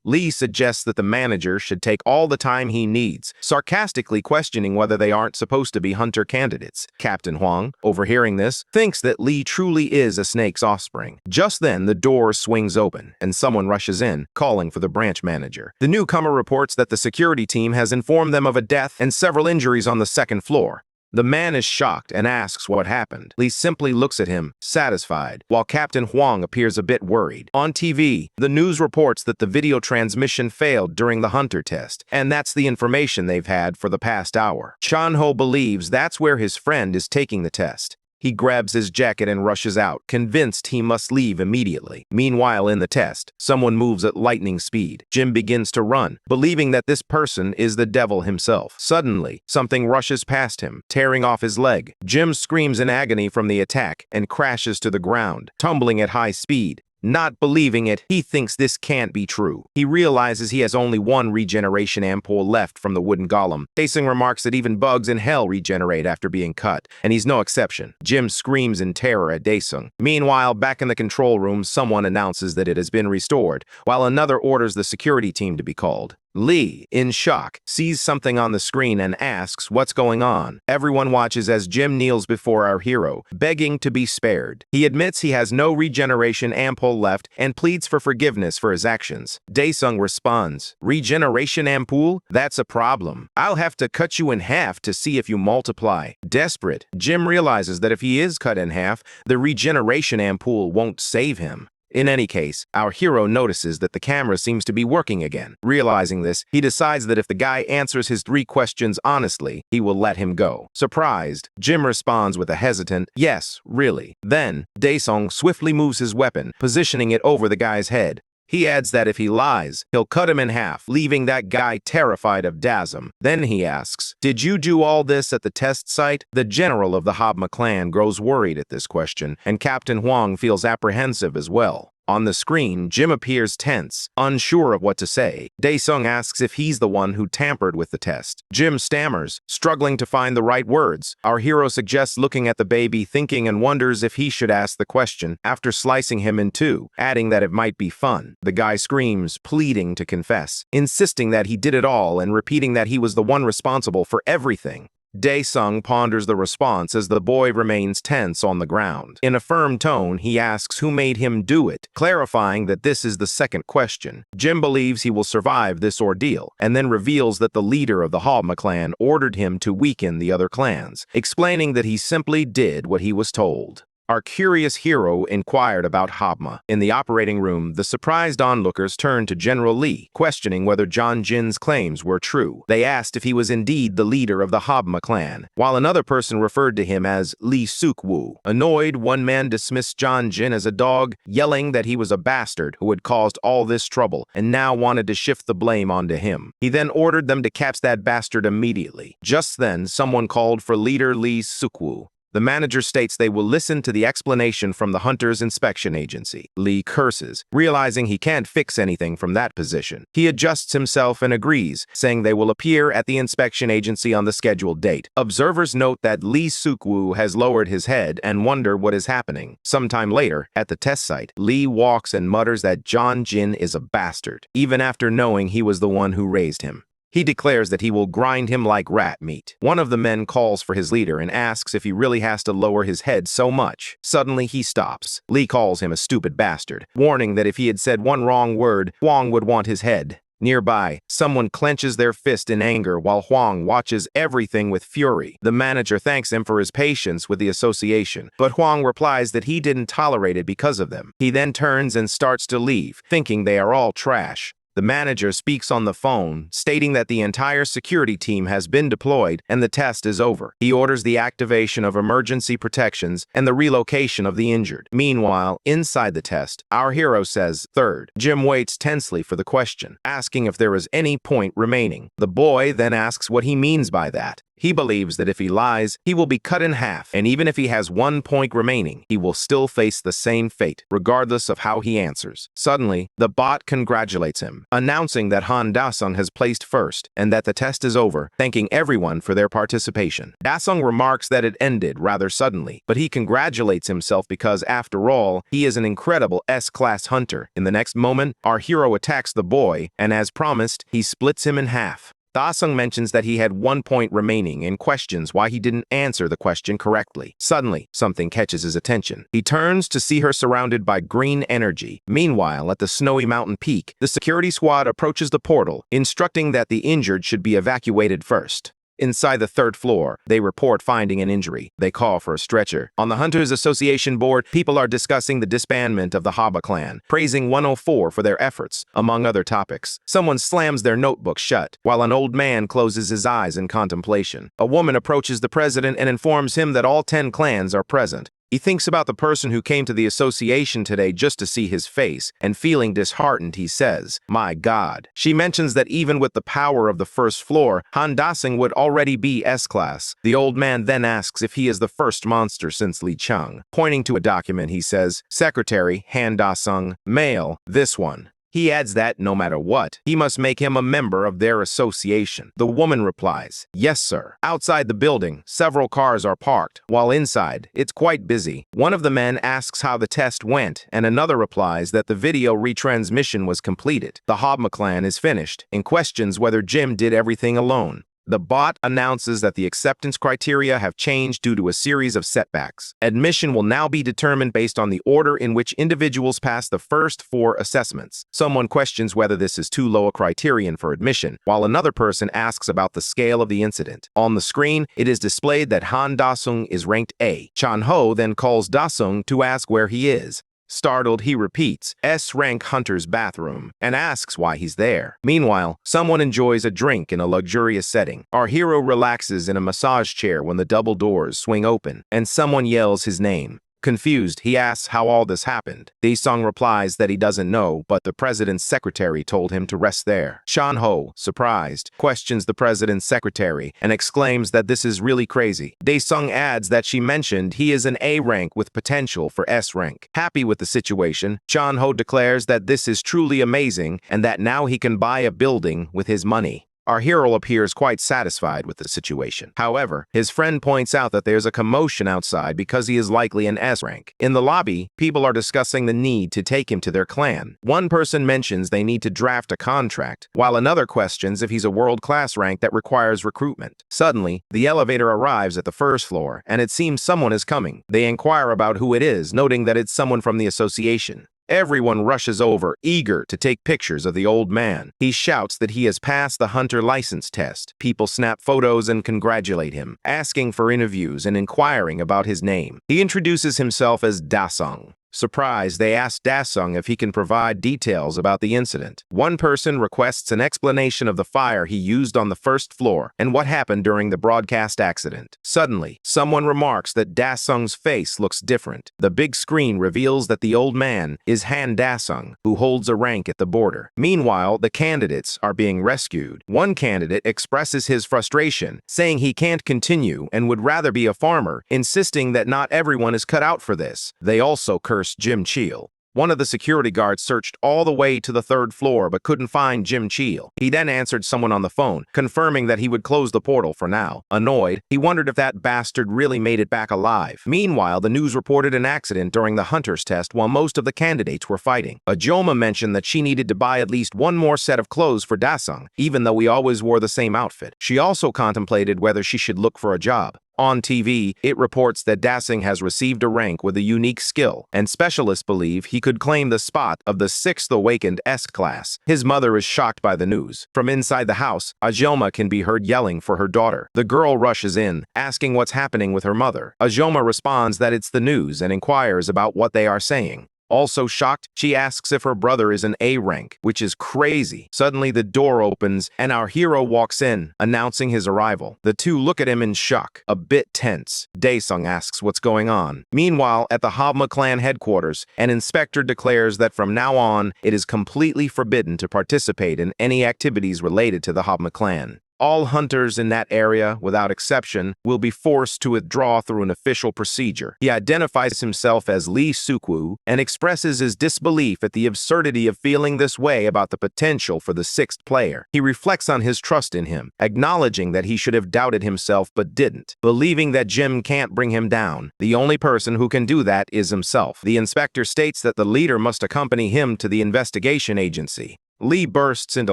Lee suggests that the manager should take all the time he needs, sarcastically questioning whether they aren't supposed to be hunter candidates. Captain Huang, overhearing this, thinks that Lee truly is a snake's offspring. Just then, the door swings open, and someone rushes in, calling for the branch manager. The newcomer reports that the security team has informed them of a death and several injuries on the second floor. The man is shocked and asks what happened. Lee simply looks at him, satisfied, while Captain Huang appears a bit worried. On TV, the news reports that the video transmission failed during the Hunter test, and that's the information they've had for the past hour. Chanho believes that's where his friend is taking the test. He grabs his jacket and rushes out, convinced he must leave immediately. Meanwhile, in the test, someone moves at lightning speed. Jim begins to run, believing that this person is the devil himself. Suddenly, something rushes past him, tearing off his leg. Jim screams in agony from the attack and crashes to the ground, tumbling at high speed. Not believing it, he thinks this can't be true. He realizes he has only one regeneration ampoule left from the wooden golem. Daesung remarks that even bugs in hell regenerate after being cut, and he's no exception. Jim screams in terror at Daesung. Meanwhile, back in the control room, someone announces that it has been restored, while another orders the security team to be called. Lee, in shock, sees something on the screen and asks what's going on. Everyone watches as Jim kneels before our hero, begging to be spared. He admits he has no regeneration ampoule left and pleads for forgiveness for his actions. Daesung responds, "Regeneration ampoule? That's a problem. I'll have to cut you in half to see if you multiply." Desperate, Jim realizes that if he is cut in half, the regeneration ampoule won't save him. In any case, our hero notices that the camera seems to be working again. Realizing this, he decides that if the guy answers his 3 questions honestly, he will let him go. Surprised, Jim responds with a hesitant, "Yes, really." Then, Daesung swiftly moves his weapon, positioning it over the guy's head. He adds that if he lies, he'll cut him in half, leaving that guy terrified of Daesung. Then he asks, "Did you do all this at the test site?" The general of the Habma clan grows worried at this question, and Captain Huang feels apprehensive as well. On the screen, Jim appears tense, unsure of what to say. Daesung asks if he's the one who tampered with the test. Jim stammers, struggling to find the right words. Our hero suggests looking at the baby, thinking, and wonders if he should ask the question after slicing him in two, adding that it might be fun. The guy screams, pleading to confess, insisting that he did it all and repeating that he was the one responsible for everything. Daesung ponders the response as the boy remains tense on the ground. In a firm tone, he asks who made him do it, clarifying that this is the second question. Jim believes he will survive this ordeal, and then reveals that the leader of the Habma clan ordered him to weaken the other clans, explaining that he simply did what he was told. Our curious hero inquired about Habma. In the operating room, the surprised onlookers turned to General Li, questioning whether John Jin's claims were true. They asked if he was indeed the leader of the Habma clan, while another person referred to him as Li Sukwu. Annoyed, one man dismissed John Jin as a dog, yelling that he was a bastard who had caused all this trouble and now wanted to shift the blame onto him. He then ordered them to catch that bastard immediately. Just then, someone called for leader Li Sukwu. The manager states they will listen to the explanation from the Hunter's inspection agency. Lee curses, realizing he can't fix anything from that position. He adjusts himself and agrees, saying they will appear at the inspection agency on the scheduled date. Observers note that Lee Sukwu has lowered his head and wonder what is happening. Sometime later, at the test site, Lee walks and mutters that John Jin is a bastard, even after knowing he was the one who raised him. He declares that he will grind him like rat meat. One of the men calls for his leader and asks if he really has to lower his head so much. Suddenly, he stops. Lee calls him a stupid bastard, warning that if he had said one wrong word, Huang would want his head. Nearby, someone clenches their fist in anger while Huang watches everything with fury. The manager thanks him for his patience with the association, but Huang replies that he didn't tolerate it because of them. He then turns and starts to leave, thinking they are all trash. The manager speaks on the phone, stating that the entire security team has been deployed and the test is over. He orders the activation of emergency protections and the relocation of the injured. Meanwhile, inside the test, our hero says, "Third." Jim waits tensely for the question, asking if there is any point remaining. The boy then asks what he means by that. He believes that if he lies, he will be cut in half, and even if he has 1 point remaining, he will still face the same fate, regardless of how he answers. Suddenly, the bot congratulates him, announcing that Han Daesung has placed first, and that the test is over, thanking everyone for their participation. Daesung remarks that it ended rather suddenly, but he congratulates himself because, after all, he is an incredible S-class hunter. In the next moment, our hero attacks the boy, and as promised, he splits him in half. Daesung mentions that he had 1 point remaining and questions why he didn't answer the question correctly. Suddenly, something catches his attention. He turns to see her surrounded by green energy. Meanwhile, at the snowy mountain peak, the security squad approaches the portal, instructing that the injured should be evacuated first. Inside the 3rd floor, they report finding an injury. They call for a stretcher. On the Hunters Association board, people are discussing the disbandment of the Habma clan, praising 104 for their efforts, among other topics. Someone slams their notebook shut, while an old man closes his eyes in contemplation. A woman approaches the president and informs him that all 10 clans are present. He thinks about the person who came to the association today just to see his face, and feeling disheartened, he says, "My God." She mentions that even with the power of the 1st floor, Han Daesung would already be S-class. The old man then asks if he is the first monster since Li Cheng. Pointing to a document, he says, "Secretary, Han Daesung, male, this one." He adds that, no matter what, he must make him a member of their association. The woman replies, "Yes, sir." Outside the building, several cars are parked, while inside, it's quite busy. One of the men asks how the test went, and another replies that the video retransmission was completed. The Habma clan is finished, and questions whether Jim did everything alone. The bot announces that the acceptance criteria have changed due to a series of setbacks. Admission will now be determined based on the order in which individuals pass the first 4 assessments. Someone questions whether this is too low a criterion for admission, while another person asks about the scale of the incident. On the screen, it is displayed that Han Daesung is ranked A. Chan Ho then calls Daesung to ask where he is. Startled, he repeats, S-rank Hunter's bathroom, and asks why he's there. Meanwhile, someone enjoys a drink in a luxurious setting. Our hero relaxes in a massage chair when the double doors swing open, and someone yells his name. Confused, he asks how all this happened. Daesung replies that he doesn't know, but the president's secretary told him to rest there. Chan-ho, surprised, questions the president's secretary and exclaims that this is really crazy. Daesung adds that she mentioned he is an A rank with potential for S rank. Happy with the situation, Chan-ho declares that this is truly amazing and that now he can buy a building with his money. Our hero appears quite satisfied with the situation. However, his friend points out that there's a commotion outside because he is likely an S rank. In the lobby, people are discussing the need to take him to their clan. One person mentions they need to draft a contract, while another questions if he's a world-class rank that requires recruitment. Suddenly, the elevator arrives at the first floor, and it seems someone is coming. They inquire about who it is, noting that it's someone from the association. Everyone rushes over, eager to take pictures of the old man. He shouts that he has passed the hunter license test. People snap photos and congratulate him, asking for interviews and inquiring about his name. He introduces himself as Daesung. Surprised, they ask Daesung if he can provide details about the incident. One person requests an explanation of the fire he used on the first floor and what happened during the broadcast accident. Suddenly, someone remarks that Daesung's face looks different. The big screen reveals that the old man is Han Daesung, who holds a rank at the border. Meanwhile, the candidates are being rescued. One candidate expresses his frustration, saying he can't continue and would rather be a farmer, insisting that not everyone is cut out for this. They also curse Jim Cheel. One of the security guards searched all the way to the third floor but couldn't find Jim Cheel. He then answered someone on the phone, confirming that he would close the portal for now. Annoyed, he wondered if that bastard really made it back alive. Meanwhile, the news reported an accident during the hunter's test while most of the candidates were fighting. Ajoma mentioned that she needed to buy at least one more set of clothes for Daesung, even though he always wore the same outfit. She also contemplated whether she should look for a job. On TV, it reports that Daesung has received a rank with a unique skill, and specialists believe he could claim the spot of the 6th awakened S class. His mother is shocked by the news. From inside the house, Ajoma can be heard yelling for her daughter. The girl rushes in, asking what's happening with her mother. Ajoma responds that it's the news and inquires about what they are saying. Also shocked, she asks if her brother is an A rank, which is crazy. Suddenly, the door opens, and our hero walks in, announcing his arrival. The two look at him in shock, a bit tense. Daesung asks what's going on. Meanwhile, at the Habma clan headquarters, an inspector declares that from now on, it is completely forbidden to participate in any activities related to the Habma clan. All hunters in that area, without exception, will be forced to withdraw through an official procedure. He identifies himself as Lee Suk-woo and expresses his disbelief at the absurdity of feeling this way about the potential for the 6th player. He reflects on his trust in him, acknowledging that he should have doubted himself but didn't. Believing that Jim can't bring him down, the only person who can do that is himself. The inspector states that the leader must accompany him to the investigation agency. Lee bursts into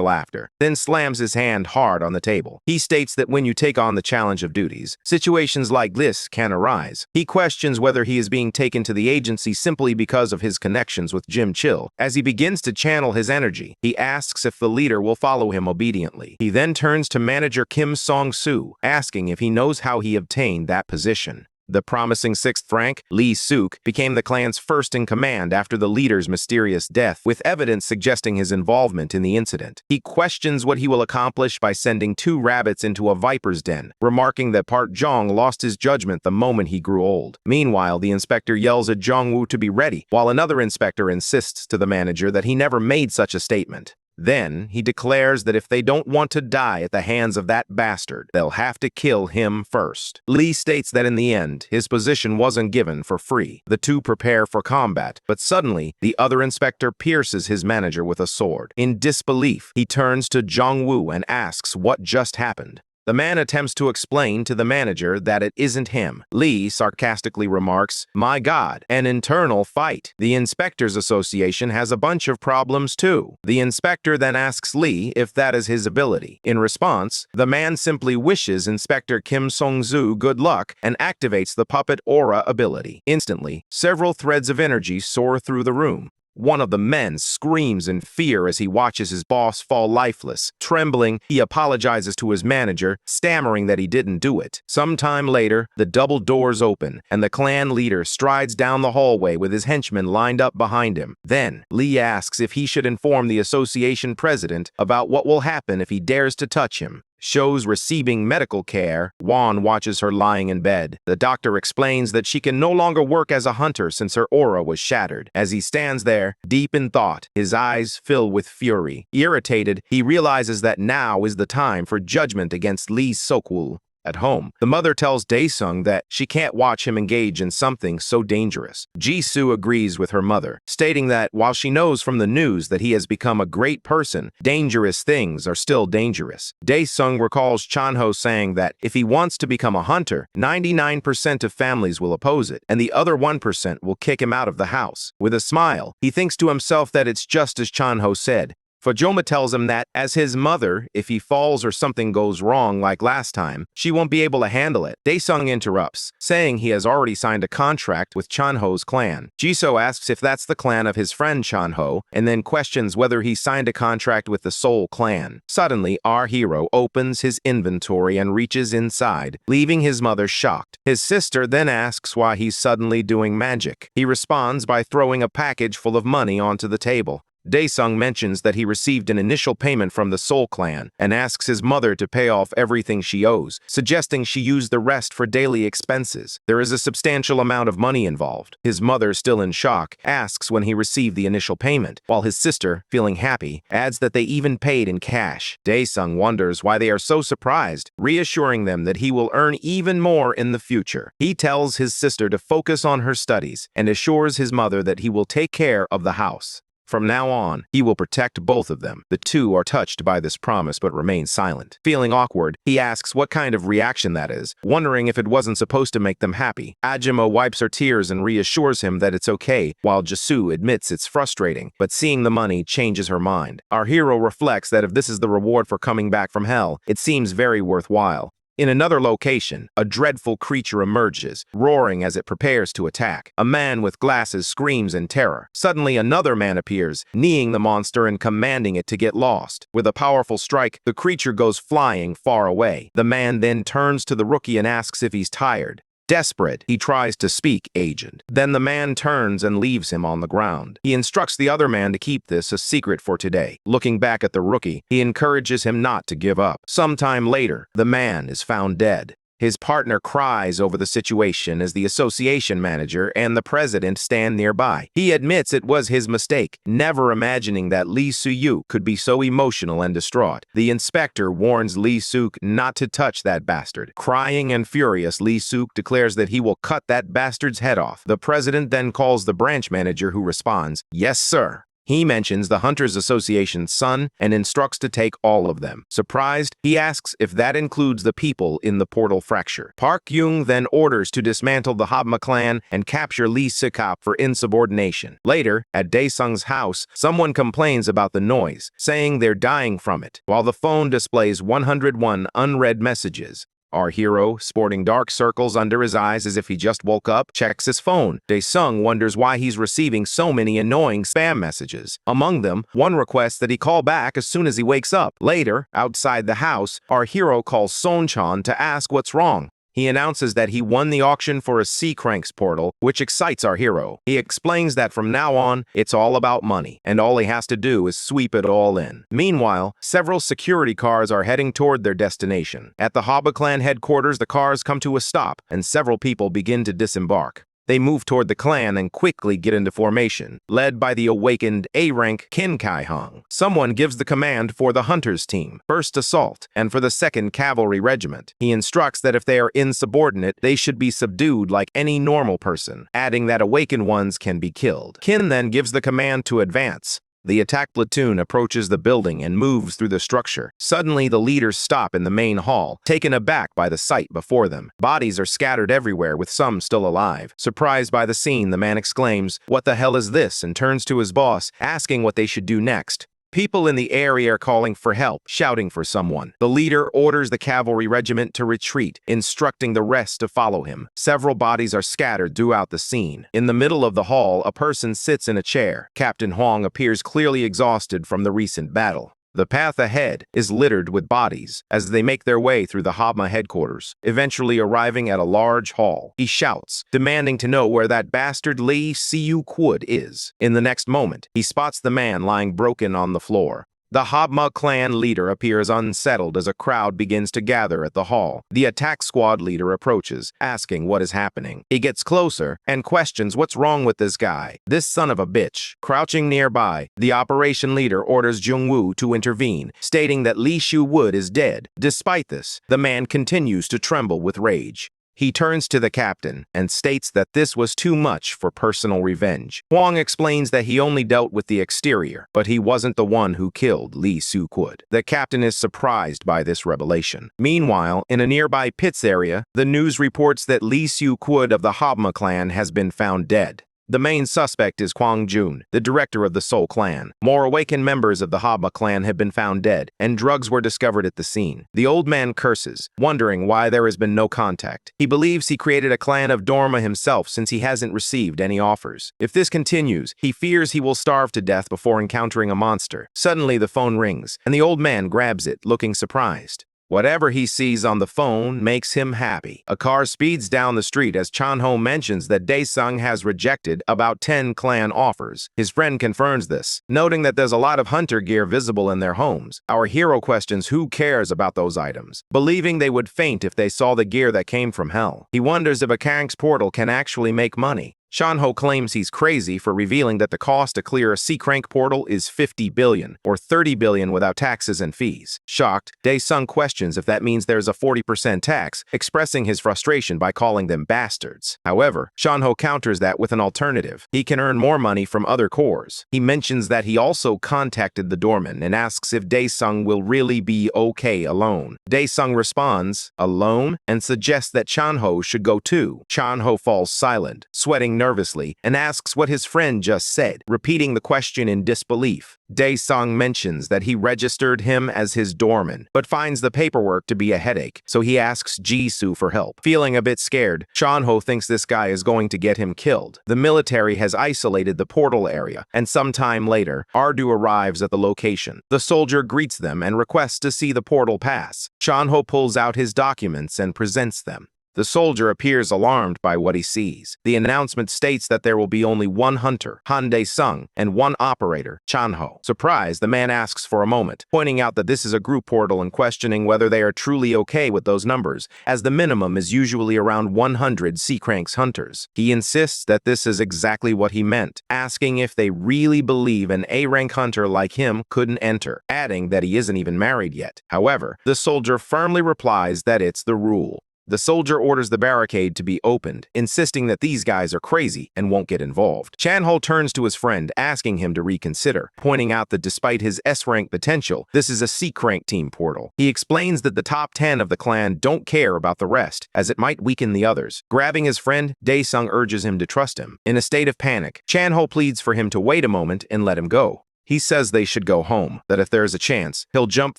laughter, then slams his hand hard on the table. He states that when you take on the challenge of duties, situations like this can arise. He questions whether he is being taken to the agency simply because of his connections with Jim Chil. As he begins to channel his energy, he asks if the leader will follow him obediently. He then turns to manager Kim Song-soo, asking if he knows how he obtained that position. The promising 6th rank, Lee Suk, became the clan's first in command after the leader's mysterious death, with evidence suggesting his involvement in the incident. He questions what he will accomplish by sending 2 rabbits into a viper's den, remarking that Park Jong lost his judgment the moment he grew old. Meanwhile, the inspector yells at Jong-woo to be ready, while another inspector insists to the manager that he never made such a statement. Then, he declares that if they don't want to die at the hands of that bastard, they'll have to kill him first. Lee states that in the end, his position wasn't given for free. The two prepare for combat, but suddenly, the other inspector pierces his manager with a sword. In disbelief, he turns to Jong-woo and asks what just happened. The man attempts to explain to the manager that it isn't him. Lee sarcastically remarks, "My God, an internal fight. The Inspectors Association has a bunch of problems too." The inspector then asks Lee if that is his ability. In response, the man simply wishes Inspector Kim Song-soo good luck and activates the puppet aura ability. Instantly, several threads of energy soar through the room. One of the men screams in fear as he watches his boss fall lifeless. Trembling, he apologizes to his manager, stammering that he didn't do it. Sometime later, the double doors open, and the clan leader strides down the hallway with his henchmen lined up behind him. Then, Lee asks if he should inform the association president about what will happen if he dares to touch him. shows receiving medical care. Juan watches her lying in bed. The doctor explains that she can no longer work as a hunter since her aura was shattered. As he stands there, deep in thought, his eyes fill with fury. Irritated, he realizes that now is the time for judgment against Lee Sokwool. At home, the mother tells Daesung that she can't watch him engage in something so dangerous. Jisoo agrees with her mother, stating that while she knows from the news that he has become a great person, dangerous things are still dangerous. Daesung recalls Chanho saying that if he wants to become a hunter, 99% of families will oppose it, and the other 1% will kick him out of the house. With a smile, he thinks to himself that it's just as Chanho said. Fujoma tells him that, as his mother, if he falls or something goes wrong like last time, she won't be able to handle it. Daesung interrupts, saying he has already signed a contract with Chanho's clan. Jisoo asks if that's the clan of his friend Chanho, and then questions whether he signed a contract with the Seoul clan. Suddenly, our hero opens his inventory and reaches inside, leaving his mother shocked. His sister then asks why he's suddenly doing magic. He responds by throwing a package full of money onto the table. Daesung mentions that he received an initial payment from the Seoul clan and asks his mother to pay off everything she owes, suggesting she use the rest for daily expenses. There is a substantial amount of money involved. His mother, still in shock, asks when he received the initial payment, while his sister, feeling happy, adds that they even paid in cash. Daesung wonders why they are so surprised, reassuring them that he will earn even more in the future. He tells his sister to focus on her studies and assures his mother that he will take care of the house. From now on, he will protect both of them. The two are touched by this promise but remain silent. Feeling awkward, he asks what kind of reaction that is, wondering if it wasn't supposed to make them happy. Ajima wipes her tears and reassures him that it's okay, while Jisoo admits it's frustrating, but seeing the money changes her mind. Our hero reflects that if this is the reward for coming back from hell, it seems very worthwhile. In another location, a dreadful creature emerges, roaring as it prepares to attack. A man with glasses screams in terror. Suddenly, another man appears, kneeing the monster and commanding it to get lost. With a powerful strike, the creature goes flying far away. The man then turns to the rookie and asks if he's tired. Desperate, he tries to speak, "Agent." Then the man turns and leaves him on the ground. He instructs the other man to keep this a secret for today. Looking back at the rookie, he encourages him not to give up. Sometime later, the man is found dead. His partner cries over the situation as the association manager and the president stand nearby. He admits it was his mistake, never imagining that Lee Soo-yuk could be so emotional and distraught. The inspector warns Lee Soo-yuk not to touch that bastard. Crying and furious, Lee Soo-yuk declares that he will cut that bastard's head off. The president then calls the branch manager, who responds, "Yes, sir." He mentions the Hunters Association's son and instructs to take all of them. Surprised, he asks if that includes the people in the portal fracture. Park Young then orders to dismantle the Habma clan and capture Lee Sikap for insubordination. Later, at Daesung's house, someone complains about the noise, saying they're dying from it, while the phone displays 101 unread messages. Our hero, sporting dark circles under his eyes as if he just woke up, checks his phone. Daesung wonders why he's receiving so many annoying spam messages. Among them, one requests that he call back as soon as he wakes up. Later, outside the house, our hero calls Son-chan to ask what's wrong. He announces that he won the auction for a Sea Cranks portal, which excites our hero. He explains that from now on, it's all about money, and all he has to do is sweep it all in. Meanwhile, several security cars are heading toward their destination. At the Haba clan headquarters, the cars come to a stop, and several people begin to disembark. They move toward the clan and quickly get into formation, led by the awakened A-rank Kim Kai-hung. Someone gives the command for the Hunters team, First Assault, and for the 2nd Cavalry Regiment. He instructs that if they are insubordinate, they should be subdued like any normal person, adding that awakened ones can be killed. Kim then gives the command to advance. The attack platoon approaches the building and moves through the structure. Suddenly, the leaders stop in the main hall, taken aback by the sight before them. Bodies are scattered everywhere, with some still alive. Surprised by the scene, the man exclaims, "What the hell is this?" and turns to his boss, asking what they should do next. People in the area are calling for help, shouting for someone. The leader orders the cavalry regiment to retreat, instructing the rest to follow him. Several bodies are scattered throughout the scene. In the middle of the hall, a person sits in a chair. Captain Huang appears clearly exhausted from the recent battle. The path ahead is littered with bodies as they make their way through the Habma headquarters, eventually arriving at a large hall. He shouts, demanding to know where that bastard Lee Soo-yuk is. In the next moment, he spots the man lying broken on the floor. The Habma clan leader appears unsettled as a crowd begins to gather at the hall. The attack squad leader approaches, asking what is happening. He gets closer and questions what's wrong with this guy, this son of a bitch. Crouching nearby, the operation leader orders Jungwoo to intervene, stating that Lee Shu-wood is dead. Despite this, the man continues to tremble with rage. He turns to the captain and states that this was too much for personal revenge. Hwang explains that he only dealt with the exterior, but he wasn't the one who killed Lee Soo-kwon. The captain is surprised by this revelation. Meanwhile, in a nearby pits area, the news reports that Lee Soo-kwon of the Habma clan has been found dead. The main suspect is Kwang Jun, the director of the Seoul clan. More awakened members of the Habma clan have been found dead, and drugs were discovered at the scene. The old man curses, wondering why there has been no contact. He believes he created a clan of Dorma himself since he hasn't received any offers. If this continues, he fears he will starve to death before encountering a monster. Suddenly, the phone rings, and the old man grabs it, looking surprised. Whatever he sees on the phone makes him happy. A car speeds down the street as Chanho mentions that Daesung has rejected about 10 clan offers. His friend confirms this, noting that there's a lot of hunter gear visible in their homes. Our hero questions who cares about those items, believing they would faint if they saw the gear that came from hell. He wonders if a Kang's portal can actually make money. Chanho claims he's crazy for revealing that the cost to clear a C-Crank portal is 50 billion, or 30 billion without taxes and fees. Shocked, Daesung questions if that means there's a 40% tax, expressing his frustration by calling them bastards. However, Chanho counters that with an alternative. He can earn more money from other cores. He mentions that he also contacted the doorman and asks if Daesung will really be okay alone. Daesung responds, alone, and suggests that Chanho should go too. Chanho falls silent, sweating nervously, and asks what his friend just said, repeating the question in disbelief. Daesung mentions that he registered him as his doorman, but finds the paperwork to be a headache, so he asks Jisoo for help. Feeling a bit scared, Chanho thinks this guy is going to get him killed. The military has isolated the portal area, and sometime later, Ardu arrives at the location. The soldier greets them and requests to see the portal pass. Chanho pulls out his documents and presents them. The soldier appears alarmed by what he sees. The announcement states that there will be only one hunter, Han Daesung, and one operator, Chanho. Surprised, the man asks for a moment, pointing out that this is a group portal and questioning whether they are truly okay with those numbers, as the minimum is usually around 100 C-Cranks hunters. He insists that this is exactly what he meant, asking if they really believe an A-rank hunter like him couldn't enter, adding that he isn't even married yet. However, the soldier firmly replies that it's the rule. The soldier orders the barricade to be opened, insisting that these guys are crazy and won't get involved. Chanho turns to his friend, asking him to reconsider, pointing out that despite his S-rank potential, this is a C-Crank team portal. He explains that the top 10 of the clan don't care about the rest, as it might weaken the others. Grabbing his friend, Daesung urges him to trust him. In a state of panic, Chanho pleads for him to wait a moment and let him go. He says they should go home, that if there's a chance, he'll jump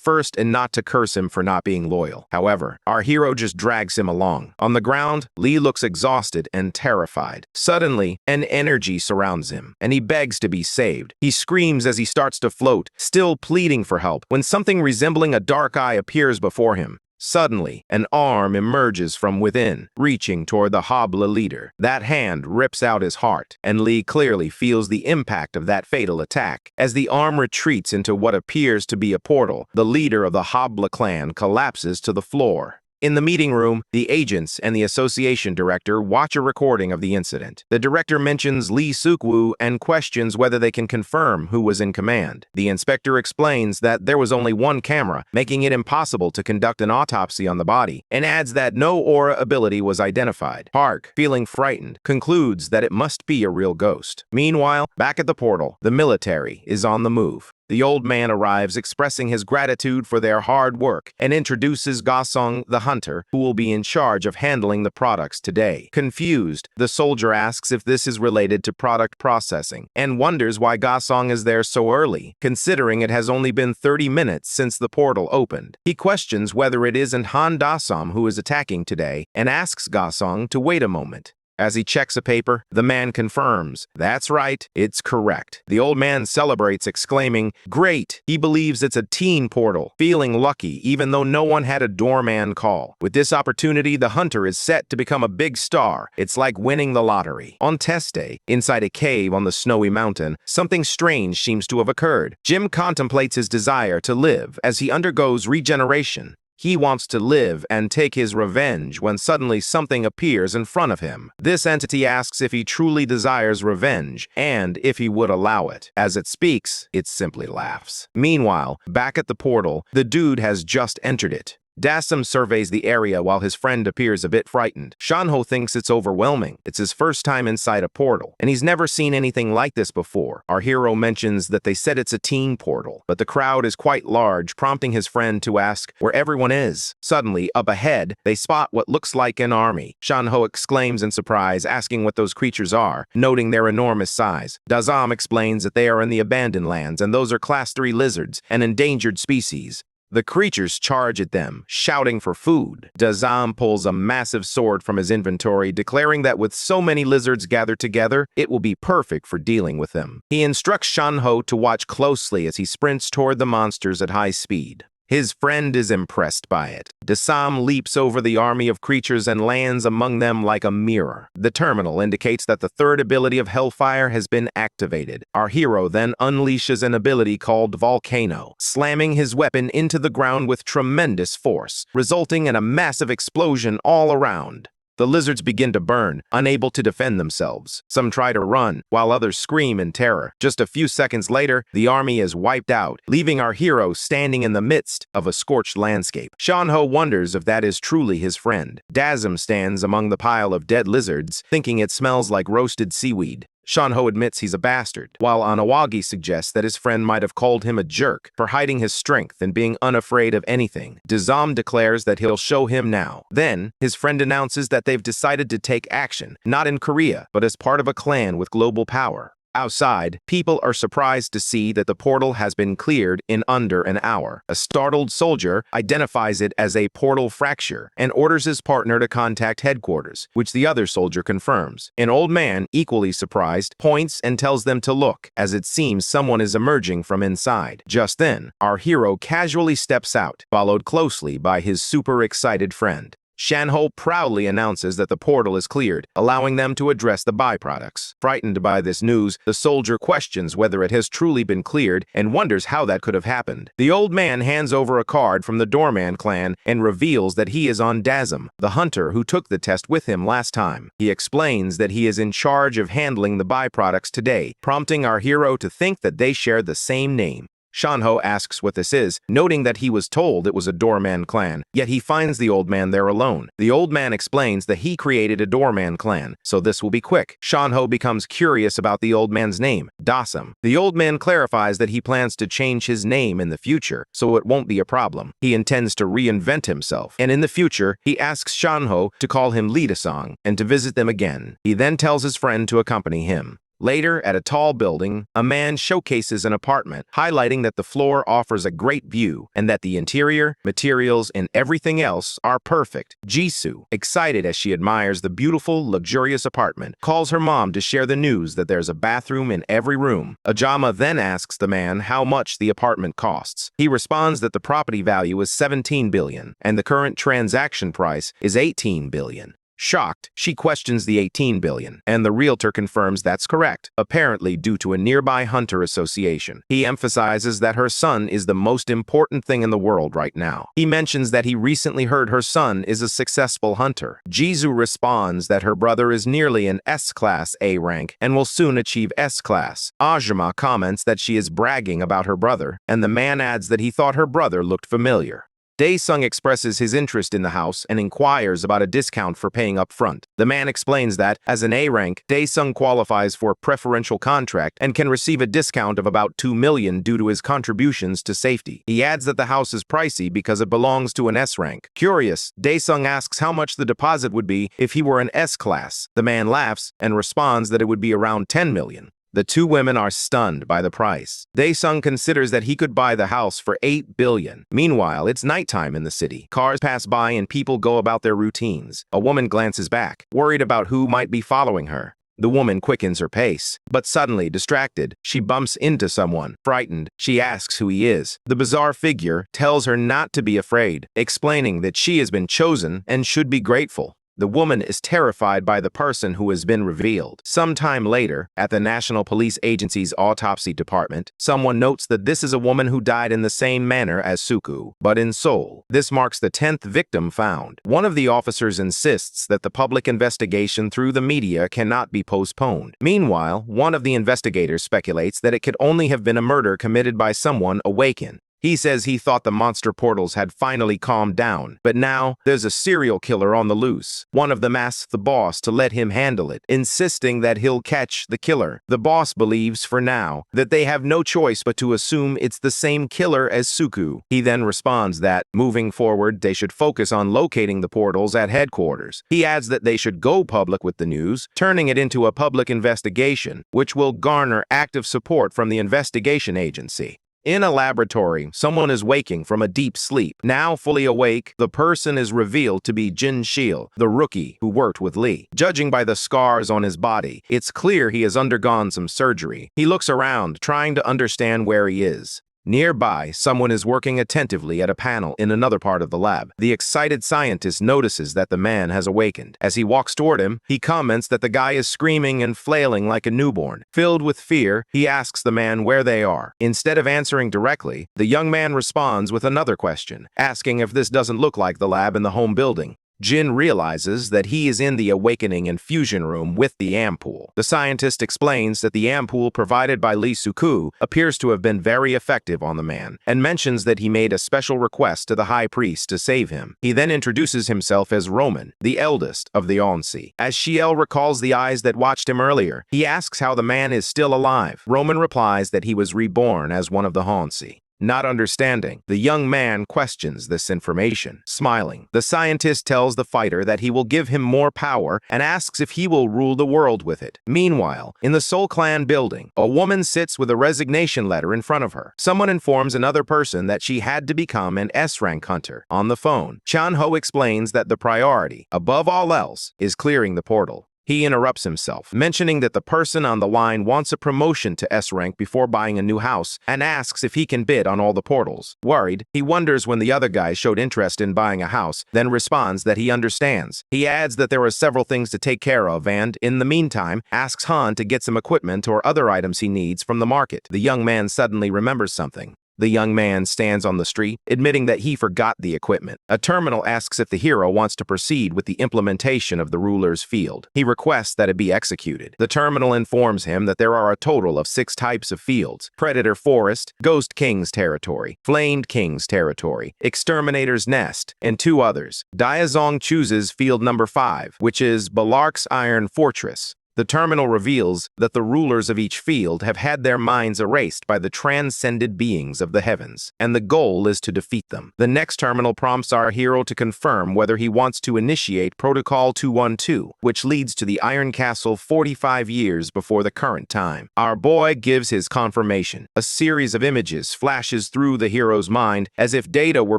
first and not to curse him for not being loyal. However, our hero just drags him along. On the ground, Lee looks exhausted and terrified. Suddenly, an energy surrounds him, and he begs to be saved. He screams as he starts to float, still pleading for help, when something resembling a dark eye appears before him. Suddenly, an arm emerges from within, reaching toward the Habla leader. That hand rips out his heart, and Lee clearly feels the impact of that fatal attack. As the arm retreats into what appears to be a portal, the leader of the Habla clan collapses to the floor. In the meeting room, the agents and the association director watch a recording of the incident. The director mentions Lee Soo-kwon and questions whether they can confirm who was in command. The inspector explains that there was only one camera, making it impossible to conduct an autopsy on the body, and adds that no aura ability was identified. Park, feeling frightened, concludes that it must be a real ghost. Meanwhile, back at the portal, the military is on the move. The old man arrives expressing his gratitude for their hard work and introduces Daesung, the hunter, who will be in charge of handling the products today. Confused, the soldier asks if this is related to product processing and wonders why Daesung is there so early, considering it has only been 30 minutes since the portal opened. He questions whether it isn't Han Daesung who is attacking today and asks Daesung to wait a moment. As he checks a paper, the man confirms, "That's right, it's correct." The old man celebrates, exclaiming, "Great!" He believes it's a teen portal, feeling lucky even though no one had a doorman call. With this opportunity, the hunter is set to become a big star. It's like winning the lottery. On test day, inside a cave on the snowy mountain, something strange seems to have occurred. Jim contemplates his desire to live as he undergoes regeneration. He wants to live and take his revenge when suddenly something appears in front of him. This entity asks if he truly desires revenge and if he would allow it. As it speaks, it simply laughs. Meanwhile, back at the portal, the dude has just entered it. Daesung surveys the area while his friend appears a bit frightened. Shanho thinks it's overwhelming. It's his first time inside a portal, and he's never seen anything like this before. Our hero mentions that they said it's a teen portal, but the crowd is quite large, prompting his friend to ask where everyone is. Suddenly, up ahead, they spot what looks like an army. Shanho exclaims in surprise, asking what those creatures are, noting their enormous size. Daesung explains that they are in the abandoned lands, and those are Class 3 lizards, an endangered species. The creatures charge at them, shouting for food. Daesung pulls a massive sword from his inventory, declaring that with so many lizards gathered together, it will be perfect for dealing with them. He instructs Shanho to watch closely as he sprints toward the monsters at high speed. His friend is impressed by it. Daesung leaps over the army of creatures and lands among them like a mirror. The terminal indicates that the third ability of Hellfire has been activated. Our hero then unleashes an ability called Volcano, slamming his weapon into the ground with tremendous force, resulting in a massive explosion all around. The lizards begin to burn, unable to defend themselves. Some try to run, while others scream in terror. Just a few seconds later, the army is wiped out, leaving our hero standing in the midst of a scorched landscape. Shanho wonders if that is truly his friend. Daesung stands among the pile of dead lizards, thinking it smells like roasted seaweed. Shanho admits he's a bastard, while Anawagi suggests that his friend might have called him a jerk for hiding his strength and being unafraid of anything. Daesung declares that he'll show him now. Then, his friend announces that they've decided to take action, not in Korea, but as part of a clan with global power. Outside, people are surprised to see that the portal has been cleared in under an hour. A startled soldier identifies it as a portal fracture and orders his partner to contact headquarters, which the other soldier confirms. An old man, equally surprised, points and tells them to look, as it seems someone is emerging from inside. Just then, our hero casually steps out, followed closely by his super excited friend. Shanho proudly announces that the portal is cleared, allowing them to address the byproducts. Frightened by this news, the soldier questions whether it has truly been cleared and wonders how that could have happened. The old man hands over a card from the Doorman clan and reveals that he is on Daesung, the hunter who took the test with him last time. He explains that he is in charge of handling the byproducts today, prompting our hero to think that they share the same name. Shanho asks what this is, noting that he was told it was a Doorman clan, yet he finds the old man there alone. The old man explains that he created a Doorman clan, so this will be quick. Shanho becomes curious about the old man's name, Daesung. The old man clarifies that he plans to change his name in the future, so it won't be a problem. He intends to reinvent himself, and in the future, he asks Shanho to call him Daesung and to visit them again. He then tells his friend to accompany him. Later, at a tall building, a man showcases an apartment, highlighting that the floor offers a great view and that the interior, materials, and everything else are perfect. Jisoo, excited as she admires the beautiful, luxurious apartment, calls her mom to share the news that there's a bathroom in every room. Ajama then asks the man how much the apartment costs. He responds that the property value is 17 billion and the current transaction price is 18 billion. Shocked, she questions the 18 billion, and the realtor confirms that's correct, apparently due to a nearby hunter association. He emphasizes that her son is the most important thing in the world right now. He mentions that he recently heard her son is a successful hunter. Jisoo responds that her brother is nearly an S-Class A rank and will soon achieve S-Class. Ajima comments that she is bragging about her brother, and the man adds that he thought her brother looked familiar. Daesung expresses his interest in the house and inquires about a discount for paying up front. The man explains that, as an A rank, Daesung qualifies for a preferential contract and can receive a discount of about 2 million due to his contributions to safety. He adds that the house is pricey because it belongs to an S rank. Curious, Daesung asks how much the deposit would be if he were an S class. The man laughs and responds that it would be around 10 million. The two women are stunned by the price. Daesung considers that he could buy the house for 8 billion. Meanwhile, it's nighttime in the city. Cars pass by and people go about their routines. A woman glances back, worried about who might be following her. The woman quickens her pace, but suddenly, distracted, she bumps into someone. Frightened, she asks who he is. The bizarre figure tells her not to be afraid, explaining that she has been chosen and should be grateful. The woman is terrified by the person who has been revealed. Sometime later, at the National Police Agency's autopsy department, someone notes that this is a woman who died in the same manner as Suku, but in Seoul. This marks the 10th victim found. One of the officers insists that the public investigation through the media cannot be postponed. Meanwhile, one of the investigators speculates that it could only have been a murder committed by someone awakened. He says he thought the monster portals had finally calmed down, but now there's a serial killer on the loose. One of them asks the boss to let him handle it, insisting that he'll catch the killer. The boss believes, for now, that they have no choice but to assume it's the same killer as Suku. He then responds that, moving forward, they should focus on locating the portals at headquarters. He adds that they should go public with the news, turning it into a public investigation, which will garner active support from the investigation agency. In a laboratory, someone is waking from a deep sleep. Now fully awake, the person is revealed to be Jin Shil, the rookie who worked with Lee. Judging by the scars on his body, it's clear he has undergone some surgery. He looks around, trying to understand where he is. Nearby, someone is working attentively at a panel in another part of the lab. The excited scientist notices that the man has awakened. As he walks toward him, he comments that the guy is screaming and flailing like a newborn. Filled with fear, he asks the man where they are. Instead of answering directly, the young man responds with another question, asking if this doesn't look like the lab in the home building. Jin realizes that he is in the awakening infusion room with the ampoule. The scientist explains that the ampoule provided by Lee Suku appears to have been very effective on the man, and mentions that he made a special request to the high priest to save him. He then introduces himself as Roman, the eldest of the Onsi. As Shiel recalls the eyes that watched him earlier, he asks how the man is still alive. Roman replies that he was reborn as one of the Onsi. Not understanding, the young man questions this information. Smiling, the scientist tells the fighter that he will give him more power and asks if he will rule the world with it. Meanwhile, in the Seoul Clan building, a woman sits with a resignation letter in front of her. Someone informs another person that she had to become an S-rank hunter. On the phone, Chan-ho explains that the priority, above all else, is clearing the portal. He interrupts himself, mentioning that the person on the line wants a promotion to S-rank before buying a new house and asks if he can bid on all the portals. Worried, he wonders when the other guy showed interest in buying a house, then responds that he understands. He adds that there are several things to take care of and, in the meantime, asks Han to get some equipment or other items he needs from the market. The young man suddenly remembers something. The young man stands on the street, admitting that he forgot the equipment. A terminal asks if the hero wants to proceed with the implementation of the ruler's field. He requests that it be executed. The terminal informs him that there are a total of 6 types of fields: Predator Forest, Ghost King's Territory, Flamed King's Territory, Exterminator's Nest, and 2 others. Daesung chooses field number 5, which is Balark's Iron Fortress. The terminal reveals that the rulers of each field have had their minds erased by the transcended beings of the heavens, and the goal is to defeat them. The next terminal prompts our hero to confirm whether he wants to initiate Protocol 212, which leads to the Iron Castle 45 years before the current time. Our boy gives his confirmation. A series of images flashes through the hero's mind as if data were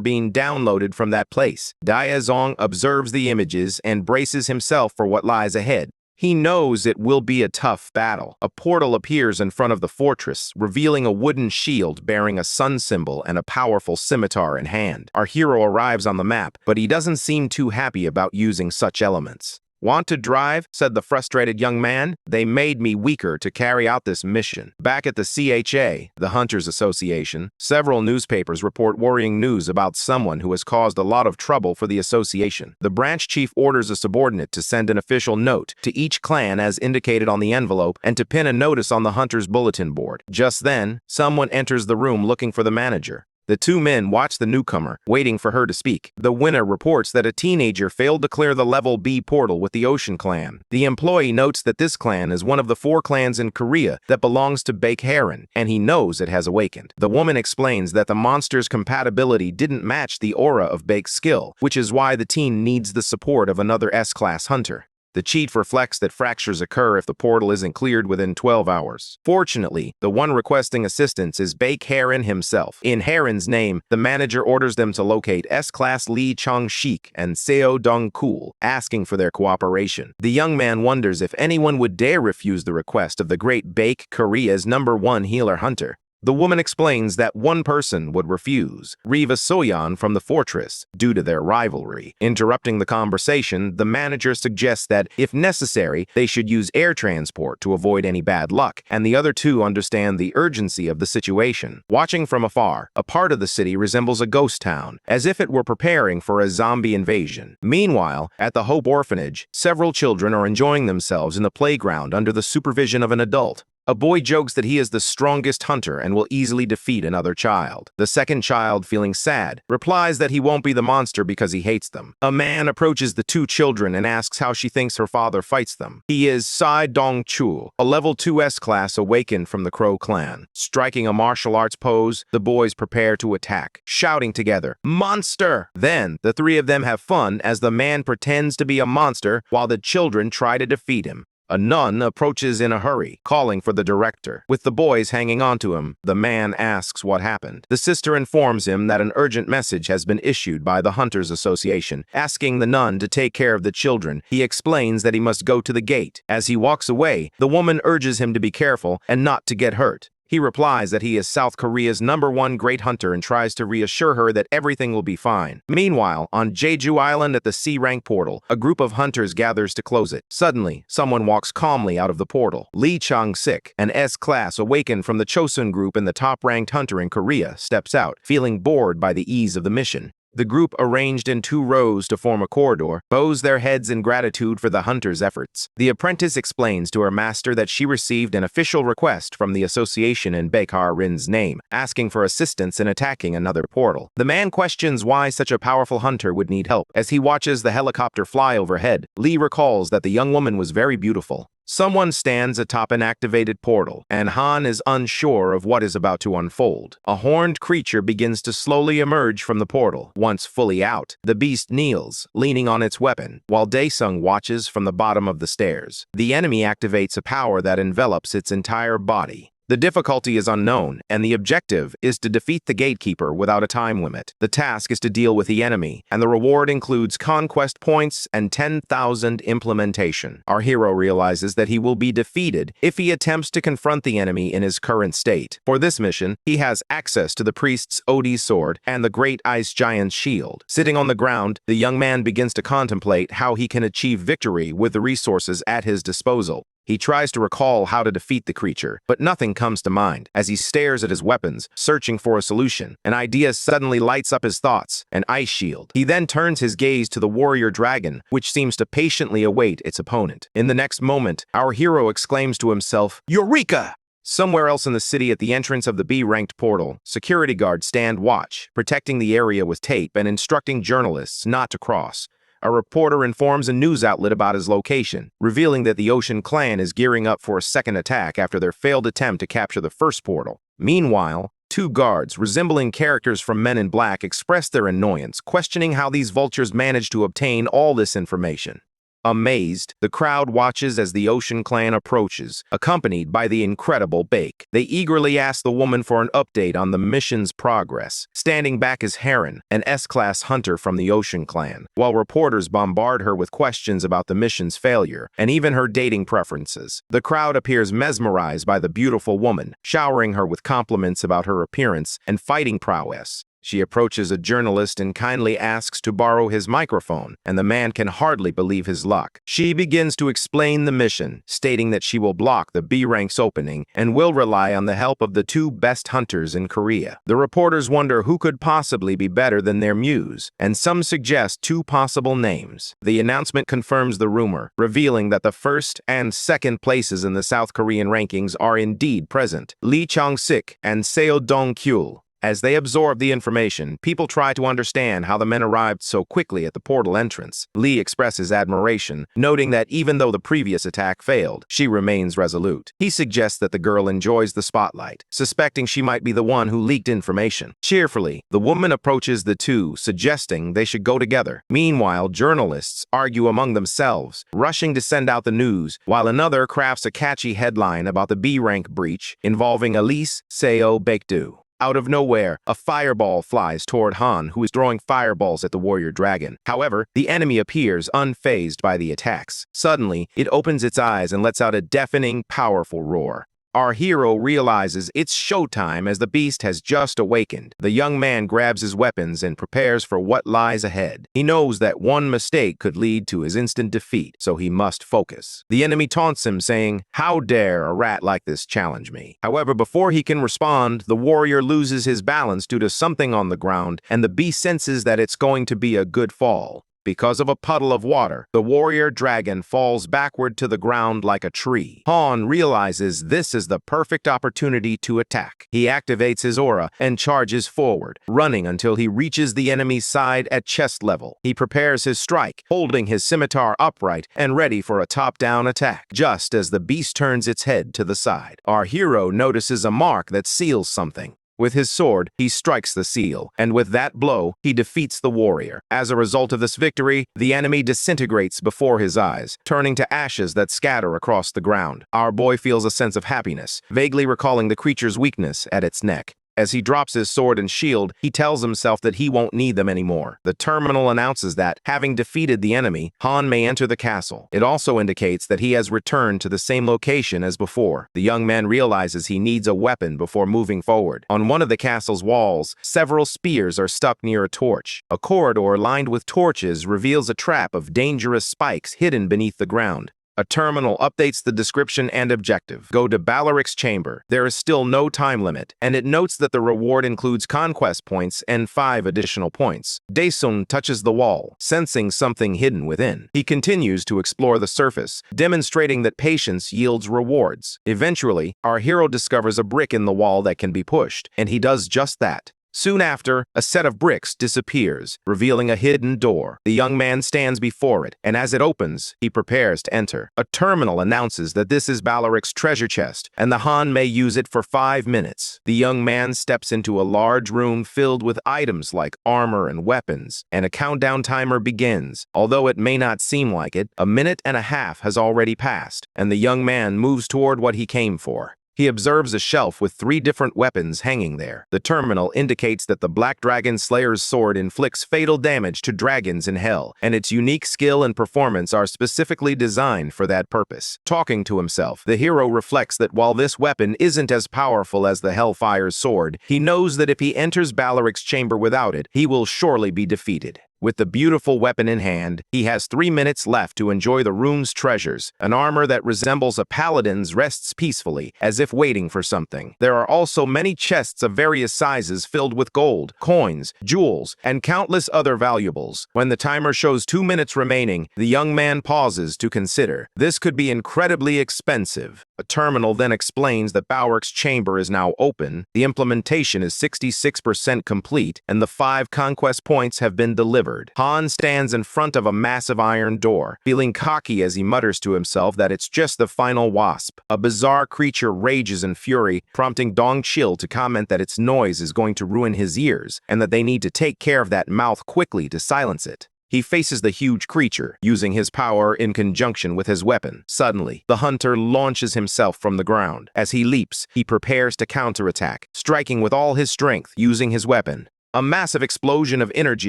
being downloaded from that place. Daesung observes the images and braces himself for what lies ahead. He knows it will be a tough battle. A portal appears in front of the fortress, revealing a wooden shield bearing a sun symbol and a powerful scimitar in hand. Our hero arrives on the map, but he doesn't seem too happy about using such elements. "Want to drive?" said the frustrated young man. "They made me weaker to carry out this mission." Back at the CHA, the Hunters Association, several newspapers report worrying news about someone who has caused a lot of trouble for the association. The branch chief orders a subordinate to send an official note to each clan as indicated on the envelope and to pin a notice on the Hunters' bulletin board. Just then, someone enters the room looking for the manager. The 2 men watch the newcomer, waiting for her to speak. The winner reports that a teenager failed to clear the Level B portal with the Ocean Clan. The employee notes that this clan is one of the 4 clans in Korea that belongs to Baek Heron, and he knows it has awakened. The woman explains that the monster's compatibility didn't match the aura of Baek's skill, which is why the teen needs the support of another S-class hunter. The chief reflects that fractures occur if the portal isn't cleared within 12 hours. Fortunately, the one requesting assistance is Baek Heron himself. In Heron's name, the manager orders them to locate S-Class Lee Chong-shik and Seo Dong-kul, asking for their cooperation. The young man wonders if anyone would dare refuse the request of the great Baek, Korea's #1 healer hunter. The woman explains that one person would refuse, Riva Soyeon from the fortress, due to their rivalry. Interrupting the conversation, the manager suggests that, if necessary, they should use air transport to avoid any bad luck, and the other two understand the urgency of the situation. Watching from afar, a part of the city resembles a ghost town, as if it were preparing for a zombie invasion. Meanwhile, at the Hope Orphanage, several children are enjoying themselves in the playground under the supervision of an adult. A boy jokes that he is the strongest hunter and will easily defeat another child. The second child, feeling sad, replies that he won't be the monster because he hates them. A man approaches the two children and asks how she thinks her father fights them. He is Sai Dong-chul, a level 2 S-class awakened from the Crow clan. Striking a martial arts pose, the boys prepare to attack, shouting together, "Monster!" Then, the three of them have fun as the man pretends to be a monster while the children try to defeat him. A nun approaches in a hurry, calling for the director. With the boys hanging onto him, the man asks what happened. The sister informs him that an urgent message has been issued by the Hunters Association, asking the nun to take care of the children. He explains that he must go to the gate. As he walks away, the woman urges him to be careful and not to get hurt. He replies that he is South Korea's #1 great hunter and tries to reassure her that everything will be fine. Meanwhile, on Jeju Island at the C-rank portal, a group of hunters gathers to close it. Suddenly, someone walks calmly out of the portal. Lee Chong-sik, an S-class awakened from the Chosun group and the top-ranked hunter in Korea, steps out, feeling bored by the ease of the mission. The group, arranged in 2 rows to form a corridor, bows their heads in gratitude for the hunter's efforts. The apprentice explains to her master that she received an official request from the association in Baek Rin's name, asking for assistance in attacking another portal. The man questions why such a powerful hunter would need help. As he watches the helicopter fly overhead, Lee recalls that the young woman was very beautiful. Someone stands atop an activated portal, and Han is unsure of what is about to unfold. A horned creature begins to slowly emerge from the portal. Once fully out, the beast kneels, leaning on its weapon, while Daesung watches from the bottom of the stairs. The enemy activates a power that envelops its entire body. The difficulty is unknown, and the objective is to defeat the gatekeeper without a time limit. The task is to deal with the enemy, and the reward includes conquest points and 10,000 implementation. Our hero realizes that he will be defeated if he attempts to confront the enemy in his current state. For this mission, he has access to the priest's Odi sword and the great ice giant's shield. Sitting on the ground, the young man begins to contemplate how he can achieve victory with the resources at his disposal. He tries to recall how to defeat the creature, but nothing comes to mind. As he stares at his weapons, searching for a solution, an idea suddenly lights up his thoughts: an ice shield. He then turns his gaze to the warrior dragon, which seems to patiently await its opponent. In the next moment, our hero exclaims to himself, "Eureka!" Somewhere else in the city, at the entrance of the B-ranked portal, security guards stand watch, protecting the area with tape and instructing journalists not to cross. A reporter informs a news outlet about his location, revealing that the Ocean Clan is gearing up for a second attack after their failed attempt to capture the first portal. Meanwhile, 2 guards, resembling characters from Men in Black, express their annoyance, questioning how these vultures managed to obtain all this information. Amazed, the crowd watches as the Ocean Clan approaches, accompanied by the incredible Baek. They eagerly ask the woman for an update on the mission's progress. Standing back is Heron, an S-class hunter from the Ocean Clan, while reporters bombard her with questions about the mission's failure and even her dating preferences. The crowd appears mesmerized by the beautiful woman, showering her with compliments about her appearance and fighting prowess. She approaches a journalist and kindly asks to borrow his microphone, and the man can hardly believe his luck. She begins to explain the mission, stating that she will block the B-rank's opening and will rely on the help of the 2 best hunters in Korea. The reporters wonder who could possibly be better than their muse, and some suggest 2 possible names. The announcement confirms the rumor, revealing that the 1st and 2nd places in the South Korean rankings are indeed present: Lee Chong-sik and Seo Dong-kul. As they absorb the information, people try to understand how the men arrived so quickly at the portal entrance. Lee expresses admiration, noting that even though the previous attack failed, she remains resolute. He suggests that the girl enjoys the spotlight, suspecting she might be the one who leaked information. Cheerfully, the woman approaches the two, suggesting they should go together. Meanwhile, journalists argue among themselves, rushing to send out the news, while another crafts a catchy headline about the B-rank breach involving Elise Seo Baekdu. Out of nowhere, a fireball flies toward Han, who is throwing fireballs at the warrior dragon. However, the enemy appears unfazed by the attacks. Suddenly, it opens its eyes and lets out a deafening, powerful roar. Our hero realizes it's showtime as the beast has just awakened. The young man grabs his weapons and prepares for what lies ahead. He knows that one mistake could lead to his instant defeat, so he must focus. The enemy taunts him, saying, "How dare a rat like this challenge me?" However, before he can respond, the warrior loses his balance due to something on the ground, and the beast senses that it's going to be a good fall. Because of a puddle of water, the warrior dragon falls backward to the ground like a tree. Han realizes this is the perfect opportunity to attack. He activates his aura and charges forward, running until he reaches the enemy's side at chest level. He prepares his strike, holding his scimitar upright and ready for a top-down attack. Just as the beast turns its head to the side, our hero notices a mark that seals something. With his sword, he strikes the seal, and with that blow, he defeats the warrior. As a result of this victory, the enemy disintegrates before his eyes, turning to ashes that scatter across the ground. Our boy feels a sense of happiness, vaguely recalling the creature's weakness at its neck. As he drops his sword and shield, he tells himself that he won't need them anymore. The terminal announces that, having defeated the enemy, Han may enter the castle. It also indicates that he has returned to the same location as before. The young man realizes he needs a weapon before moving forward. On one of the castle's walls, several spears are stuck near a torch. A corridor lined with torches reveals a trap of dangerous spikes hidden beneath the ground. A terminal updates the description and objective. Go to Balaric's chamber. There is still no time limit, and it notes that the reward includes conquest points and 5 additional points. Daesung touches the wall, sensing something hidden within. He continues to explore the surface, demonstrating that patience yields rewards. Eventually, our hero discovers a brick in the wall that can be pushed, and he does just that. Soon after, a set of bricks disappears, revealing a hidden door. The young man stands before it, and as it opens, he prepares to enter. A terminal announces that this is Balaric's treasure chest, and the Han may use it for 5 minutes. The young man steps into a large room filled with items like armor and weapons, and a countdown timer begins. Although it may not seem like it, a minute and a half has already passed, and the young man moves toward what he came for. He observes a shelf with 3 different weapons hanging there. The terminal indicates that the Black Dragon Slayer's sword inflicts fatal damage to dragons in hell, and its unique skill and performance are specifically designed for that purpose. Talking to himself, the hero reflects that while this weapon isn't as powerful as the Hellfire's sword, he knows that if he enters Balaric's chamber without it, he will surely be defeated. With the beautiful weapon in hand, he has 3 minutes left to enjoy the room's treasures. An armor that resembles a paladin's rests peacefully, as if waiting for something. There are also many chests of various sizes filled with gold, coins, jewels, and countless other valuables. When the timer shows 2 minutes remaining, the young man pauses to consider. This could be incredibly expensive. A terminal then explains that Balaric's chamber is now open, the implementation is 66% complete, and the 5 conquest points have been delivered. Han stands in front of a massive iron door, feeling cocky as he mutters to himself that it's just the final wasp. A bizarre creature rages in fury, prompting Dong Chil to comment that its noise is going to ruin his ears, and that they need to take care of that mouth quickly to silence it. He faces the huge creature, using his power in conjunction with his weapon. Suddenly, the hunter launches himself from the ground. As he leaps, he prepares to counterattack, striking with all his strength using his weapon. A massive explosion of energy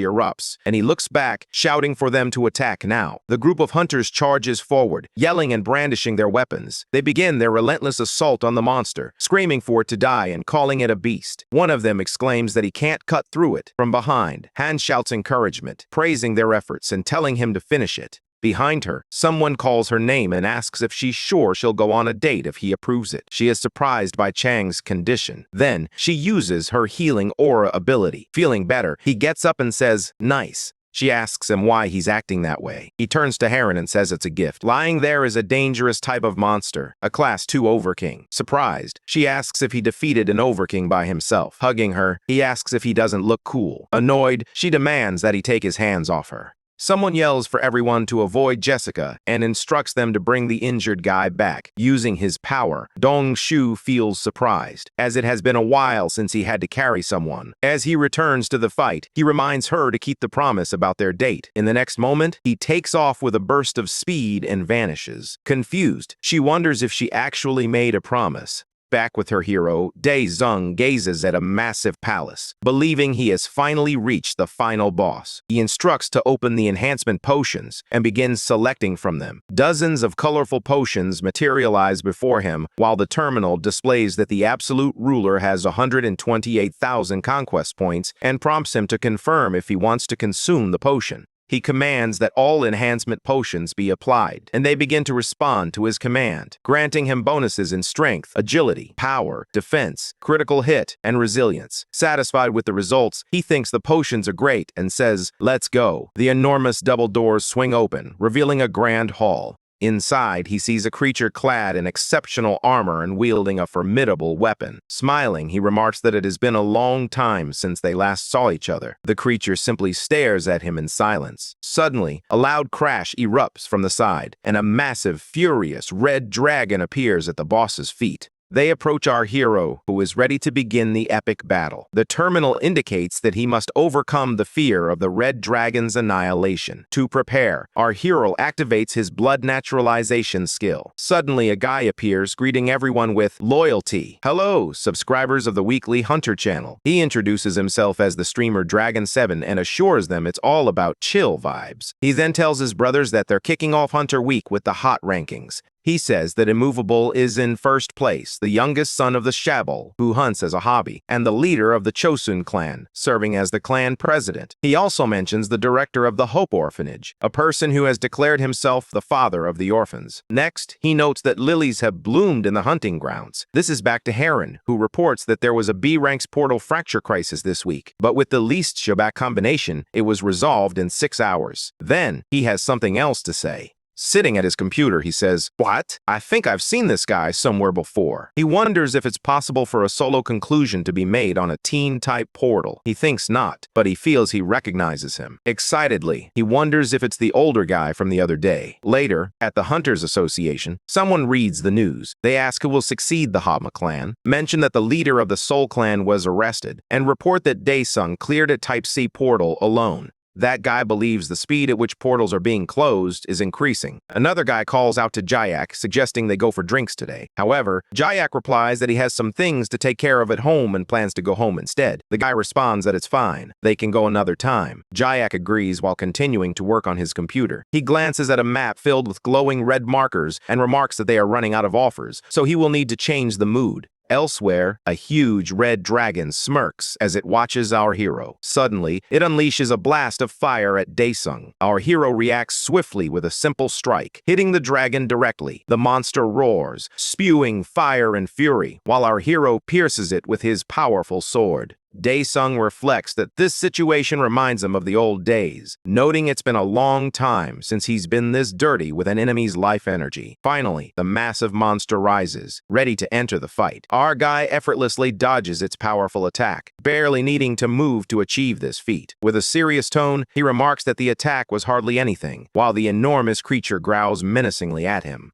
erupts, and he looks back, shouting for them to attack now. The group of hunters charges forward, yelling and brandishing their weapons. They begin their relentless assault on the monster, screaming for it to die and calling it a beast. One of them exclaims that he can't cut through it. From behind, Han shouts encouragement, praising their efforts and telling him to finish it. Behind her, someone calls her name and asks if she's sure she'll go on a date if he approves it. She is surprised by Chang's condition. Then, she uses her healing aura ability. Feeling better, he gets up and says, "Nice." She asks him why he's acting that way. He turns to Heron and says it's a gift. Lying there is a dangerous type of monster, a Class 2 Overking. Surprised, she asks if he defeated an Overking by himself. Hugging her, he asks if he doesn't look cool. Annoyed, she demands that he take his hands off her. Someone yells for everyone to avoid Jessica and instructs them to bring the injured guy back. Using his power, Dong Shu feels surprised, as it has been a while since he had to carry someone. As he returns to the fight, he reminds her to keep the promise about their date. In the next moment, he takes off with a burst of speed and vanishes. Confused, she wonders if she actually made a promise. Back with her hero, Daesung gazes at a massive palace, believing he has finally reached the final boss. He instructs to open the enhancement potions and begins selecting from them. Dozens of colorful potions materialize before him, while the terminal displays that the absolute ruler has 128,000 conquest points and prompts him to confirm if he wants to consume the potion. He commands that all enhancement potions be applied, and they begin to respond to his command, granting him bonuses in strength, agility, power, defense, critical hit, and resilience. Satisfied with the results, he thinks the potions are great and says, "Let's go." The enormous double doors swing open, revealing a grand hall. Inside, he sees a creature clad in exceptional armor and wielding a formidable weapon. Smiling, he remarks that it has been a long time since they last saw each other. The creature simply stares at him in silence. Suddenly, a loud crash erupts from the side, and a massive, furious red dragon appears at the boss's feet. They approach our hero, who is ready to begin the epic battle. The terminal indicates that he must overcome the fear of the red dragon's annihilation. To prepare, our hero activates his blood naturalization skill. Suddenly, a guy appears, greeting everyone with loyalty. Hello, subscribers of the weekly Hunter channel. He introduces himself as the streamer Dragon7 and assures them it's all about chill vibes. He then tells his brothers that they're kicking off Hunter Week with the hot rankings. He says that Immovable is in first place, the youngest son of the Shabal, who hunts as a hobby, and the leader of the Chosun clan, serving as the clan president. He also mentions the director of the Hope Orphanage, a person who has declared himself the father of the orphans. Next, he notes that lilies have bloomed in the hunting grounds. This is back to Heron, who reports that there was a B-Ranks portal fracture crisis this week, but with the least Shabak combination, it was resolved in 6 hours. Then, he has something else to say. Sitting at his computer, he says, "What? I think I've seen this guy somewhere before." He wonders if it's possible for a solo conclusion to be made on a teen-type portal. He thinks not, but he feels he recognizes him. Excitedly, he wonders if it's the older guy from the other day. Later, at the Hunters Association, someone reads the news. They ask who will succeed the Hama clan, mention that the leader of the Soul clan was arrested, and report that Daesung cleared a Type C portal alone. That guy believes the speed at which portals are being closed is increasing. Another guy calls out to Jayak, suggesting they go for drinks today. However, Jayak replies that he has some things to take care of at home and plans to go home instead. The guy responds that it's fine. They can go another time. Jayak agrees while continuing to work on his computer. He glances at a map filled with glowing red markers and remarks that they are running out of offers, so he will need to change the mood. Elsewhere, a huge red dragon smirks as it watches our hero. Suddenly, it unleashes a blast of fire at Daesung. Our hero reacts swiftly with a simple strike, hitting the dragon directly. The monster roars, spewing fire and fury, while our hero pierces it with his powerful sword. Daesung reflects that this situation reminds him of the old days, noting it's been a long time since he's been this dirty with an enemy's life energy. Finally, the massive monster rises, ready to enter the fight. Our guy effortlessly dodges its powerful attack, barely needing to move to achieve this feat. With a serious tone, he remarks that the attack was hardly anything, while the enormous creature growls menacingly at him.